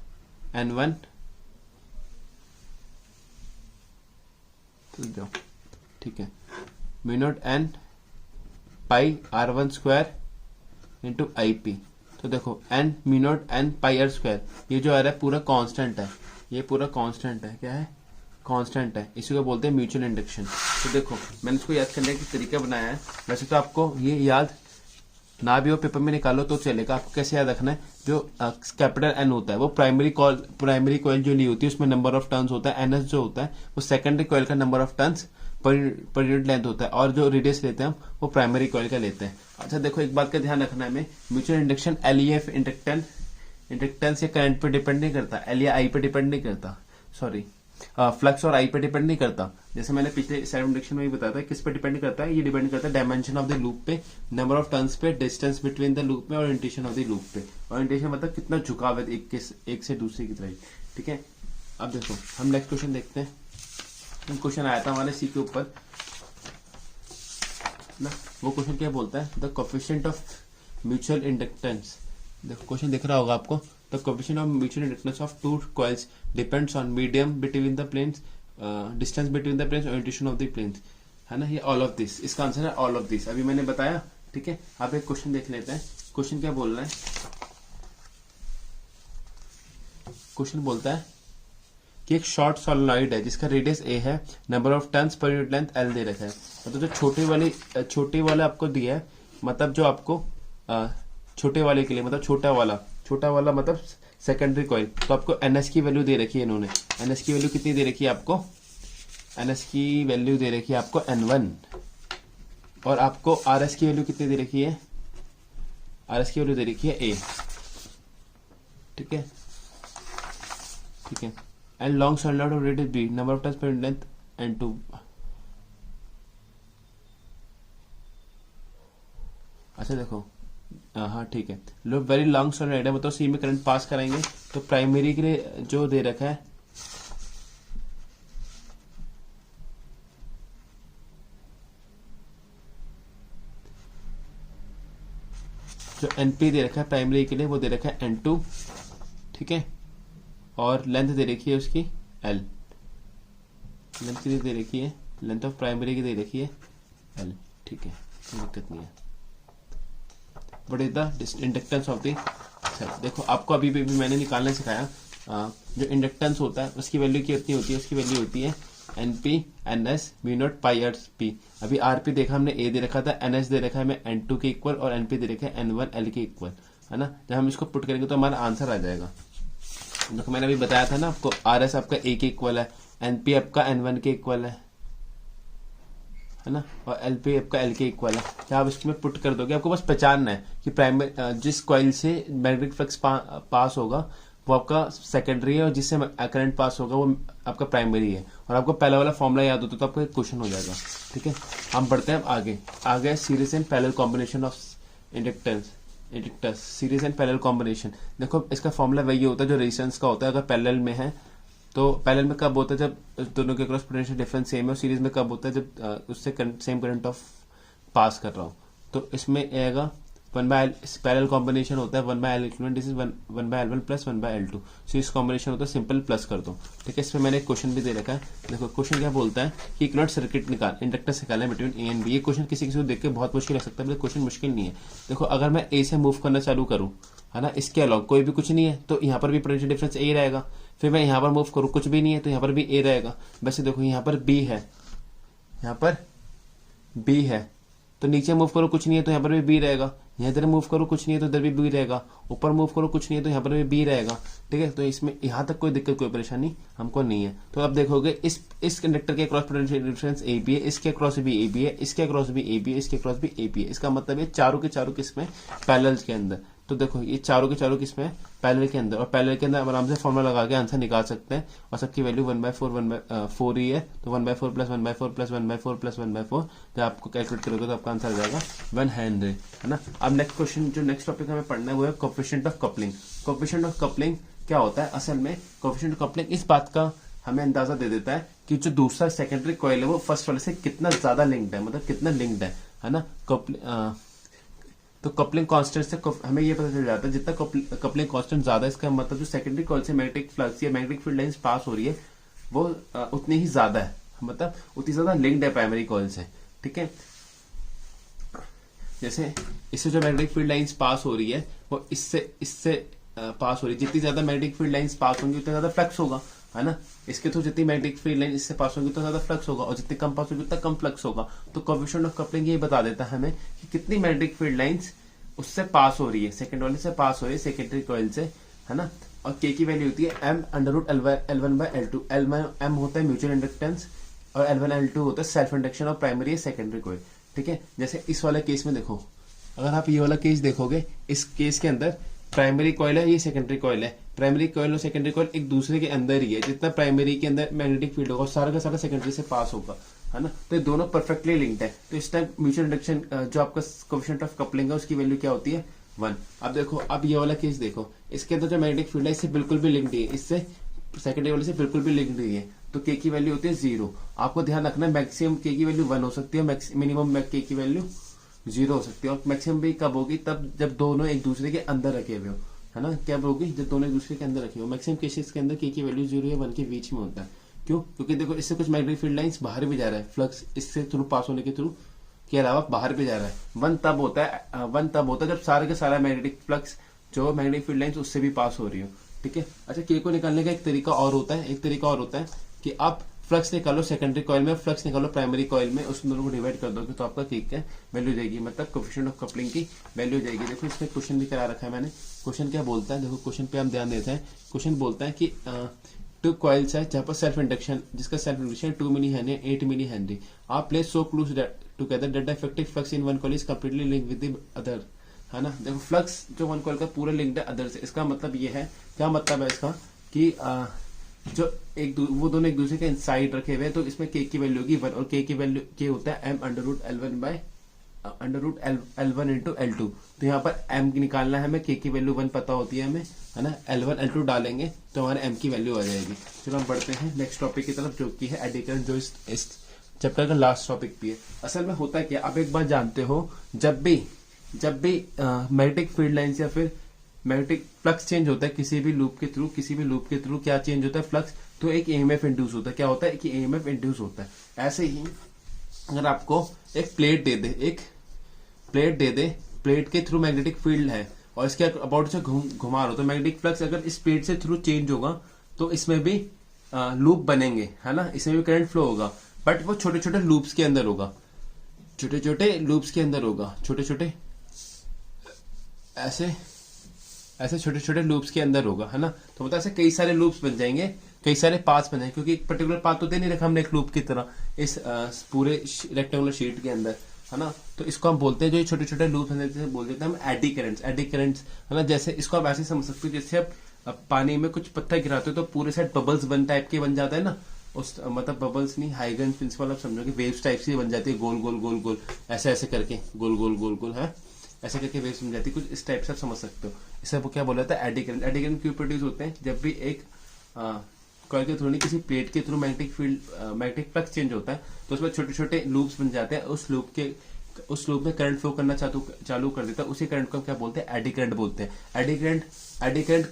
N1 तो ठीक है mu naught N pi R1 square into I P. तो देखो N mu naught N pi are square, ये जो आ रहा है पूरा कांस्टेंट है, ये पूरा कांस्टेंट है। क्या है? कांस्टेंट है। इसी को बोलते हैं म्यूचुअल इंडक्शन। तो देखो मैंने इसको याद करने का तरीका बनाया है। वैसे तो आपको ये याद ना भी हो, पेपर में निकालो तो चलेगा। आपको कैसे याद रखना है? जो कैपिटल एन होता है वो प्राइमरी कॉइल जो ली होती है उसमें नंबर ऑफ टर्न्स होता है। एनएस जो होता है वो सेकेंडरी कॉइल का number of turns per unit length होता है, और जो रेडियस लेते हैं हम वो प्राइमरी कॉइल का लेते हैं। अच्छा देखो एक बात का ध्यान रखना है हमें, म्यूचुअल इंडक्शन एलईएफ इंडक्टेंस या करंट पे डिपेंड नहीं करता, एल या आई पे डिपेंड नहीं करता, सॉरी फ्लक्स और आई पे डिपेंड नहीं करता। जैसे मैंने पिछले सेल्फ इंडक्शन में भी बताया था किस पे डिपेंड करता है, ये डिपेंड करता है डायमेंशन ऑफ द लूप पे, नंबर ऑफ टर्न्स पे, डिस्टेंस बिटवीन द लूप में, ओरिएंटेशन ऑफ द लूप पे। ओरिएंटेशन मतलब कितना झुकाव है एक से दूसरे की तरफ। ठीक है, अब देखो हम नेक्स्ट क्वेश्चन देखते हैं। क्वेश्चन आया था हमारे सी के ऊपर ना, वो क्वेश्चन क्या बोलता है? The coefficient of mutual inductance. देखो क्वेश्चन दिख रहा होगा आपको। The coefficient of mutual inductance of two coils depends on medium between the planes, distance between the planes, orientation of the planes, है ना। ये ऑल ऑफ दिस, इसका आंसर है ऑल ऑफ दिस। अभी मैंने बताया। ठीक है, आप एक क्वेश्चन देख लेते हैं। क्वेश्चन क्या बोल रहा है? क्वेश्चन बोलता है कि एक शॉर्ट सोलेनॉइड है जिसका रेडियस ए है, number of turns per unit length L दे रखा है। मतलब जो छोटी वाला आपको दिया है, मतलब जो आपको छोटे वाले के लिए, मतलब छोटा वाला मतलब सेकेंडरी कॉइल, तो आपको एनएस की वैल्यू दे रखी है इन्होंने। एनएस की वैल्यू कितनी दे रखी है आपको? एनएस की वैल्यू दे रखी है आपको N1, और आपको आरएस की वैल्यू कितनी दे रखी है? आरएस की वैल्यू दे रखी है A। ठीक है, ठीक है। And long solenoid of radius B, number of turns per unit length N2। अच्छा देखो, हाँ ठीक है। लो वेरी लॉन्ग सोलेनॉइड है, मतलब सी में करंट पास कराएंगे तो प्राइमरी के लिए जो दे रखा है, जो एनपी दे रखा है प्राइमरी के लिए वो दे रखा है N2। ठीक है, और लेंथ दे रखी है उसकी L। लेंथ कितनी दे रखी है? लेंथ ऑफ प्राइमरी की दे रखी है L। ठीक है, कोई दिक्कत नहीं है। What is the inductance of the cell? देखो आपको अभी भी मैंने निकालना सिखाया। जो इंडक्टेंस होता है उसकी वैल्यू कितनी होती है? उसकी वैल्यू होती है NP NS mu naught pi R P. अभी RP देखा हमने, A दे रखा था, NS दे रखा है हमें N2 के इक्वल, और NP दे रखा है N1 L के इक्वल, है ना। जब हम इसको पुट करेंगे तो हमारा आंसर आ जाएगा। देखो मैंने अभी बताया था ना आपको, RS आपका A के इक्वल है, NP आपका N1 के इक्वल है ना, और LP आपका L के इक्वल है। क्या आप इसमें पुट कर दोगे? आपको बस पहचानना है कि प्राइमरी जिस कॉइल से मैग्नेटिक फ्लक्स पास होगा वो आपका सेकेंडरी है, और जिससे करंट पास होगा वो आपका प्राइमरी है। और आपको पहला वाला फॉर्मूला याद होता तो आपका क्वेश्चन हो जाएगा। ठीक है, हम बढ़ते हैं आगे series and parallel combination of inductance, series and parallel combination. देखो इसका फॉर्मूला वही होता है जो रेजिस्टेंस का होता है। अगर पैरेलल में है तो पैरेलल में कब होता है? जब दोनों के क्रॉस पोटेंशियल डिफरेंस सेम है। और सीरीज में कब होता है? जब उससे सेम करंट ऑफ पास कर रहा हूँ। तो इसमें आएगा 1/L, पैरेलल कॉम्बिनेशन होता है 1/L equivalent, this is 1/L1 plus 1/L2। Series combination होता है, सिंपल प्लस कर दो। ठीक है, इसमें मैंने एक क्वेश्चन भी दे रखा है। देखो क्वेश्चन क्या बोलता है कि इक्विवेलेंट सर्किट निकाल, इंडक्टेंस निकालना है बिटवीन A एंड B। ये क्वेश्चन किसी को देख के बहुत मुश्किल लग सकता है, क्वेश्चन मुश्किल नहीं है। देखो अगर मैं A से मूव करना चालू करूँ, है ना, इसके अलावा कोई भी कुछ नहीं है, तो यहाँ पर भी पोटेंशियल डिफरेंस A रहेगा। फिर मैं यहाँ पर मूव करूँ, कुछ भी नहीं है, तो यहाँ पर भी A रहेगा। वैसे देखो यहाँ पर B है, यहाँ पर B है, तो नीचे मूव करो कुछ नहीं है तो यहाँ पर भी बी रहेगा। यहाँ इधर मूव करो कुछ नहीं है तो इधर भी बी रहेगा। ऊपर मूव करो कुछ नहीं है तो यहाँ पर भी बी रहेगा। ठीक है, तो इसमें यहाँ तक कोई दिक्कत कोई परेशानी हमको नहीं है। तो अब देखोगे इस कंडक्टर के cross potential difference A B है, इसके क्रॉस भी ए बी है, इसके क्रॉस भी ए बी है, इसके क्रॉस भी ए बी है। इसका मतलब ये चारों के चारों किसमें? पैरेलल के अंदर। तो देखो ये चारों के चारों किसमें? पैरेलल के अंदर। और पैरेलल के अंदर आराम से फॉर्मूला लगा के आंसर निकाल सकते हैं। और सबकी वैल्यू 1/4 ही है, तो 1/4 प्लस 1/4 प्लस 1/4 प्लस 1/4 जब आपको कैलकुलेट करोगे तो आपका आंसर आ जाएगा 100, है ना। अब नेक्स्ट क्वेश्चन, जो नेक्स्ट टॉपिक हमें पढ़ना है वो है coefficient of coupling. Coefficient of coupling क्या होता है? असल में कोएफिशिएंट ऑफ कपलिंग इस बात का हमें अंदाजा दे देता है कि जो दूसरा सेकेंडरी कॉइल है वो फर्स्ट वाले से कितना ज्यादा लिंक्ड है, मतलब कितना लिंक्ड है ना। तो कपलिंग कांस्टेंट से हमें ये पता चल जाता है जितना कपलिंग कांस्टेंट ज्यादा है, इसका मतलब जो सेकेंडरी कॉइल से मैग्नेटिक फ्लक्स या मैग्नेटिक फील्ड लाइंस पास हो रही है वो उतनी ही ज्यादा है, मतलब उतनी ज्यादा लिंक्ड है प्राइमरी कॉइल से। ठीक है, जैसे इससे जो मैग्नेटिक फील्ड लाइंस पास हो रही है वो इससे पास हो रही है, जितनी ज्यादा मैग्नेटिक फील्ड लाइंस पास होंगी उतना ज्यादा फ्लक्स होगा, है ना। इसके थ्रू जितनी मैग्नेटिक फील्ड लाइन इससे पास होगी उतना ज्यादा फ्लक्स होगा, और जितनी कम पास होगी उतना कम फ्लक्स होगा। तो कोएफिशिएंट ऑफ कपलिंग ये बता देता है हमें कि कितनी मैग्नेटिक फील्ड लाइंस उससे पास हो रही है, सेकेंड वाले से पास हो रही है, सेकेंडरी कॉइल से, है ना। और के की वैल्यू होती है m √L1/L2। m होता है म्यूचुअल इंडक्टेंस और L1 L2 होता है सेल्फ इंडक्शन ऑफ प्राइमरी या सेकेंडरी कॉइल। ठीक है, जैसे इस वाले केस में देखो, अगर आप ये वाला केस देखोगे, इस केस के अंदर प्राइमरी कॉइल है, ये सेकेंडरी कॉइल है। प्राइमरी कॉइल और सेकेंडरी कॉइल एक दूसरे के अंदर ही है, जितना प्राइमरी के अंदर मैग्नेटिक फील्ड होगा सारा का सारा सेकेंडरी से पास होगा, है ना। तो ये दोनों परफेक्टली लिंक्ड है। तो इस टाइम म्यूचुअल इंडक्शन जो आपका कोएफिशिएंट ऑफ कपलिंग है उसकी वैल्यू क्या होती है 1। अब देखो, अब ये वाला केस देखो, इसके अंदर जो मैग्नेटिक फील्ड है इससे बिल्कुल भी लिंक्ड है, इससे सेकेंडरी वाले से बिल्कुल भी लिंक्ड नहीं है, तो के की वैल्यू होती है 0। आपको ध्यान रखना है मैक्सिमम के की वैल्यू 1 हो सकती है, मिनिमम के की वैल्यू 0 हो सकती है। और मैक्सिमम भी कब होगी, तब जब दोनों एक दूसरे के अंदर रखे हुए हो, है ना। क्या होगी, जब दोनों एक दूसरे के अंदर रखे हो। मैक्सिमम केसेस के अंदर के की वैल्यू 0 या 1 के बीच में होता है। क्यों? क्योंकि देखो इससे कुछ मैग्नेटिक फील्ड लाइंस बाहर भी जा रहा है, फ्लक्स इससे थ्रू पास होने के थ्रू के अलावा बाहर भी जा रहा है। 1 तब होता है जब सारे का सारा मैग्नेटिक फ्लक्स जो मैग्नेटिक फील्ड लाइंस उससे भी पास हो रही हो। ठीक है, अच्छा के को निकालने का एक तरीका और होता है कि आप फ्लक्स निकालो सेकेंडरी कॉइल में, फ्लक्स निकालो प्राइमरी कॉइल में, उस दोनों को डिवाइड कर दोगे तो आपका के का वैल्यू जाएगी, मतलब कोएफिशिएंट ऑफ कपलिंग की वैल्यू जाएगी। देखो इसमें क्वेश्चन भी करा रखा है मैंने। क्वेश्चन क्या बोलता है, देखो क्वेश्चन पे हम ध्यान देते हैं। क्वेश्चन बोलता है कि 2 कॉइल्स है जहां पर सेल्फ इंडक्शन, जिसका self induction 2 milli henry 8 milli henry, आप place so close together that the effective flux in one coil is completely linked with the other, है ना। देखो फ्लक्स जो वन कॉइल का पूरा लिंक्ड है अदर से, इसका मतलब ये है, क्या मतलब है इसका कि जो वो दोनों एक दूसरे के इनसाइड रखे हुए हैं, तो इसमें के की वैल्यू होगी 1, और के की वैल्यू के होता है m √L1 into L2। तो यहाँ पर m निकालना है हमें, के की वैल्यू 1 पता होती है हमें, है ना। L1 L2 डालेंगे तो हमारे m की वैल्यू आ जाएगी। चलो हम बढ़ते हैं नेक्स्ट टॉपिक की तरफ, जो कि है एडी करंट, जो इस चैप्टर का लास्ट टॉपिक भी है। असल में होता है क्या, आप एक बात जानते हो, जब भी मैग्नेटिक फील्ड लाइंस या फिर मैग्नेटिक फ्लक्स चेंज होता है किसी भी लूप के थ्रू, क्या चेंज होता है फ्लक्स, तो एक ईएमएफ इंड्यूस होता है। क्या होता है कि ईएमएफ इंड्यूस होता है। ऐसे ही अगर आपको एक प्लेट दे दे, प्लेट के थ्रू मैग्नेटिक फील्ड है और इसके अबाउट से घुमा रहा हो, तो मैग्नेटिक फ्लक्स अगर इस प्लेट से थ्रू चेंज होगा तो इसमें भी लूप बनेंगे, है ना, इसमें भी करंट फ्लो होगा, बट वो छोटे छोटे लूप्स के अंदर होगा, छोटे ऐसे छोटे छोटे लूप्स के अंदर होगा, है ना। तो मतलब ऐसे कई सारे लूप्स बन जाएंगे, कई सारे पाथ्स बन जाएंगे, क्योंकि एक पर्टिकुलर पाथ तो दे नहीं रखा हमने एक लूप की तरह इस पूरे रेक्टेंगुलर शीट के अंदर, है ना। तो इसको हम बोलते हैं, जो छोटे छोटे लूप हैं बोल देते हैं हम एडी करंट्स, है ना। जैसे इसको आप ऐसे समझ सकते हो, जैसे आप पानी में कुछ पत्थर गिराते हो तो पूरे साइड बबल्स टाइप के बन जाता है ना, उस मतलब बबल्स नहीं, हाइगन प्रिंसिपल आप समझोगे, वेव्स टाइप से बन जाती है, गोल ऐसे करके गोल है, ऐसे करके वेव्स बन जाती है, कुछ इस टाइप से आप समझ सकते हो। इसे वो क्या बोला जाता है एडी करंट क्यों प्रोड्यूस होते हैं, जब भी एक कॉइल के थ्रू नहीं किसी प्लेट के थ्रू मैग्नेटिक फ्लक्स चेंज होता है तो उसमें छोटे छोटे लूप्स बन जाते हैं, उस लूप में करंट फ्लो करना चालू कर देता है, उसी करंट को क्या बोलते हैं एडी करंट बोलते हैं। एडी करंट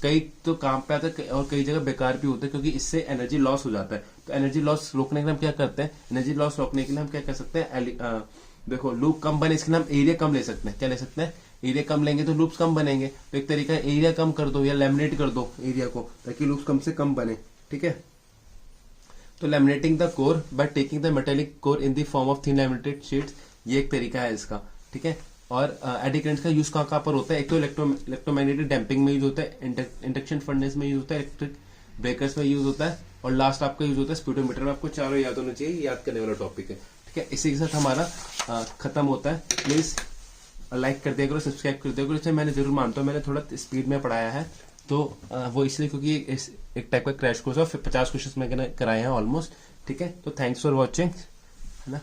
कई तो काम पे आता है और कई जगह बेकार भी होता है, क्योंकि इससे एनर्जी लॉस हो जाता है। तो एनर्जी लॉस रोकने के लिए हम क्या करते हैं, एनर्जी लॉस रोकने के लिए हम क्या कर सकते हैं, देखो लूप कम बने इसके लिए हम एरिया कम ले सकते हैं। क्या ले सकते हैं, एरिया कम लेंगे तो लूप्स कम बनेंगे। तो एक तरीका है एरिया कम कर दो या लैमिनेट कर दो एरिया को, ताकि लूप्स कम से कम बने। ठीक है, तो laminating the core by taking the metallic core in the form of thin laminated sheets, ये एक तरीका है इसका। ठीक है, और एडी करंट का यूज कहाँ पर होता है, एक तो इलेक्ट्रोमैग्नेटिक डैम्पिंग में यूज होता है, इंडक्शन फर्नेस में यूज होता है, इलेक्ट्रिक ब्रेकर्स में यूज होता है, और लास्ट आपका यूज होता है स्पीडोमीटर में। आपको चारों याद होना चाहिए, याद करने वाला टॉपिक है। ठीक है, इसी के साथ हमारा खत्म होता है। प्लीज लाइक कर दिया करो, सब्सक्राइब कर दिया करो। इससे मैंने जरूर मानता हूँ मैंने थोड़ा स्पीड में पढ़ाया है, तो वो इसलिए क्योंकि एक टाइप का क्रैश कोर्स है, फिर 50 क्वेश्चन मैंने कराए हैं ऑलमोस्ट। ठीक है, तो थैंक्स फॉर वॉचिंग, है ना।